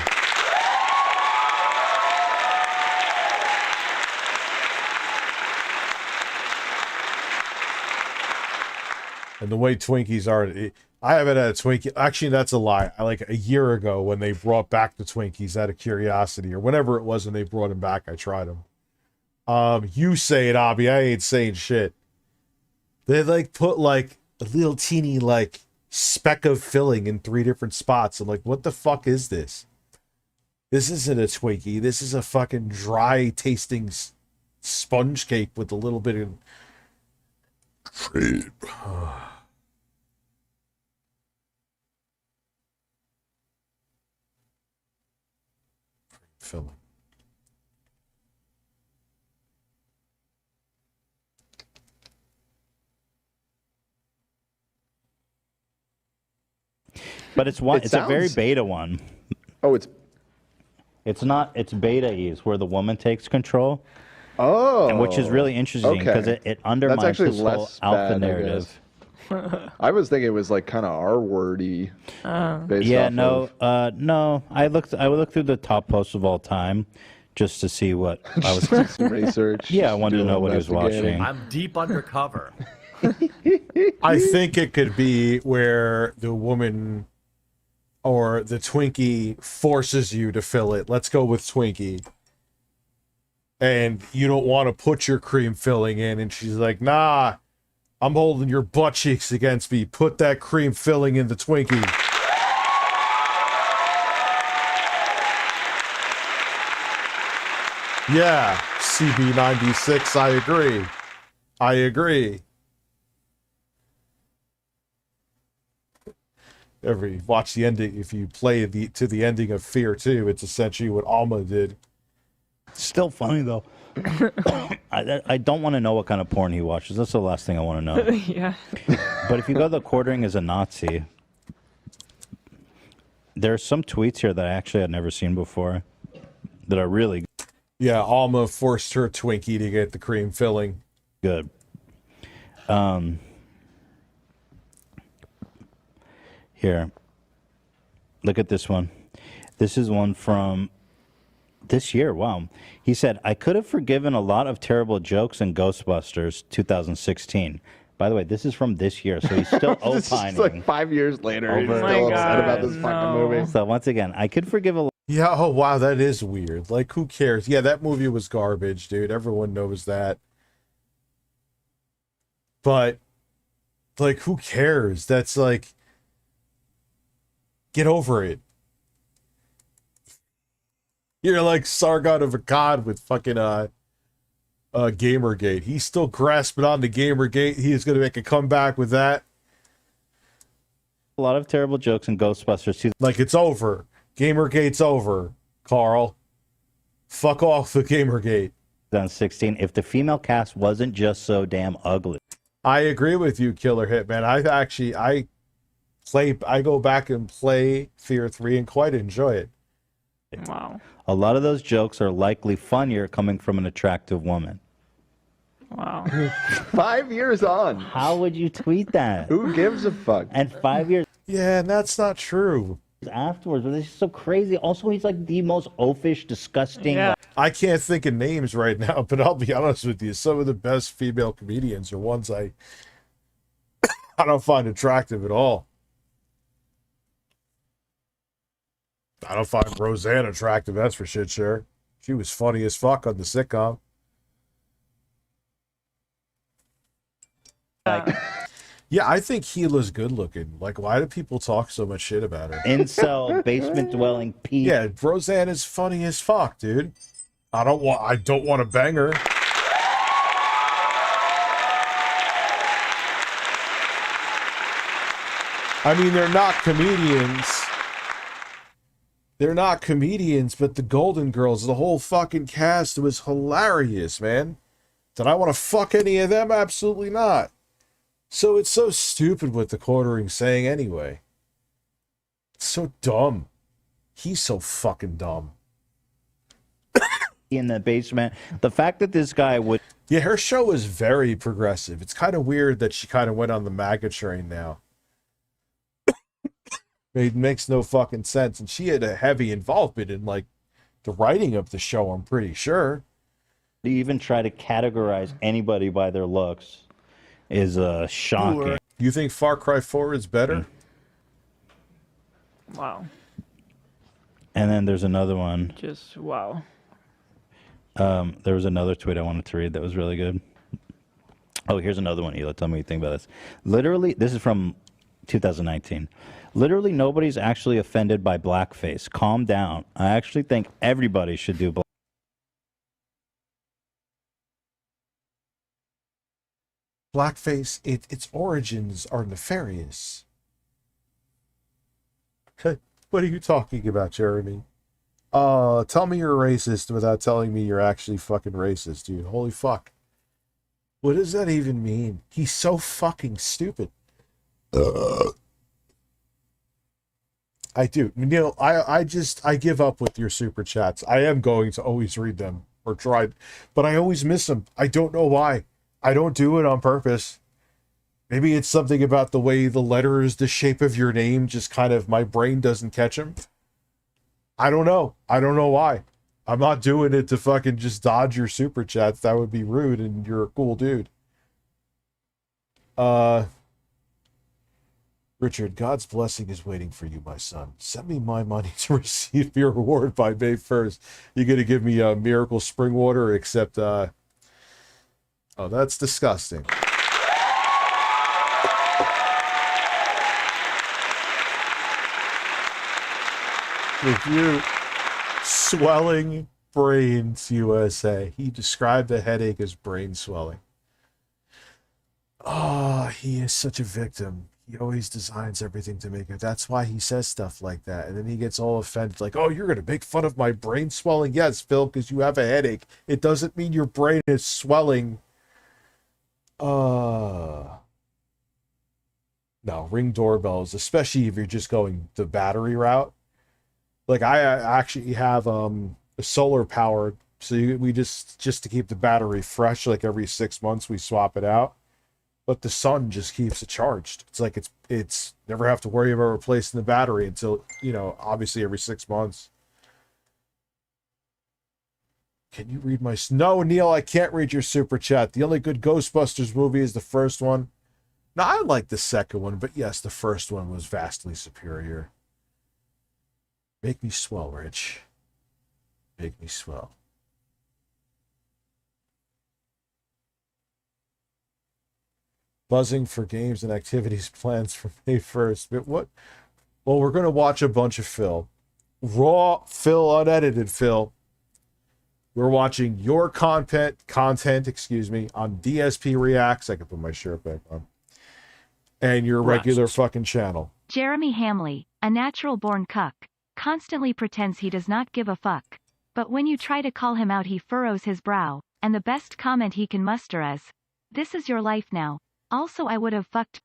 And the way Twinkies are, I haven't had a Twinkie. Actually, that's a lie. Like a year ago when they brought back the Twinkies out of curiosity or whenever it was when they brought them back, I tried them. You say it, Abby. I ain't saying shit. They like put like a little teeny like speck of filling in 3 different spots. I'm like, what the fuck is this? This isn't a Twinkie. This is a fucking dry tasting sponge cake with a little bit of cream. Filling. But it's one. It It's a very sounds- beta one. Oh, It's not. It's beta ease where the woman takes control. Oh, and which is really interesting because okay. it undermines That's actually this whole less alpha bad, I narrative. I was thinking it was like kind of R-wordy. Yeah, no. I looked through the top posts of all time just to see what I was. Some research. Yeah, I wanted to know what he was investigating. watching. I'm deep undercover. I think it could be where the woman or the Twinkie forces you to fill it. Let's go with Twinkie. And you don't want to put your cream filling in. And she's like, nah, I'm holding your butt cheeks against me. Put that cream filling in the Twinkie. Yeah, CB96, I agree. I agree. Watch the ending. If you play to the ending of Fear 2, it's essentially what Alma did. Still funny though. I don't want to know what kind of porn he watches. That's the last thing I want to know. Yeah. But if you go to Quartering as a Nazi, there's some tweets here that I actually had never seen before that are really Yeah, Alma forced her Twinkie to get the cream filling. good. Here. Look at this one. This is one from this year. Wow. He said, I could have forgiven a lot of terrible jokes in Ghostbusters 2016. By the way, this is from this year, so he's still This opining. is like 5 years later. He's over- still upset about this fucking movie. So once again, I could forgive a lot. Yeah, oh wow, that is weird. Like, who cares? Yeah, that movie was garbage, dude. Everyone knows that. But, like, who cares? That's like, get over it. You're like Sargon of Akkad with fucking Gamergate. He's still grasping on to Gamergate. He is going to make a comeback with that. A lot of terrible jokes in Ghostbusters too. Like, it's over. Gamergate's over, Carl. Fuck off with Gamergate. 2016, if the female cast wasn't just so damn ugly. I agree with you, Killer Hitman. I go back and play Fear 3 and quite enjoy it. Wow. A lot of those jokes are likely funnier coming from an attractive woman. Wow. 5 years on. How would you tweet that? Who gives a fuck? And 5 years. Yeah, and that's not true. Afterwards, but it's so crazy. Also, he's like the most oafish, disgusting. Yeah. I can't think of names right now, but I'll be honest with you. Some of the best female comedians are ones I don't find attractive at all. I don't find Roseanne attractive, that's for shit sure. She was funny as fuck on the sitcom. Yeah, I think Gila's good looking. Like, why do people talk so much shit about her? Incel, basement dwelling Pete. Yeah, Roseanne is funny as fuck, dude. I don't want to bang her. I mean, they're not comedians. They're not comedians, but the Golden Girls, the whole fucking cast was hilarious, man. Did I want to fuck any of them? Absolutely not. So it's so stupid what TheQuartering saying anyway. It's so dumb. He's so fucking dumb. In the basement. The fact that this guy would... Yeah, her show is very progressive. It's kind of weird that she kind of went on the MAGA train now. It makes no fucking sense. And she had a heavy involvement in, like, the writing of the show, I'm pretty sure. To even try to categorize anybody by their looks is shocking. You think Far Cry 4 is better? Wow. And then there's another one. Just wow. There was another tweet I wanted to read that was really good. Oh, here's another one, Hila. Tell me what you think about this. Literally, this is from 2019. Literally, nobody's actually offended by blackface. Calm down. I actually think everybody should do blackface. Blackface, its origins are nefarious. What are you talking about, Jeremy? Tell me you're racist without telling me you're actually fucking racist, dude. Holy fuck. What does that even mean? He's so fucking stupid. I do. Neil, I give up with your super chats. I am going to always read them, or try, but I always miss them. I don't know why. I don't do it on purpose. Maybe it's something about the way the letters, the shape of your name, just kind of, my brain doesn't catch them. I don't know. I don't know why. I'm not doing it to fucking just dodge your super chats. That would be rude, and you're a cool dude. Richard, God's blessing is waiting for you, my son. Send me my money to receive your reward by May 1st. You're going to give me a miracle spring water, except, oh, that's disgusting. Review swelling brains USA. He described the headache as brain swelling. Oh, he is such a victim. He always designs everything to make it. That's why he says stuff like that. And then he gets all offended, like, oh, you're going to make fun of my brain swelling? Yes, Phil, because you have a headache. It doesn't mean your brain is swelling. No, Ring doorbells, especially if you're just going the battery route. Like, I actually have a solar powered, so we just to keep the battery fresh, like every 6 months we swap it out. But the sun just keeps it charged. It's like it's never have to worry about replacing the battery until, you know, obviously every 6 months. Can you read my... No, Neil, I can't read your super chat. The only good Ghostbusters movie is the first one. No, I like the second one, but yes, the first one was vastly superior. Make me swell, Rich. Make me swell. Buzzing for games and activities plans for May 1st. But what? Well, we're going to watch a bunch of Phil. Raw Phil, unedited Phil. We're watching your content, excuse me, on DSP Reacts. I can put my shirt back on. And your regular fucking channel. Jeremy Hamley, a natural-born cuck, constantly pretends he does not give a fuck. But when you try to call him out, he furrows his brow, and the best comment he can muster is, "This is your life now. Also, I would have fucked."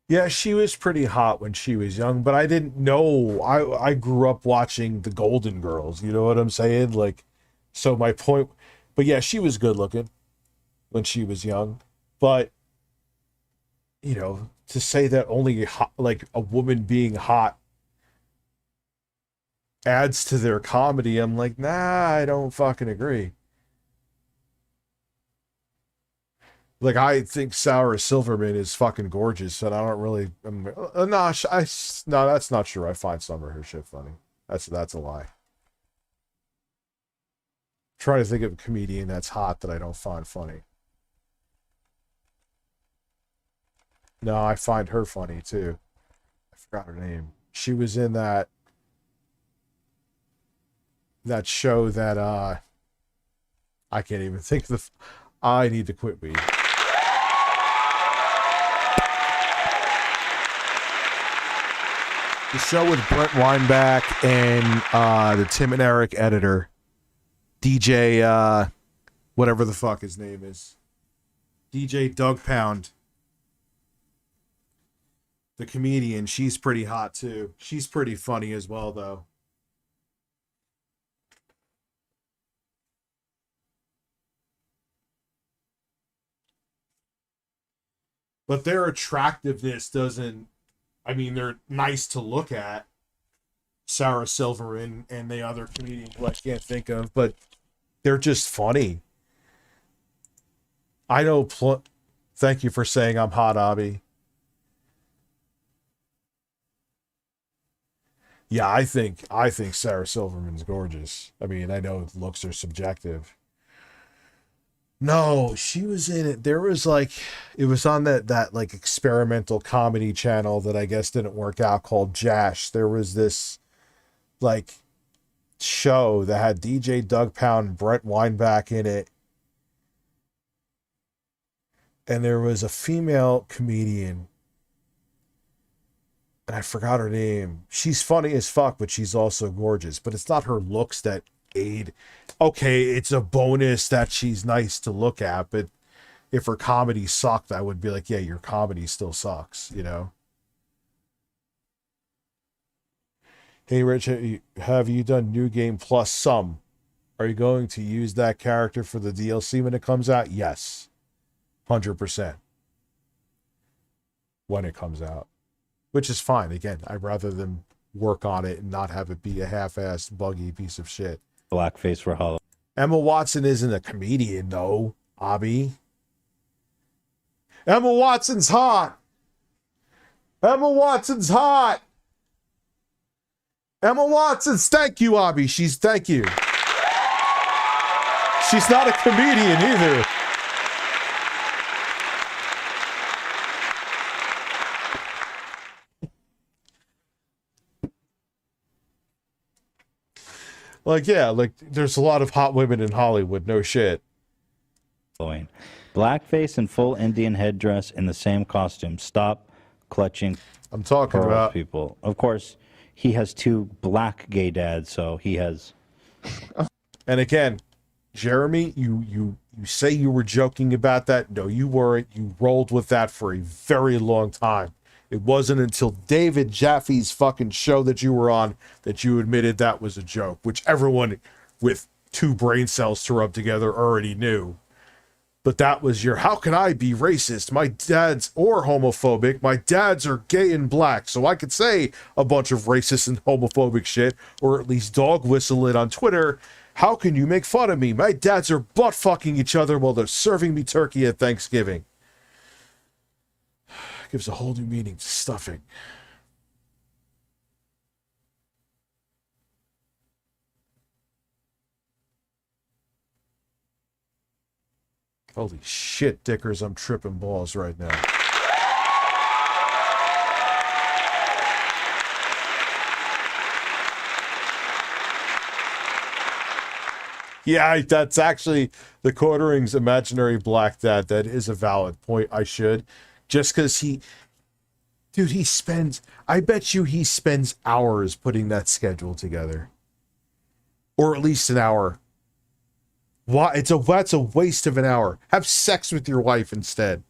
Yeah, she was pretty hot when she was young, but I didn't know. I grew up watching the Golden Girls, you know what I'm saying? Like, so my point, but yeah, she was good looking when she was young, but you know, to say that only hot, like a woman being hot adds to their comedy, I'm like, nah, I don't fucking agree. Like, I think Sarah Silverman is fucking gorgeous, and I don't really. No, that's not true. I find some of her shit funny. That's a lie. Trying to think of a comedian that's hot that I don't find funny. No, I find her funny too. I forgot her name. She was in that show that I can't even think of I need to quit weed. The show with Brent Weinbach and the Tim and Eric editor, DJ, whatever the fuck his name is, DJ Doug Pound, the comedian. She's pretty hot too. She's pretty funny as well, though. But their attractiveness doesn't. I mean, they're nice to look at, Sarah Silverman and the other comedian who I can't think of, but they're just funny. I know. Thank you for saying I'm hot, Abby. Yeah, I think Sarah Silverman's gorgeous. I mean, I know looks are subjective. No, she was in it. There was like, it was on that like experimental comedy channel that I guess didn't work out called Jash. There was this like show that had DJ Doug Pound and Brent Weinbach in it. And there was a female comedian. And I forgot her name. She's funny as fuck, but she's also gorgeous. But it's not her looks that aid. Okay, it's a bonus that she's nice to look at, but if her comedy sucked, I would be like, yeah, your comedy still sucks, you know? Hey, Rich, have you done New Game Plus some? Are you going to use that character for the DLC when it comes out? Yes. 100%. When it comes out. Which is fine. Again, I'd rather them work on it and not have it be a half-assed, buggy piece of shit. Blackface for Hollow. Emma Watson isn't a comedian, though, Abby. Emma Watson's hot. Emma Watson's hot. Emma Watson's, thank you, Abby. Thank you. She's not a comedian either. Like, yeah, like, there's a lot of hot women in Hollywood, no shit. Blackface and full Indian headdress in the same costume. Stop clutching. I'm talking about people. Of course, he has two black gay dads, so he has. And again, Jeremy, you say you were joking about that. No, you weren't. You rolled with that for a very long time. It wasn't until David Jaffe's fucking show that you were on that you admitted that was a joke, which everyone with two brain cells to rub together already knew. But that was your, how can I be racist? My dad's, or homophobic. My dads are gay and black, so I could say a bunch of racist and homophobic shit, or at least dog whistle it on Twitter. How can you make fun of me? My dads are butt fucking each other while they're serving me turkey at Thanksgiving. Gives a whole new meaning to stuffing. Holy shit, Dickers, I'm tripping balls right now. Yeah, that's actually the Quartering's imaginary black dad. That is a valid point. I should. Just because dude, I bet you he spends hours putting that schedule together. Or at least an hour. Why? That's a waste of an hour. Have sex with your wife instead.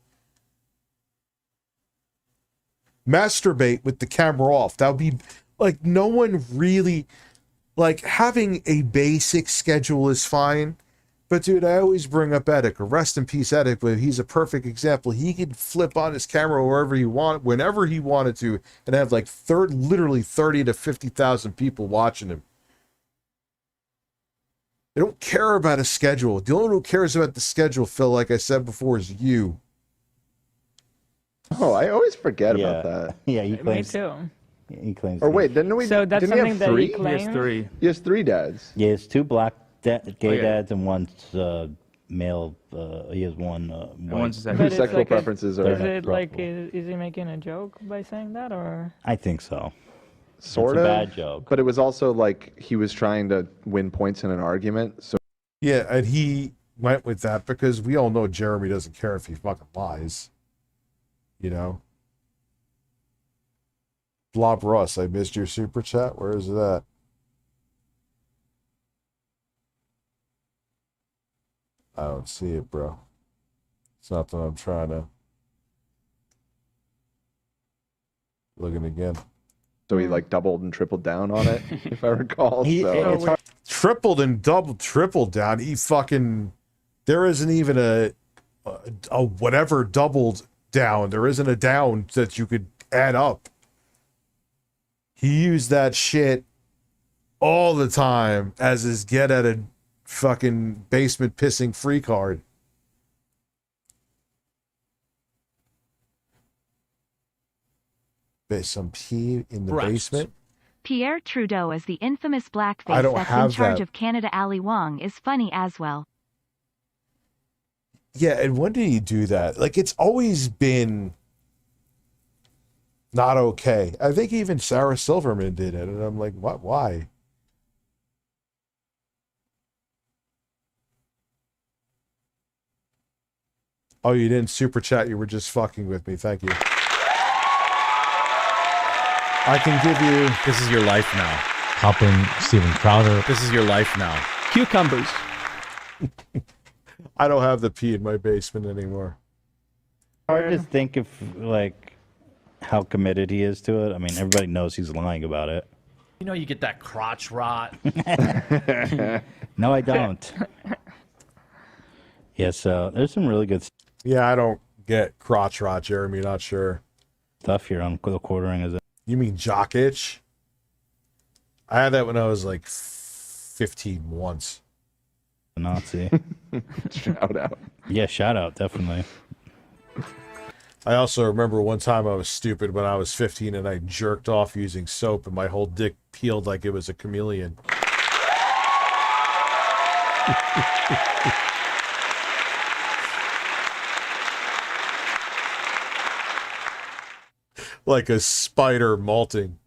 Masturbate with the camera off. That would be, like, no one really, like, having a basic schedule is fine. But, dude, I always bring up Edic. Rest in peace, Edic, but he's a perfect example. He could flip on his camera wherever he wanted, whenever he wanted to, and have, like, literally 30 to 50,000 people watching him. They don't care about a schedule. The only one who cares about the schedule, Phil, like I said before, is you. Oh, I always forget about that. Yeah, he Me claims. too. He claims. Or wait, didn't we? So that's didn't he something have that three? he claims? He has 3 dads. Yeah, it's 2 black gay yeah. dads and one's male. He has one white. one's But Whose it's sexual like preferences are Is it like, is he making a joke by saying that, or? I think so. sort It's of a bad joke. But it was also like he was trying to win points in an argument. So Yeah, and he went with that because we all know Jeremy doesn't care if he fucking lies. You know? Blob Russ, I missed your super chat. Where is it at? I don't see it, bro. It's not that I'm trying to. Looking again. So he like doubled and tripled down on it, if I recall. It's hard. Tripled and tripled down. He fucking. There isn't even a whatever doubled down. There isn't a down that you could add up. He used that shit all the time as his get at a fucking basement pissing free card. There's some pee in the basement. Pierre Trudeau as the infamous I blackface don't that's in have charge that. of Canada Ali Wong is funny as well. Yeah, and when did he do that? Like, it's always been not okay. I think even Sarah Silverman did it, and I'm like, what? Why? Oh, you didn't super chat. You were just fucking with me. Thank you. I can give you. This is your life now. Helping Steven Crowder. This is your life now. Cucumbers. I don't have the pee in my basement anymore. Hard to think of like how committed he is to it. I mean, everybody knows he's lying about it. You know, you get that crotch rot. No, I don't. Yeah, so there's some really good Yeah, I don't get crotch rot, Jeremy. Not sure. stuff here on the quartering. Is it? You mean jock itch? I had that when I was like 15 once. A Nazi. Shout out. Yeah, shout out, definitely. I also remember one time I was stupid when I was 15 and I jerked off using soap and my whole dick peeled like it was a chameleon. Like a spider molting.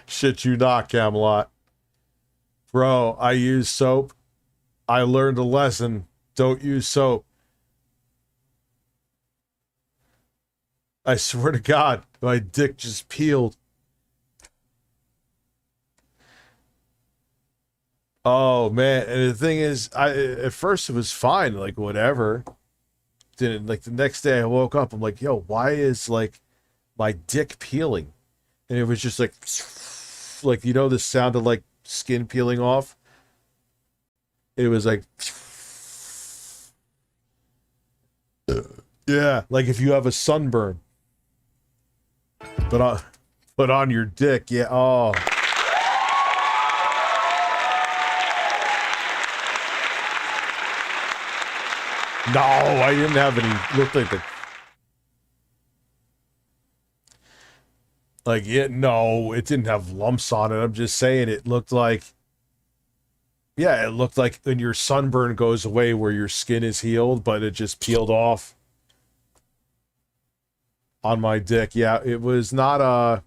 Shit you not, Camelot. Bro, I use soap. I learned a lesson. Don't use soap. I swear to God, my dick just peeled. Oh man, and the thing is, at first it was fine, like whatever. Then like the next day I woke up, I'm like, yo, why is like my dick peeling? And it was just like you know, the sound of like skin peeling off. It was like, yeah, like if you have a sunburn, but on your dick, yeah. Oh. No, I didn't have any. Looked like the. Like, yeah, no, it didn't have lumps on it. I'm just saying it looked like. Yeah, it looked like when your sunburn goes away where your skin is healed, but it just peeled off on my dick. Yeah, it was not a.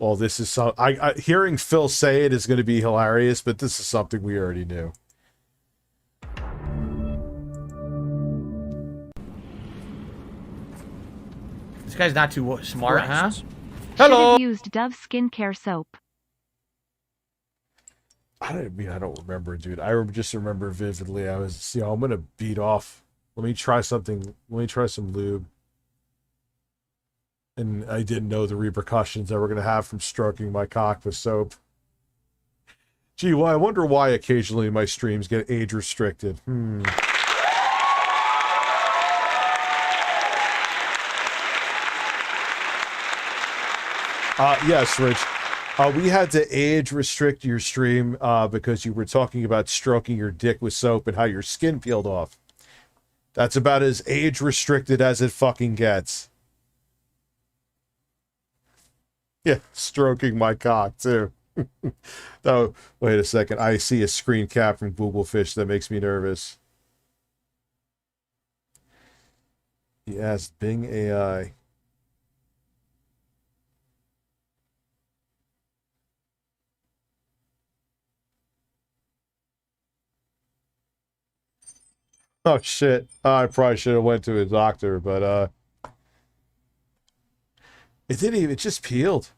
well, this is some. Hearing Phil say it is going to be hilarious, but this is something we already knew. This guy's not too smart, huh? Should Hello. have used Dove skincare soap. I don't remember, dude. I just remember vividly. I was, I'm gonna beat off. Let me try something. Let me try some lube. And I didn't know the repercussions that we're gonna have from stroking my cock with soap. Gee, well, I wonder why occasionally my streams get age restricted. Yes, Rich. We had to age restrict your stream because you were talking about stroking your dick with soap and how your skin peeled off. That's about as age restricted as it fucking gets. Yeah, stroking my cock too. Oh, wait a second. I see a screen cap from Google Fish that makes me nervous. Yes, Bing AI. Oh shit. I probably should have went to a doctor, but it didn't even, it just peeled.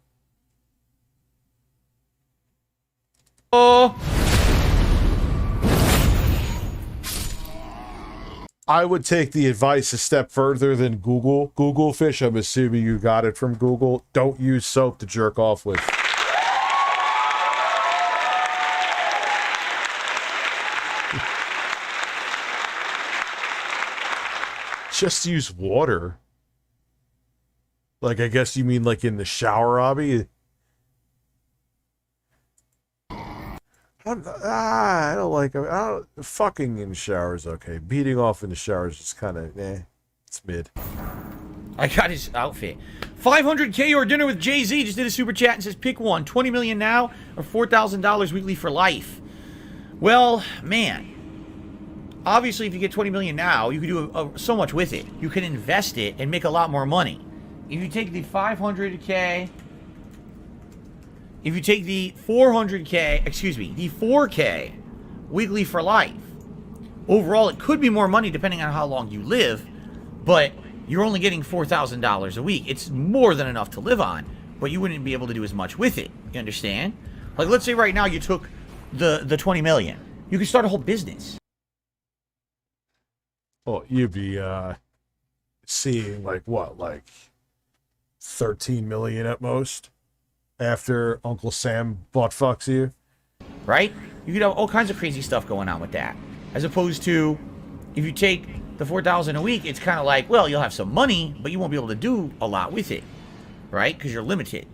Oh. I would take the advice a step further than Google. Google Fish, I'm assuming you got it from Google. Don't use soap to jerk off with. Just use water. Like, I guess you mean like in the shower, Robbie? I don't like it. Fucking in the shower is okay. Beating off in the shower is just kind of, it's mid. I got his outfit. 500K or dinner with Jay-Z just did a super chat and says, pick one. 20 million now or $4,000 weekly for life. Well, man. Obviously, if you get 20 million now, you can do so much with it. You can invest it and make a lot more money. If you take the 500K, if you take the 400K, excuse me, the 4K weekly for life, overall, it could be more money depending on how long you live, but you're only getting $4,000 a week. It's more than enough to live on, but you wouldn't be able to do as much with it. You understand? Like, let's say right now you took the 20 million. You could start a whole business. Well, you'd be seeing like what, like 13 million at most after Uncle Sam butt fucks you, right? You could have all kinds of crazy stuff going on with that, as opposed to if you take the 4,000 a week, it's kind of like, well, you'll have some money, but you won't be able to do a lot with it, right? Because you're limited.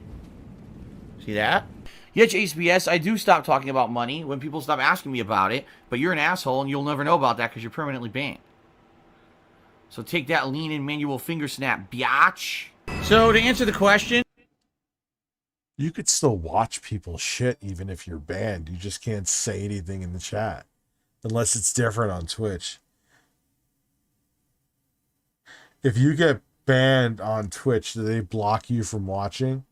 See that? Yeah, HBS, I do stop talking about money when people stop asking me about it, but you're an asshole and you'll never know about that because you're permanently banned. So take that lean and manual finger snap, biatch. So to answer the question, you could still watch people shit even if you're banned. You just can't say anything in the chat unless it's different on Twitch. If you get banned on Twitch, do they block you from watching?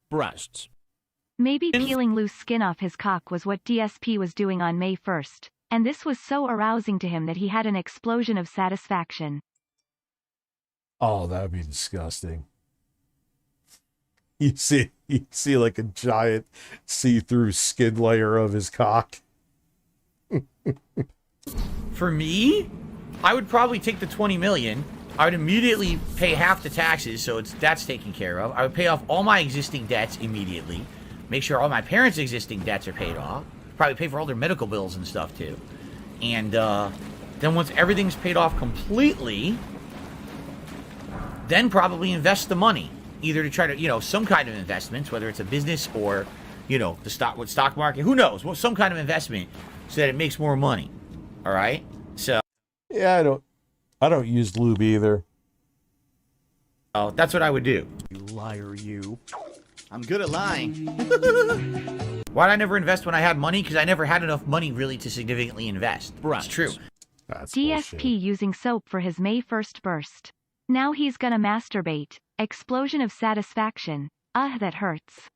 Breasts. Maybe peeling loose skin off his cock was what DSP was doing on May 1st, and this was so arousing to him that he had an explosion of satisfaction. Oh, that would be disgusting. You see like a giant see-through skin layer of his cock. For me, I would probably take the 20 million. I would immediately pay half the taxes, so that's taken care of. I would pay off all my existing debts immediately. Make sure all my parents' existing debts are paid off. Probably pay for all their medical bills and stuff too. And then once everything's paid off completely, then probably invest the money. Either to try to, some kind of investments, whether it's a business or, the stock market, who knows? Well, some kind of investment so that it makes more money. All right? So. Yeah, I don't use lube either. Oh, that's what I would do. You liar, you. I'm good at lying. Why'd I never invest when I had money? Because I never had enough money really to significantly invest. It's true. That's DSP bullshit. using soap for his May 1st burst. Now he's gonna masturbate. Explosion of satisfaction. That hurts.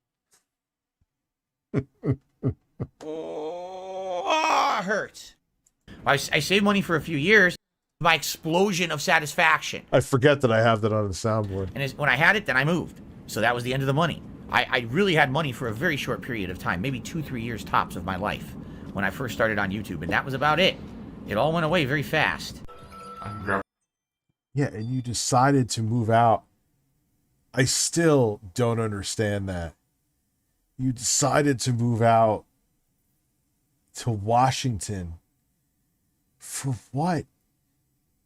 Hurts. I saved money for a few years. My explosion of satisfaction. I forget that I have that on the soundboard. And when I had it, then I moved. So that was the end of the money. I really had money for a very short period of time, maybe 2-3 years tops of my life when I first started on YouTube, and that was about it. It all went away very fast. Yeah, and you decided to move out. I still don't understand that. You decided to move out to Washington. For what?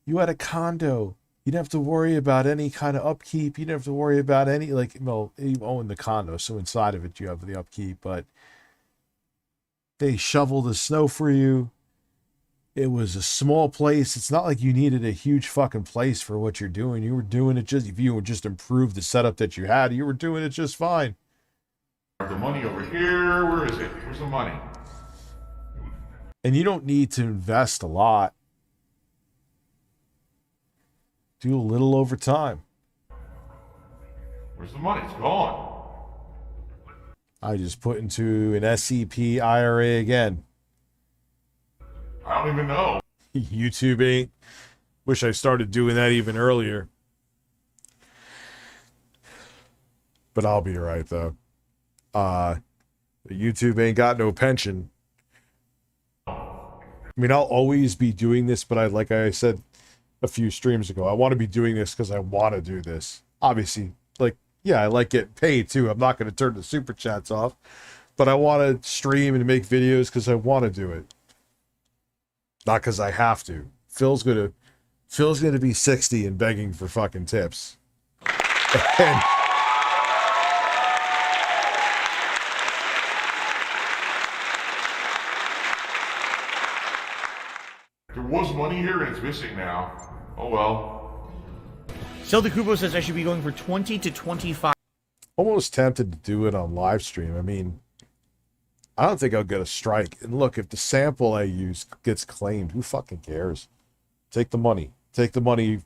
You had a condo. You didn't have to worry about any kind of upkeep. You didn't have to worry about any, like, well, you own the condo, so inside of it you have the upkeep, but they shoveled the snow for you. It was a small place. It's not like you needed a huge fucking place for what you're doing. You were doing it just, if you would just improve the setup that you had, you were doing it just fine. The money over here. Where is it? Where's the money? And you don't need to invest a lot. Do a little over time. Where's the money? It's gone. I just put into an SEP IRA again. I don't even know. YouTube ain't. Wish I started doing that even earlier. But I'll be right though. YouTube ain't got no pension. I mean, I'll always be doing this, but like I said a few streams ago, I want to be doing this because I want to do this. Obviously, like, yeah, I like getting paid too. I'm not going to turn the super chats off, but I want to stream and make videos because I want to do it. Not because I have to. Phil's gonna be 60 and begging for fucking tips. And there was money here and it's missing now. Oh well. Zelda Kubo says I should be going for 20 to 25. almost tempted to do it on live stream. I mean, I don't think I'll get a strike. And look, if the sample I use gets claimed, who fucking cares? Take the money. Take the money,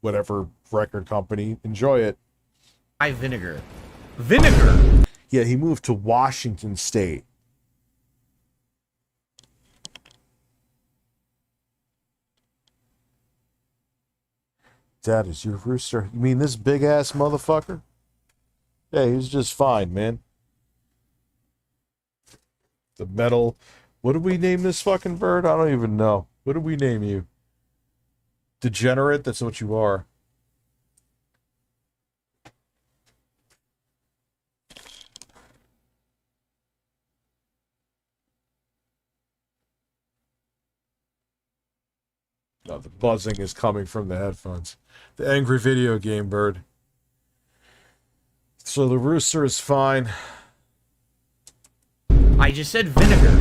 whatever record company. Enjoy it. Vinegar. Vinegar? Yeah, he moved to Washington State. Dad, is your rooster? You mean this big-ass motherfucker? Yeah, he's just fine, man. The metal... What did we name this fucking bird? I don't even know. What did we name you? Degenerate? That's what you are. No, the buzzing is coming from the headphones. The angry video game bird. So the rooster is fine. I just said vinegar.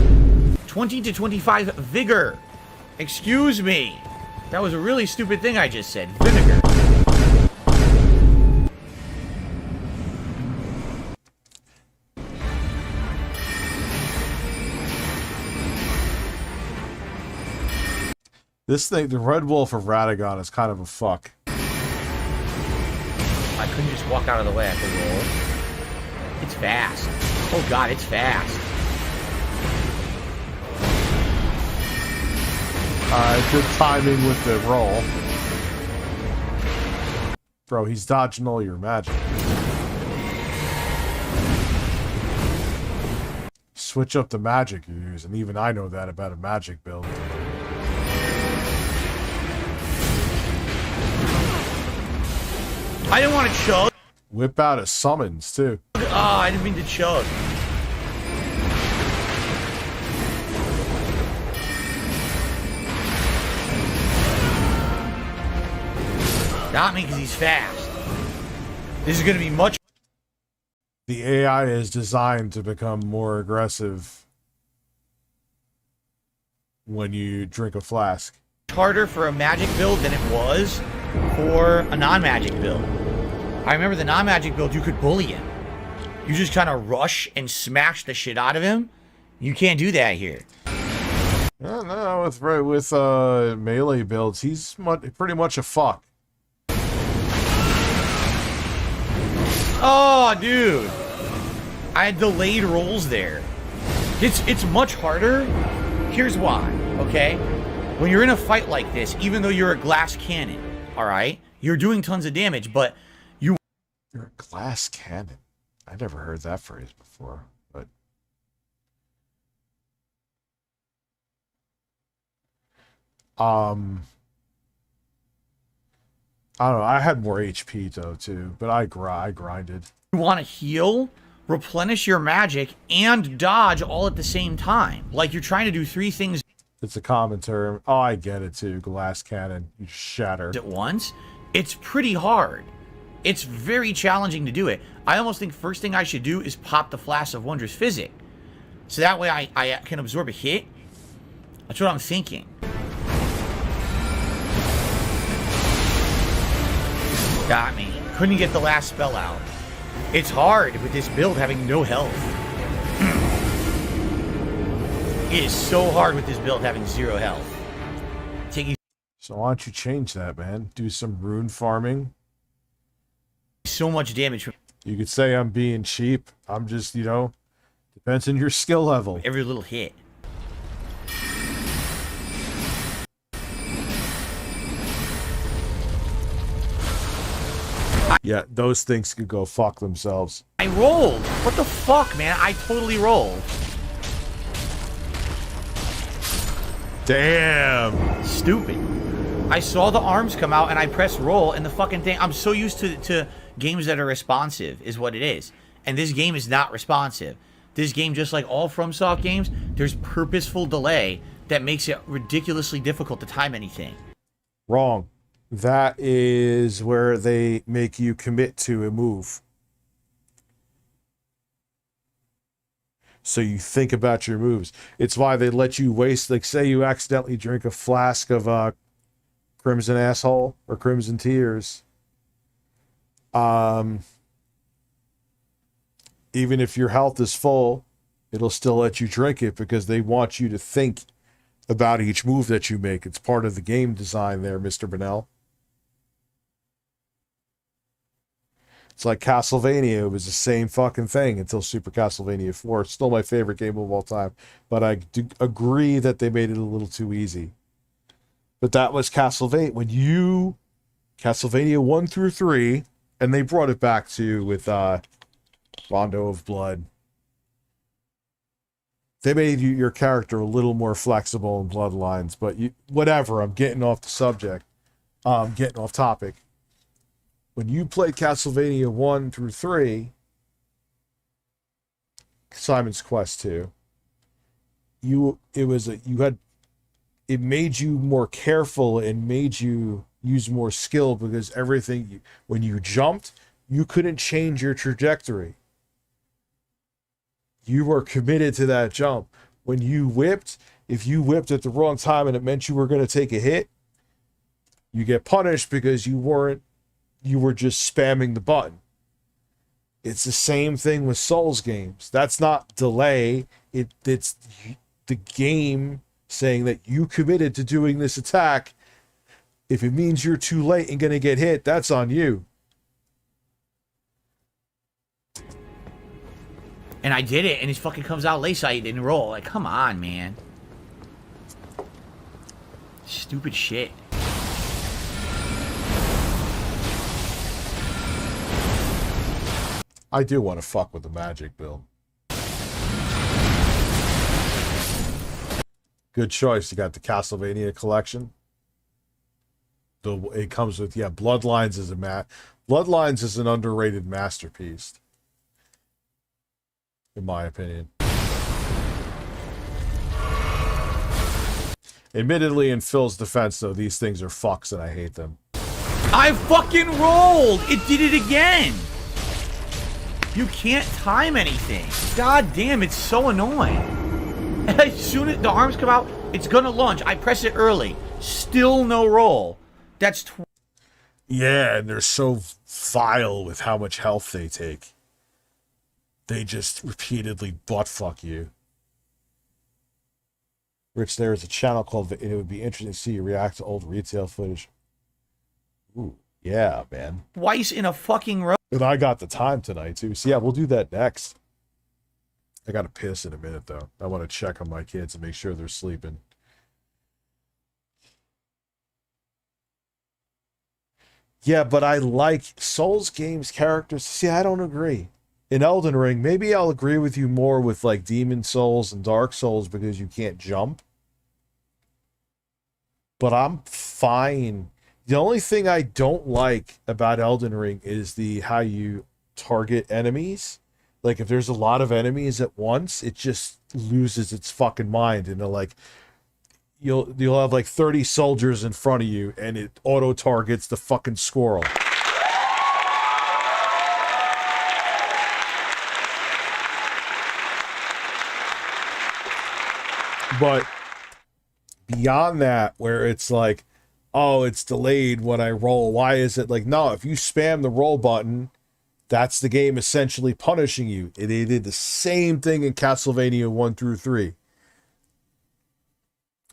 20 to 25 vigor. Excuse me. That was a really stupid thing I just said. Vinegar. This thing, the Red Wolf of Radagon, is kind of a fuck. I couldn't just walk out of the way. I could roll. It's fast. Oh god, it's fast. Good timing with the roll. Bro, he's dodging all your magic. Switch up the magic you use, and even I know that about a magic build. I didn't want to chug. Whip out a summons, too. Oh, I didn't mean to chug. Got me because he's fast. This is going to be much... The AI is designed to become more aggressive when you drink a flask. harder for a magic build than it was for a non-magic build. I remember the non-magic build, you could bully him. You just kind of rush and smash the shit out of him. You can't do that here. No, with melee builds, he's pretty much a fuck. Oh, dude. I had delayed rolls there. It's much harder. Here's why, okay? When you're in a fight like this, even though you're a glass cannon, all right? You're doing tons of damage, but you're a glass cannon. I never heard that phrase before, but I don't know. I had more HP though too, but I grinded. You want to heal, replenish your magic, and dodge all at the same time. Like you're trying to do 3 things. It's a common term. Oh, I get it too. Glass cannon. You shatter at once. It's pretty hard. It's very challenging to do it. I almost think first thing I should do is pop the Flask of Wondrous Physic. So that way I can absorb a hit. That's what I'm thinking. Got me. Couldn't get the last spell out. It's hard with this build having no health. It is so hard with this build having 0 health. So why don't you change that, man? Do some rune farming. So much damage. You could say I'm being cheap. I'm just, you know, depends on your skill level. Every little hit. Yeah, those things could go fuck themselves. I rolled. What the fuck, man? I totally rolled. Damn. Stupid. I saw the arms come out and I pressed roll and the fucking thing. I'm so used to games that are responsive is what it is. And this game is not responsive. This game, just like all FromSoft games, there's purposeful delay that makes it ridiculously difficult to time anything. Wrong. That is where they make you commit to a move. So you think about your moves. It's why they let you waste, like say you accidentally drink a flask of Crimson Asshole or Crimson Tears. Even if your health is full, it'll still let you drink it because they want you to think about each move that you make. It's part of the game design there, Mr. Bonnell. It's like Castlevania. It was the same fucking thing until Super Castlevania 4. Still my favorite game of all time. But I do agree that they made it a little too easy. But that was Castlevania. When you... Castlevania 1 through 3, and they brought it back to with Rondo of Blood. They made your character a little more flexible in Bloodlines. But whatever, I'm getting off the subject. Getting off topic. When you played Castlevania 1 through 3, Simon's Quest 2, it made you more careful and made you use more skill because everything, when you jumped, you couldn't change your trajectory. You were committed to that jump. When you whipped, if you whipped at the wrong time and it meant you were going to take a hit, you get punished because you were just spamming the button. It's the same thing with Souls games. That's not delay. It's the game saying that you committed to doing this attack. If it means you're too late and going to get hit, that's on you. And I did it, and it fucking comes out late, so I didn't roll. Like, come on, man. Stupid shit. I do want to fuck with the magic build. Good choice. You got the Castlevania collection. It comes with, yeah, Bloodlines is Bloodlines is an underrated masterpiece, in my opinion. Admittedly, in Phil's defense, though, these things are fucks and I hate them. I fucking rolled! It did it again! You can't time anything. God damn, it's so annoying. As soon as the arms come out, it's gonna launch. I press it early. Still no roll. That's... Yeah, and they're so vile with how much health they take. They just repeatedly buttfuck you. Rich, there is a channel called... It would be interesting to see you react to old retail footage. Ooh, yeah, man. Twice in a fucking row. And I got the time tonight too. So yeah, we'll do that next. I gotta piss in a minute though. I want to check on my kids and make sure they're sleeping. Yeah, but I like Souls games characters. See, I don't agree. In Elden Ring, maybe I'll agree with you more with like Demon Souls and Dark Souls because you can't jump. But I'm fine. The only thing I don't like about Elden Ring is the how you target enemies. Like if there's a lot of enemies at once, it just loses its fucking mind, and like you'll have like 30 soldiers in front of you and it auto targets the fucking squirrel. But beyond that, where it's like, oh, it's delayed when I roll. Why is it like, no, if you spam the roll button, that's the game essentially punishing you. They did the same thing in Castlevania 1 through 3.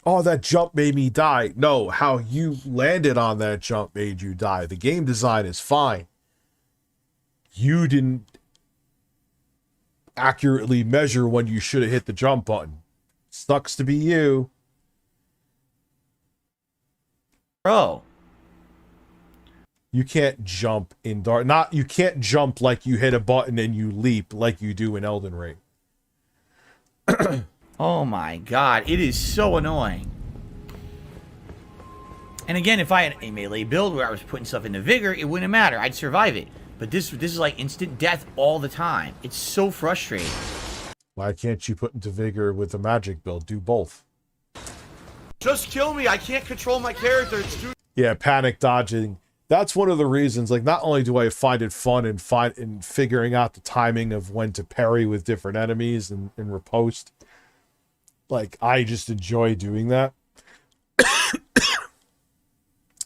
Oh, that jump made me die. No, how you landed on that jump made you die. The game design is fine. You didn't accurately measure when you should have hit the jump button. Sucks to be you. Bro. You can't jump in Dark. You can't jump like you hit a button and you leap like you do in Elden Ring. Oh my god, it is so annoying. And again, if I had a melee build where I was putting stuff into vigor, it wouldn't matter. I'd survive it. But this is like instant death all the time. It's so frustrating. Why can't you put into vigor with a magic build? Do both. Just kill me. I can't control my character. It's too... Yeah, panic dodging. That's one of the reasons. Like, not only do I find it fun in figuring out the timing of when to parry with different enemies and riposte. Like, I just enjoy doing that.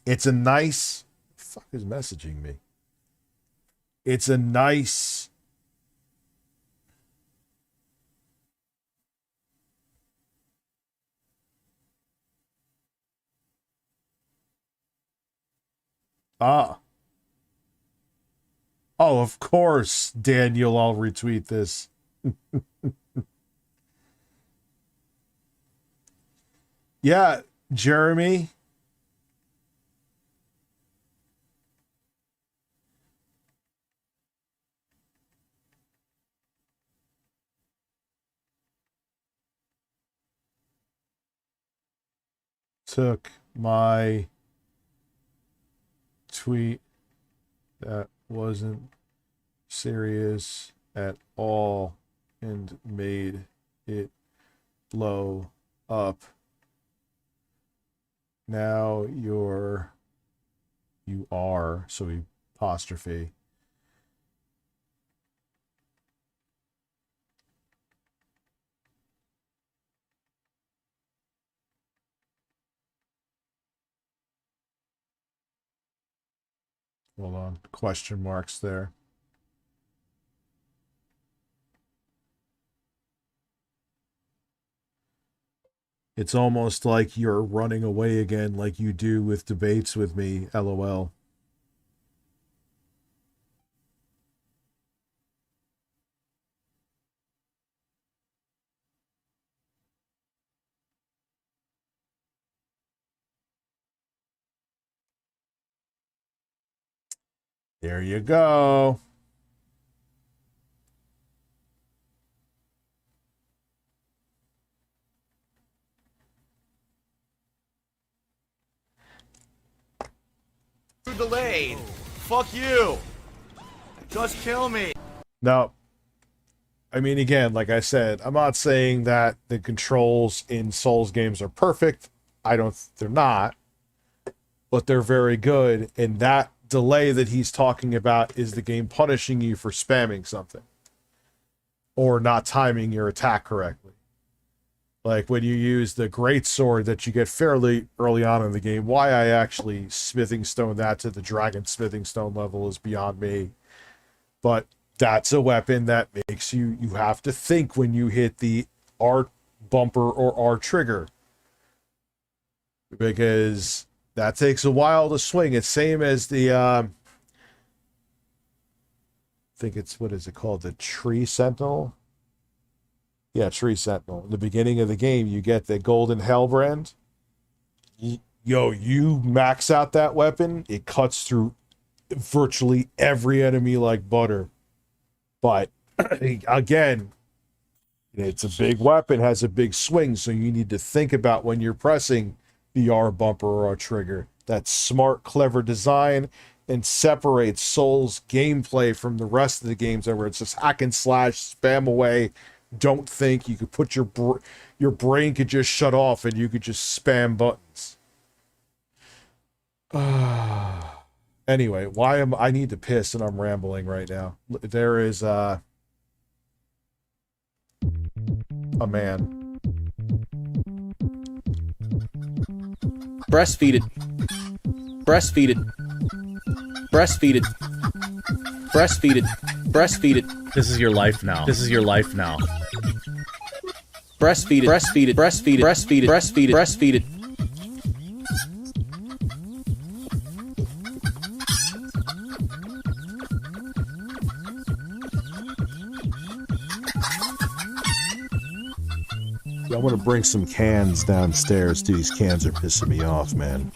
It's a nice... The fuck is messaging me? It's a nice... Ah. Oh, of course, Daniel, I'll retweet this. Yeah, Jeremy. Took my tweet that wasn't serious at all and made it blow up. Now you are, so apostrophe. Hold on, question marks there. It's almost like you're running away again like you do with debates with me, LOL. There you go. Delayed. Fuck you. Just kill me. Now, I mean, again, like I said, I'm not saying that the controls in Souls games are perfect. They're not, but they're very good. And that delay that he's talking about is the game punishing you for spamming something or not timing your attack correctly. Like when you use the great sword that you get fairly early on in the game. Why I actually smithing stone that to the dragon smithing stone level is beyond me. But that's a weapon that makes you have to think when you hit the R bumper or R trigger. Because that takes a while to swing. It's same as the think it's, what is it called? The Tree Sentinel? Yeah, Tree Sentinel. In the beginning of the game, you get the Golden Hellbrand. Yo, you max out that weapon, it cuts through virtually every enemy like butter. But, again, it's a big weapon, has a big swing, so you need to think about when you're pressing the R bumper or R trigger. That's smart, clever design, and separates Soul's gameplay from the rest of the games where it's just hack and slash, spam away, don't think. You could put your brain could just shut off and you could just spam buttons. Anyway, I need to piss and I'm rambling right now. There is a man. Breastfeeded. Breastfeeded. Breastfeeded. Breastfeeded. Breastfeeded. This is your life now. This is your life now. Breastfeeded. Breastfeeded. Breastfeeded. Breastfeeded. Breastfeeded. Breastfeeded. I want to bring some cans downstairs. These cans are pissing me off, man.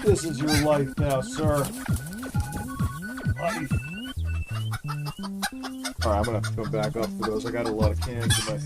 This is your life now, sir. Life. Alright, I'm gonna have to come back up for those. I got a lot of cans in my...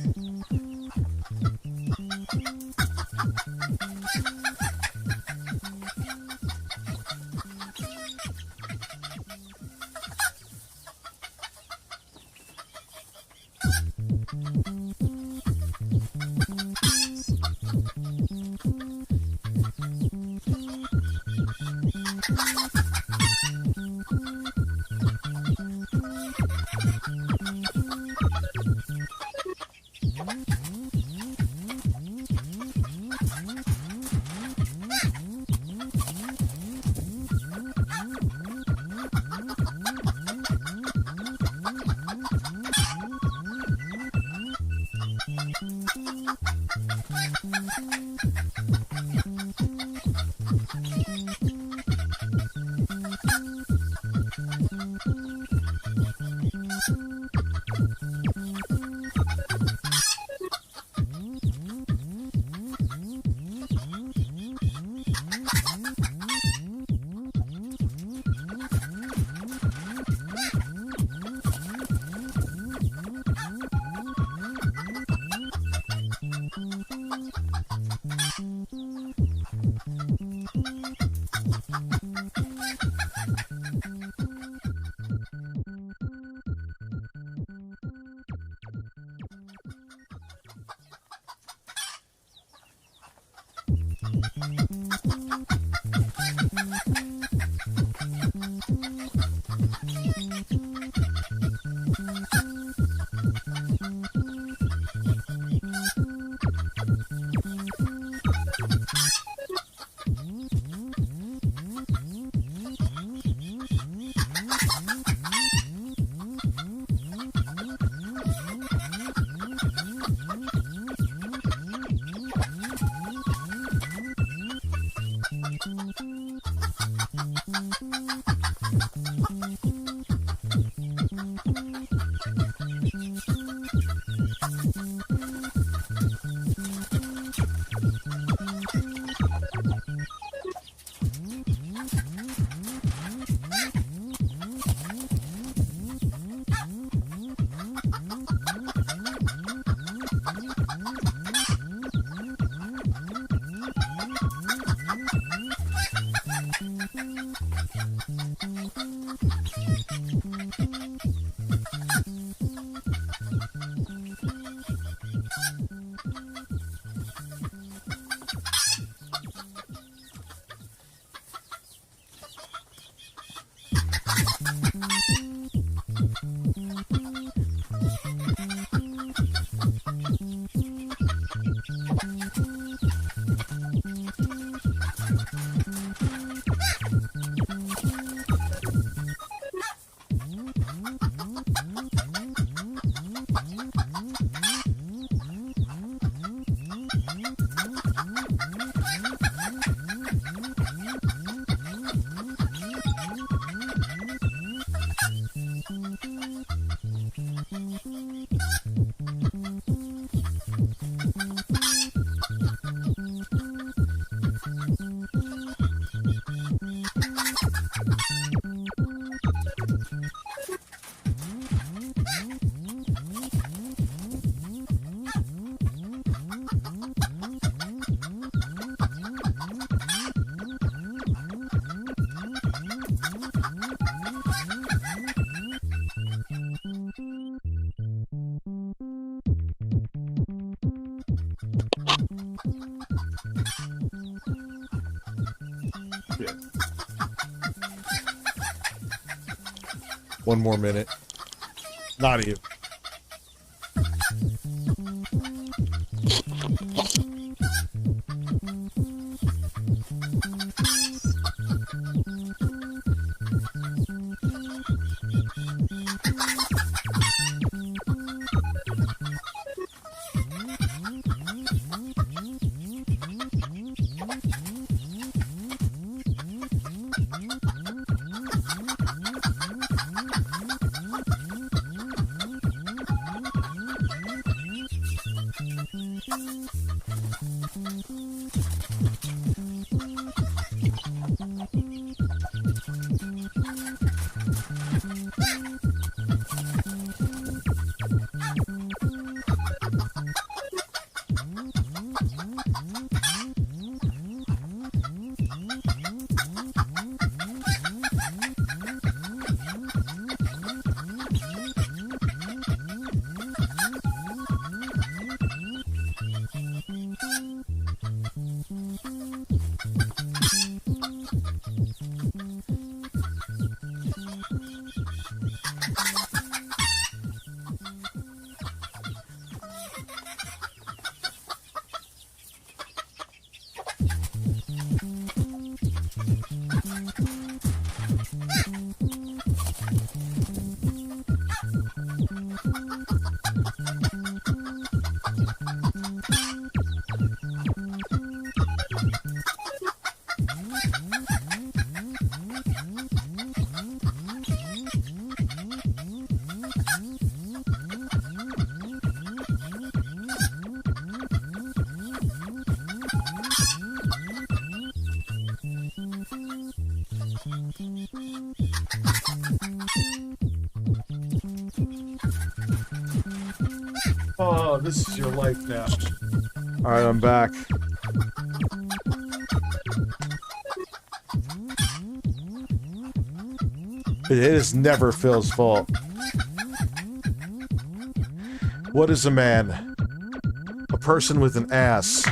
1 more minute. Not even. Oh, this is your life now. Alright, I'm back. It is never Phil's fault. What is a man? A person with an ass.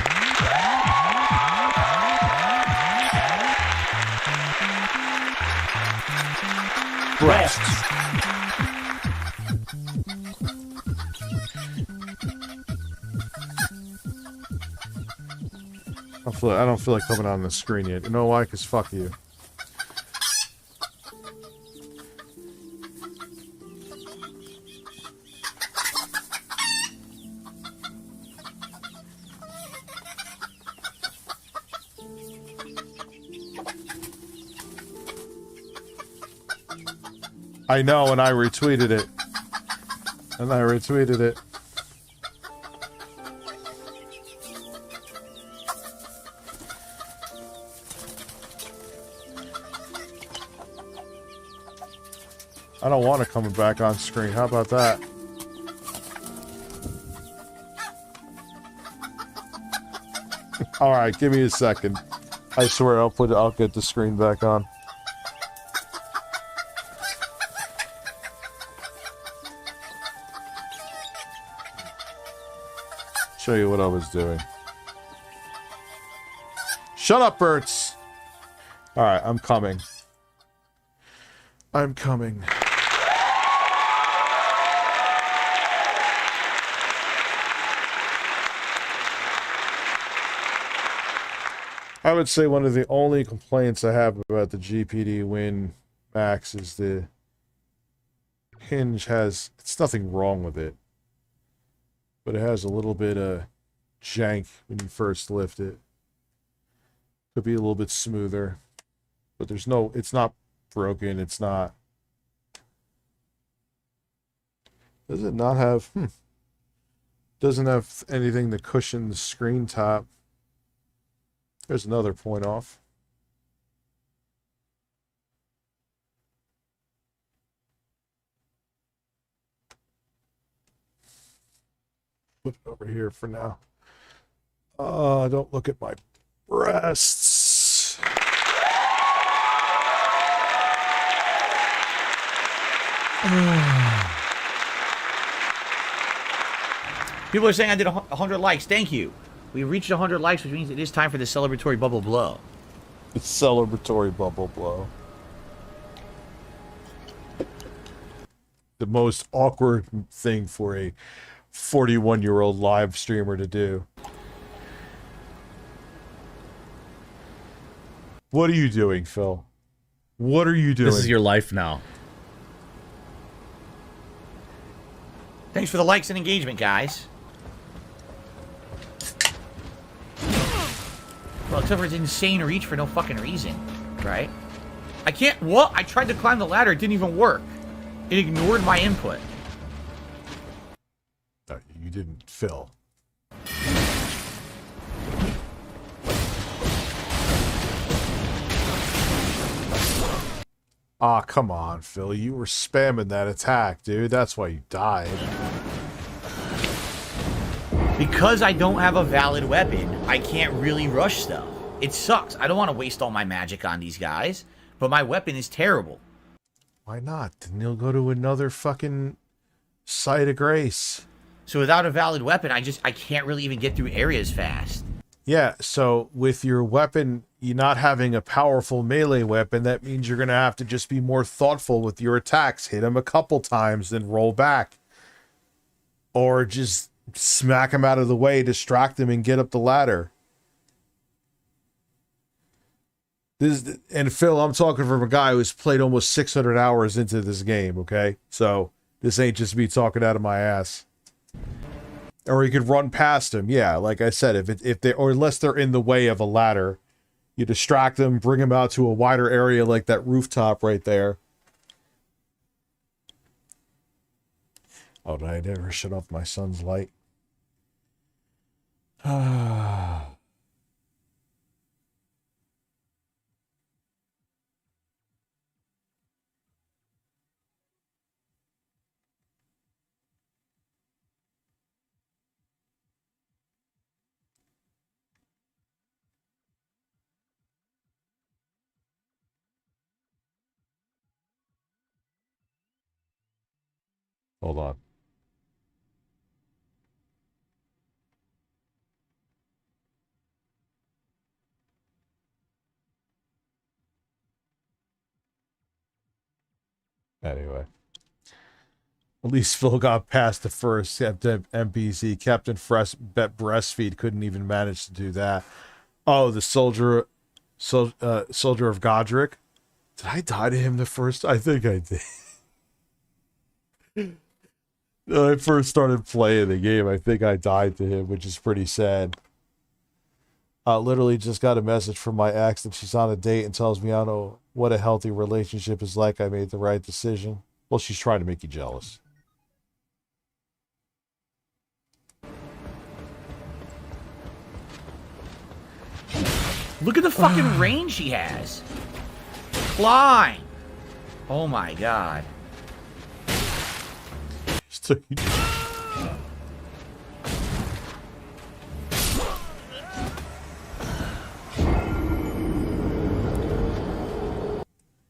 Breasts. I don't feel like coming on the screen yet. You know why? Because fuck you. I know, and I retweeted it. And I retweeted it. I don't want to come back on screen. How about that? All right, give me a second. I swear I'll get the screen back on. Show you what I was doing. Shut up, Berts. All right, I'm coming. I'm coming. I would say one of the only complaints I have about the GPD Win Max is the hinge has, it's nothing wrong with it, but it has a little bit of jank when you first lift it. Could be a little bit smoother, but there's no, it's not broken, it's not. Does it not have, doesn't have anything to cushion the screen top. There's another point off. Put it over here for now. Don't look at my breasts. People are saying I did 100 likes. Thank you. We reached 100 likes, which means it is time for the celebratory bubble blow. It's celebratory bubble blow. the most awkward thing for a 41-year-old live streamer to do. What are you doing, Phil? What are you doing? This is your life now. Thanks for the likes and engagement, guys. Well, except for its insane reach for no fucking reason, right? I can't. What? I tried to climb the ladder. It didn't even work. It ignored my input. You didn't, Phil. Ah, come on, Phil. You were spamming that attack, dude. That's why you died. Because I don't have a valid weapon, I can't really rush stuff. It sucks. I don't want to waste all my magic on these guys, but my weapon is terrible. Why not? Then you'll go to another fucking site of grace. So without a valid weapon, I can't really even get through areas fast. Yeah, so with your weapon, you not having a powerful melee weapon, that means you're going to have to just be more thoughtful with your attacks. Hit him a couple times, then roll back. Or just smack him out of the way, distract him, and get up the ladder. And Phil, I'm talking from a guy who's played almost 600 hours into this game, okay? So this ain't just me talking out of my ass. Or you could run past him. Yeah, like I said, if they, or unless they're in the way of a ladder, you distract them, bring them out to a wider area like that rooftop right there. Oh, did I never shut off my son's light? Hold on. Anyway. At least Phil got past the first NPC. Captain Breastfeed couldn't even manage to do that. Oh, the soldier of Godric. Did I die to him the first? I think I did. When I first started playing the game, I think I died to him, which is pretty sad. Literally just got a message from my ex that she's on a date and tells me I don't know what a healthy relationship is like. I made the right decision. Well, she's trying to make you jealous. Look at the fucking range he has. Climb. Oh my god.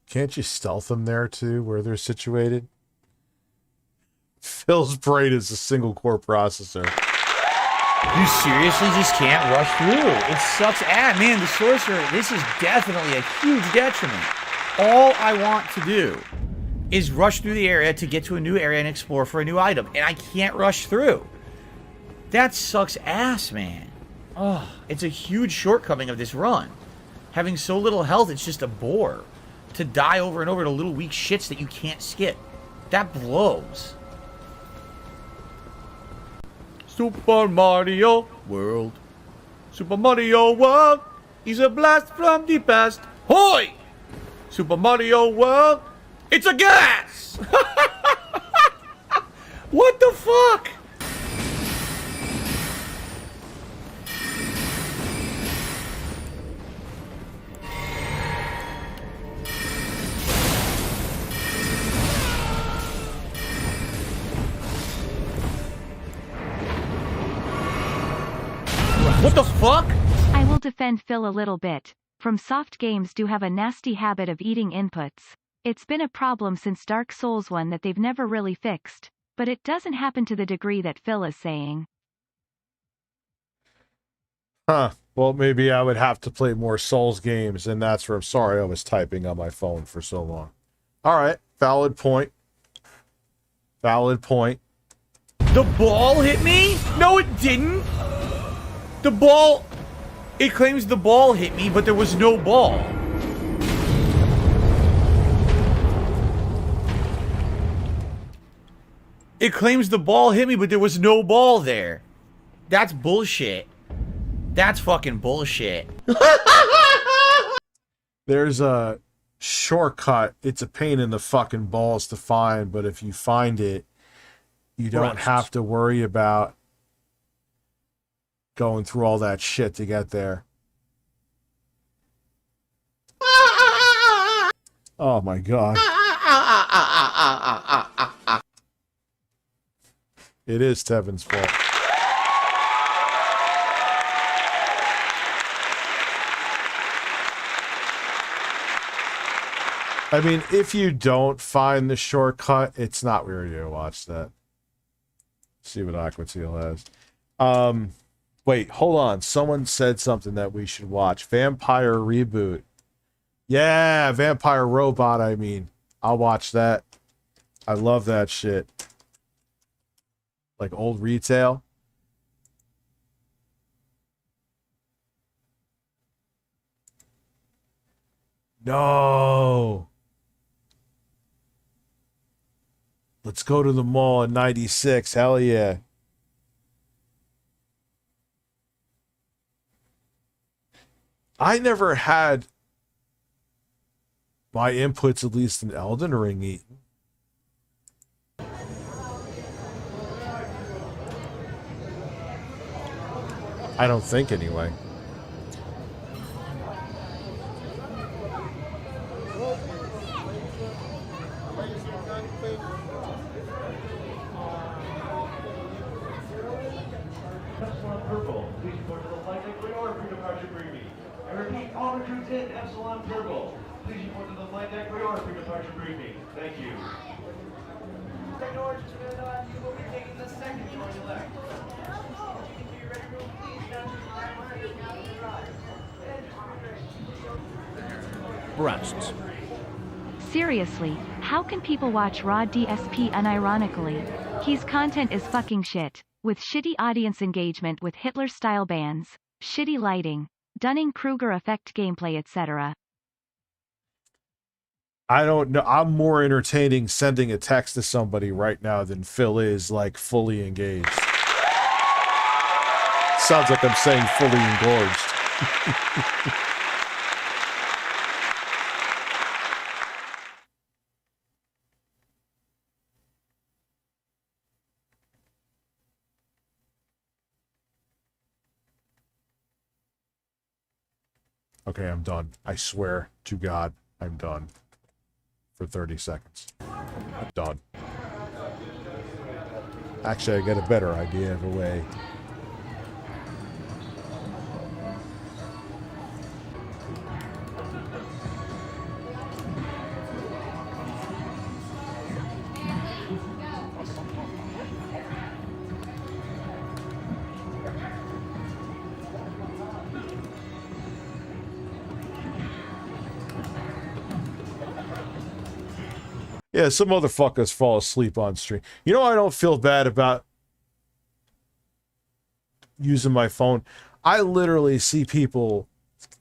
Can't you stealth them there too, where they're situated? Phil's brain is a single core processor. You seriously just can't rush through. It sucks ass. Man, the sorcerer, this is definitely a huge detriment. All I want to do is rush through the area to get to a new area and explore for a new item, and I can't rush through. That sucks ass, man. Oh, it's a huge shortcoming of this run. Having so little health, it's just a bore. To die over and over to little weak shits that you can't skip. That blows. Super Mario World. Super Mario World is a blast from the past. Hoi! Super Mario World, it's a gas! What the fuck? What the fuck? I will defend Phil a little bit. From Soft Games do have a nasty habit of eating inputs. It's been a problem since Dark Souls 1 that they've never really fixed, but it doesn't happen to the degree that Phil is saying. Huh. Well, maybe I would have to play more Souls games, and that's where I'm sorry I was typing on my phone for so long. All right. Valid point. Valid point. The ball hit me? No, it didn't. The ball... It claims the ball hit me, but there was no ball. It claims the ball hit me, but there was no ball there. That's bullshit. That's fucking bullshit. There's a shortcut. It's a pain in the fucking balls to find, but if you find it, you don't have to worry about going through all that shit to get there. Oh my god. It is Tevin's fault. I mean, if you don't find the shortcut, it's not weird to watch that. See what Aquateal has. Wait, hold on. Someone said something that we should watch. Vampire Reboot. Yeah, Vampire Robot, I mean. I'll watch that. I love that shit. Like old retail. No. Let's go to the mall in 96. Hell yeah. I never had my inputs, at least in Elden Ring, eaten. I don't think, anyway. Purple, please report to the flight deck when order for departure briefing. I repeat, all recruits in Epsilon Purple. Please report to the flight deck when order for departure briefing. Thank you. Second order, you will be taking the second joint left. Breasts. Seriously, how can people watch Raw DSP unironically? His content is fucking shit. With shitty audience engagement with Hitler-style bans, shitty lighting, Dunning-Kruger effect gameplay, etc. I don't know. I'm more entertaining sending a text to somebody right now than Phil is, like, fully engaged. Sounds like I'm saying fully engorged. Okay, I'm done. I swear to God, I'm done. For 30 seconds. I'm done. Actually, I got a better idea of a way. Yeah, some motherfuckers fall asleep on stream. You know, I don't feel bad about using my phone. I literally see people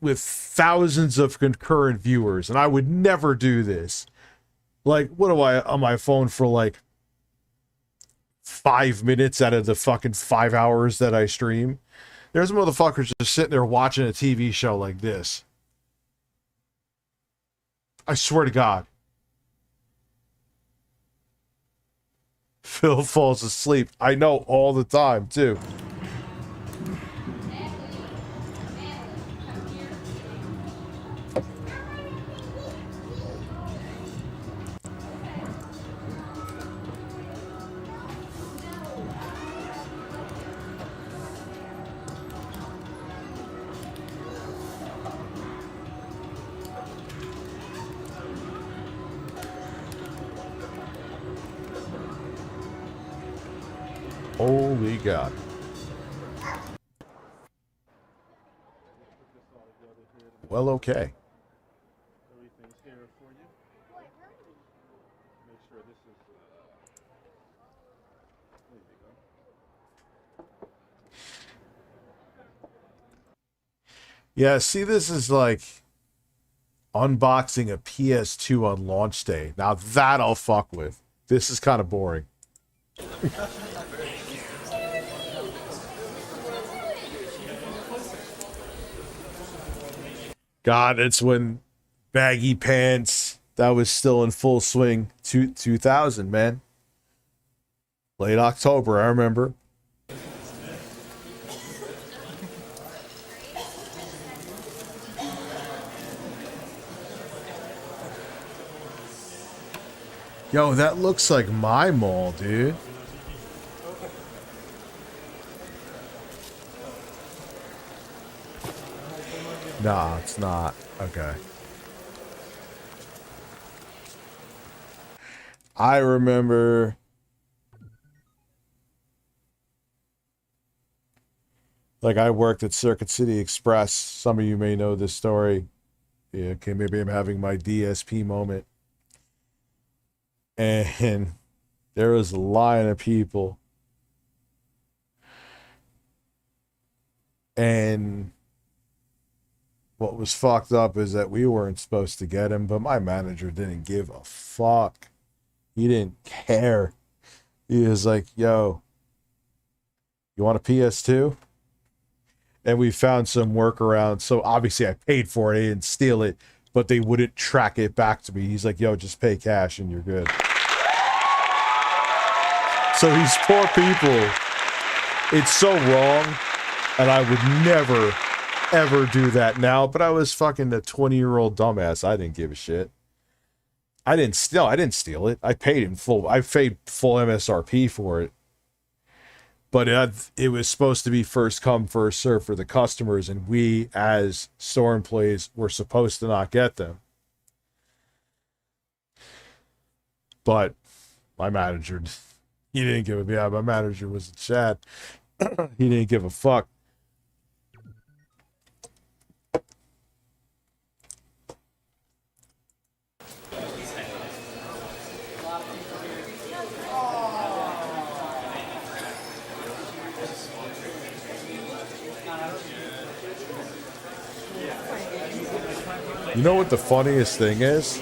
with thousands of concurrent viewers, and I would never do this. Like, what do I on my phone for, like, 5 minutes out of the fucking 5 hours that I stream? There's motherfuckers just sitting there watching a TV show like this. I swear to God. Phil falls asleep. I know, all the time, too. Holy God. Well, okay. Everything's here for you. Make sure this is Yeah, see, this is like unboxing a PS2 on launch day. Now that I'll fuck with. This is kind of boring. God, it's when baggy pants, that was still in full swing. 2000, man. Late October, I remember. Yo, that looks like my mall, dude. Nah, it's not. Okay. I remember like I worked at Circuit City Express. Some of you may know this story. Yeah, okay, maybe I'm having my DSP moment. And there was a line of people. And what was fucked up is that we weren't supposed to get him, but my manager didn't give a fuck. He didn't care. He was like, yo, you want a PS2? And we found some workaround. So obviously I paid for it. I didn't steal it, but they wouldn't track it back to me. He's like, yo, just pay cash and you're good. So these poor people, it's so wrong. And I would never, ever do that now. But I was fucking a 20-year-old dumbass. I didn't give a shit. I didn't steal it. I paid in full. I paid full MSRP for it. But it was supposed to be first come, first serve for the customers. And we, as store employees, were supposed to not get them. But my manager, he didn't give a... Yeah, my manager was a Chad. He didn't give a fuck. You know what the funniest thing is?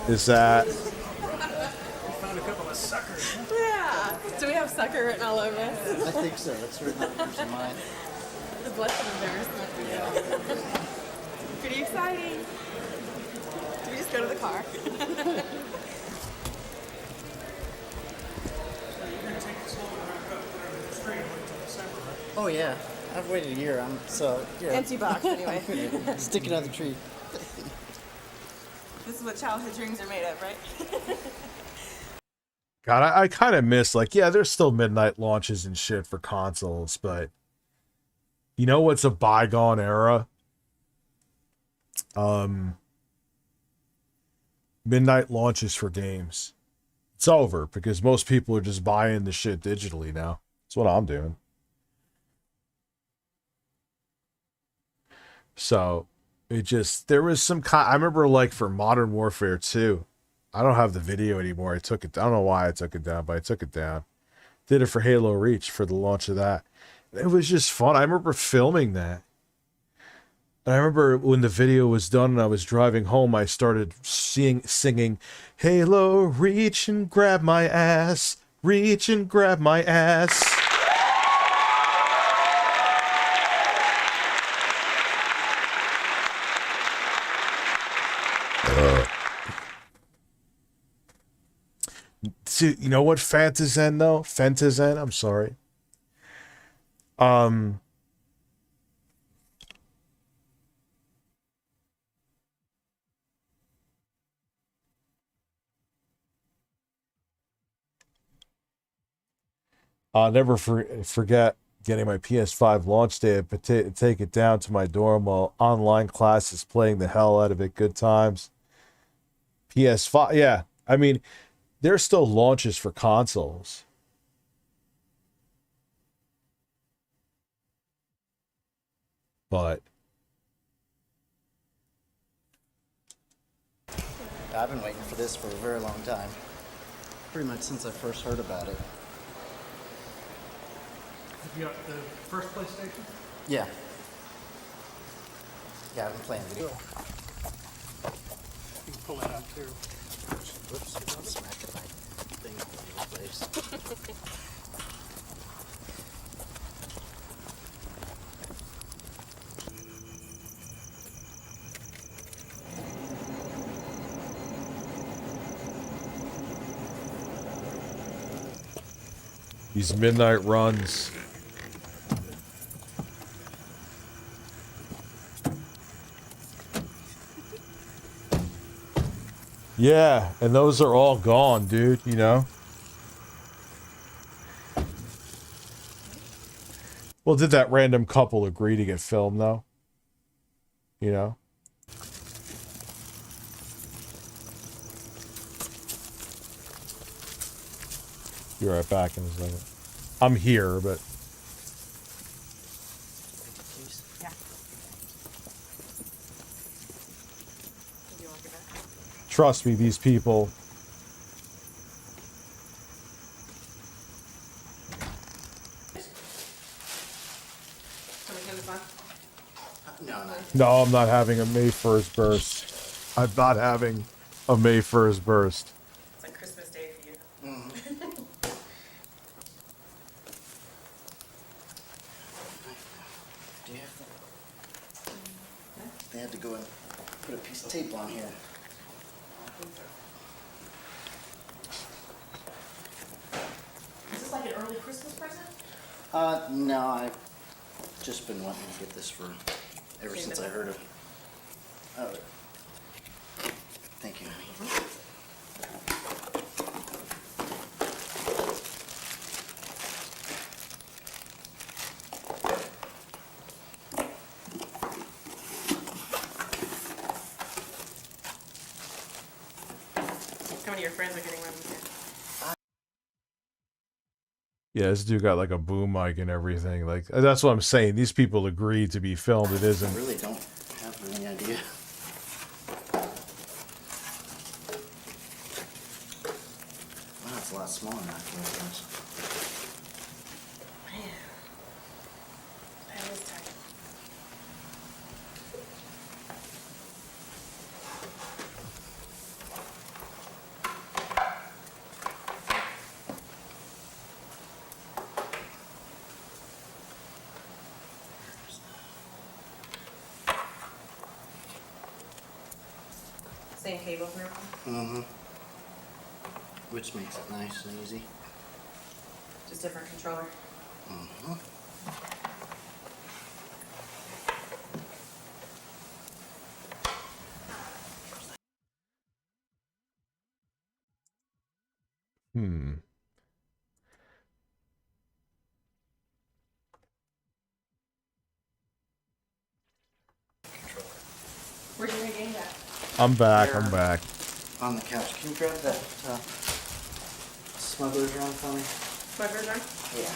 Is that... Found a couple of suckers. Yeah. Do we have sucker written all over us? I think so. That's written on mine. The blush of embarrassment. Pretty exciting. Do we just go to the car? Oh yeah, I've waited a year. Yeah. Empty box anyway. Stick it on the tree. This is what childhood dreams are made of, right? God, I kind of miss, like, yeah, there's still midnight launches and shit for consoles, but you know what's a bygone era? Midnight launches for games. It's over because most people are just buying the shit digitally now. That's what I'm doing. So it just, there was some kind, I remember like for Modern Warfare 2, I don't have the video anymore. I took it, I don't know why I took it down, but I took it down. Did it for Halo Reach for the launch of that. It was just fun. I remember filming that. And I remember when the video was done and I was driving home, I started singing, Halo, reach and grab my ass, reach and grab my ass. See, you know what Fantazen though? Fantazen, I'm sorry. I'll never forget getting my PS5 launch day and take it down to my dorm while online classes playing the hell out of it. Good times. PS5, yeah. I mean, there's still launches for consoles. But I've been waiting for this for a very long time. Pretty much since I first heard about it. You got the first PlayStation? Yeah. Yeah, I've been playing video. You can pull that out too. Whoops, I'm smacking my thing all over the place. These midnight runs. Yeah, and those are all gone, dude, you know? Well, did that random couple agree to get filmed, though? You know? Be right back in a second. I'm here, but... Trust me, these people... No, I'm not having a May 1st burst. I'm not having a May 1st burst. It's like Christmas Day for you. Do you have They had to go and put a piece of tape on here. Is this like an early Christmas present? No, I've just been wanting to get this for ever since I heard of it. Oh, thank you, honey. How many of your friends are getting around here? Yeah, this dude got like a boom mic and everything. Like, that's what I'm saying. These people agreed to be filmed. It isn't. I really don't have any idea. Wow, it's a lot smaller than I thought it was. Man, that is tight. Same cables and everything? Mm-hmm. Which makes it nice and easy. Just different controller. Mm-hmm. Where'd you regain that? I'm back. I'm back. On the couch. Can you grab that smuggler's run for me? Smuggler's run? Yeah.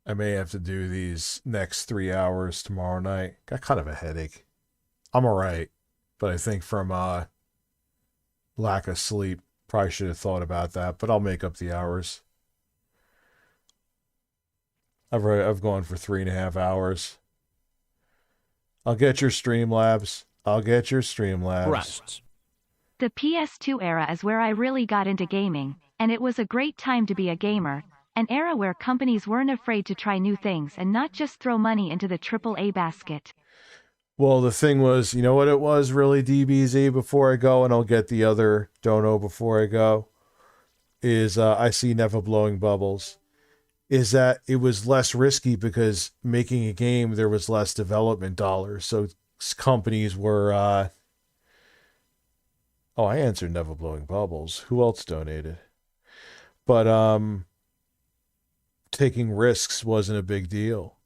I may have to do these next 3 hours tomorrow night. Got kind of a headache. I'm all right, but I think from lack of sleep, probably should have thought about that. But I'll make up the hours. I've gone for 3.5 hours. I'll get your StreamLabs. I'll get your StreamLabs. The PS2 era is where I really got into gaming, and it was a great time to be a gamer, an era where companies weren't afraid to try new things and not just throw money into the AAA basket. Well, the thing was, you know what it was really, DBZ, before I go, and I'll get the other dono before I go, is I see Never Blowing Bubbles, is that it was less risky because making a game, there was less development dollars. So companies were, oh, I answered Never Blowing Bubbles. Who else donated? But taking risks wasn't a big deal.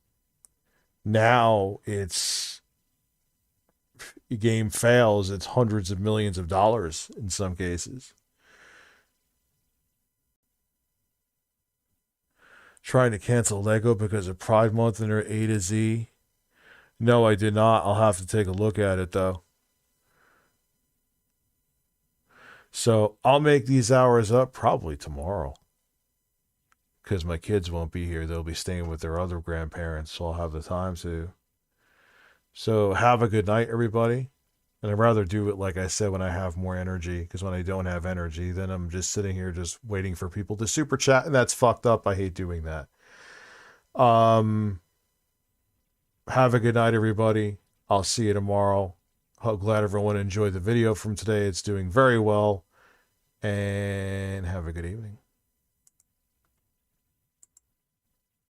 Now it's, your game fails, it's hundreds of millions of dollars in some cases. Trying to cancel Lego because of Pride Month in their A to Z. No, I did not. I'll have to take a look at it, though. So I'll make these hours up probably tomorrow. because my kids won't be here. They'll be staying with their other grandparents, so I'll have the time to. So have a good night, everybody. And I'd rather do it, like I said, when I have more energy, because when I don't have energy, then I'm just sitting here just waiting for people to super chat, and that's fucked up. I hate doing that. Have a good night, everybody. I'll see you tomorrow. I'm glad everyone enjoyed the video from today. It's doing very well. And have a good evening.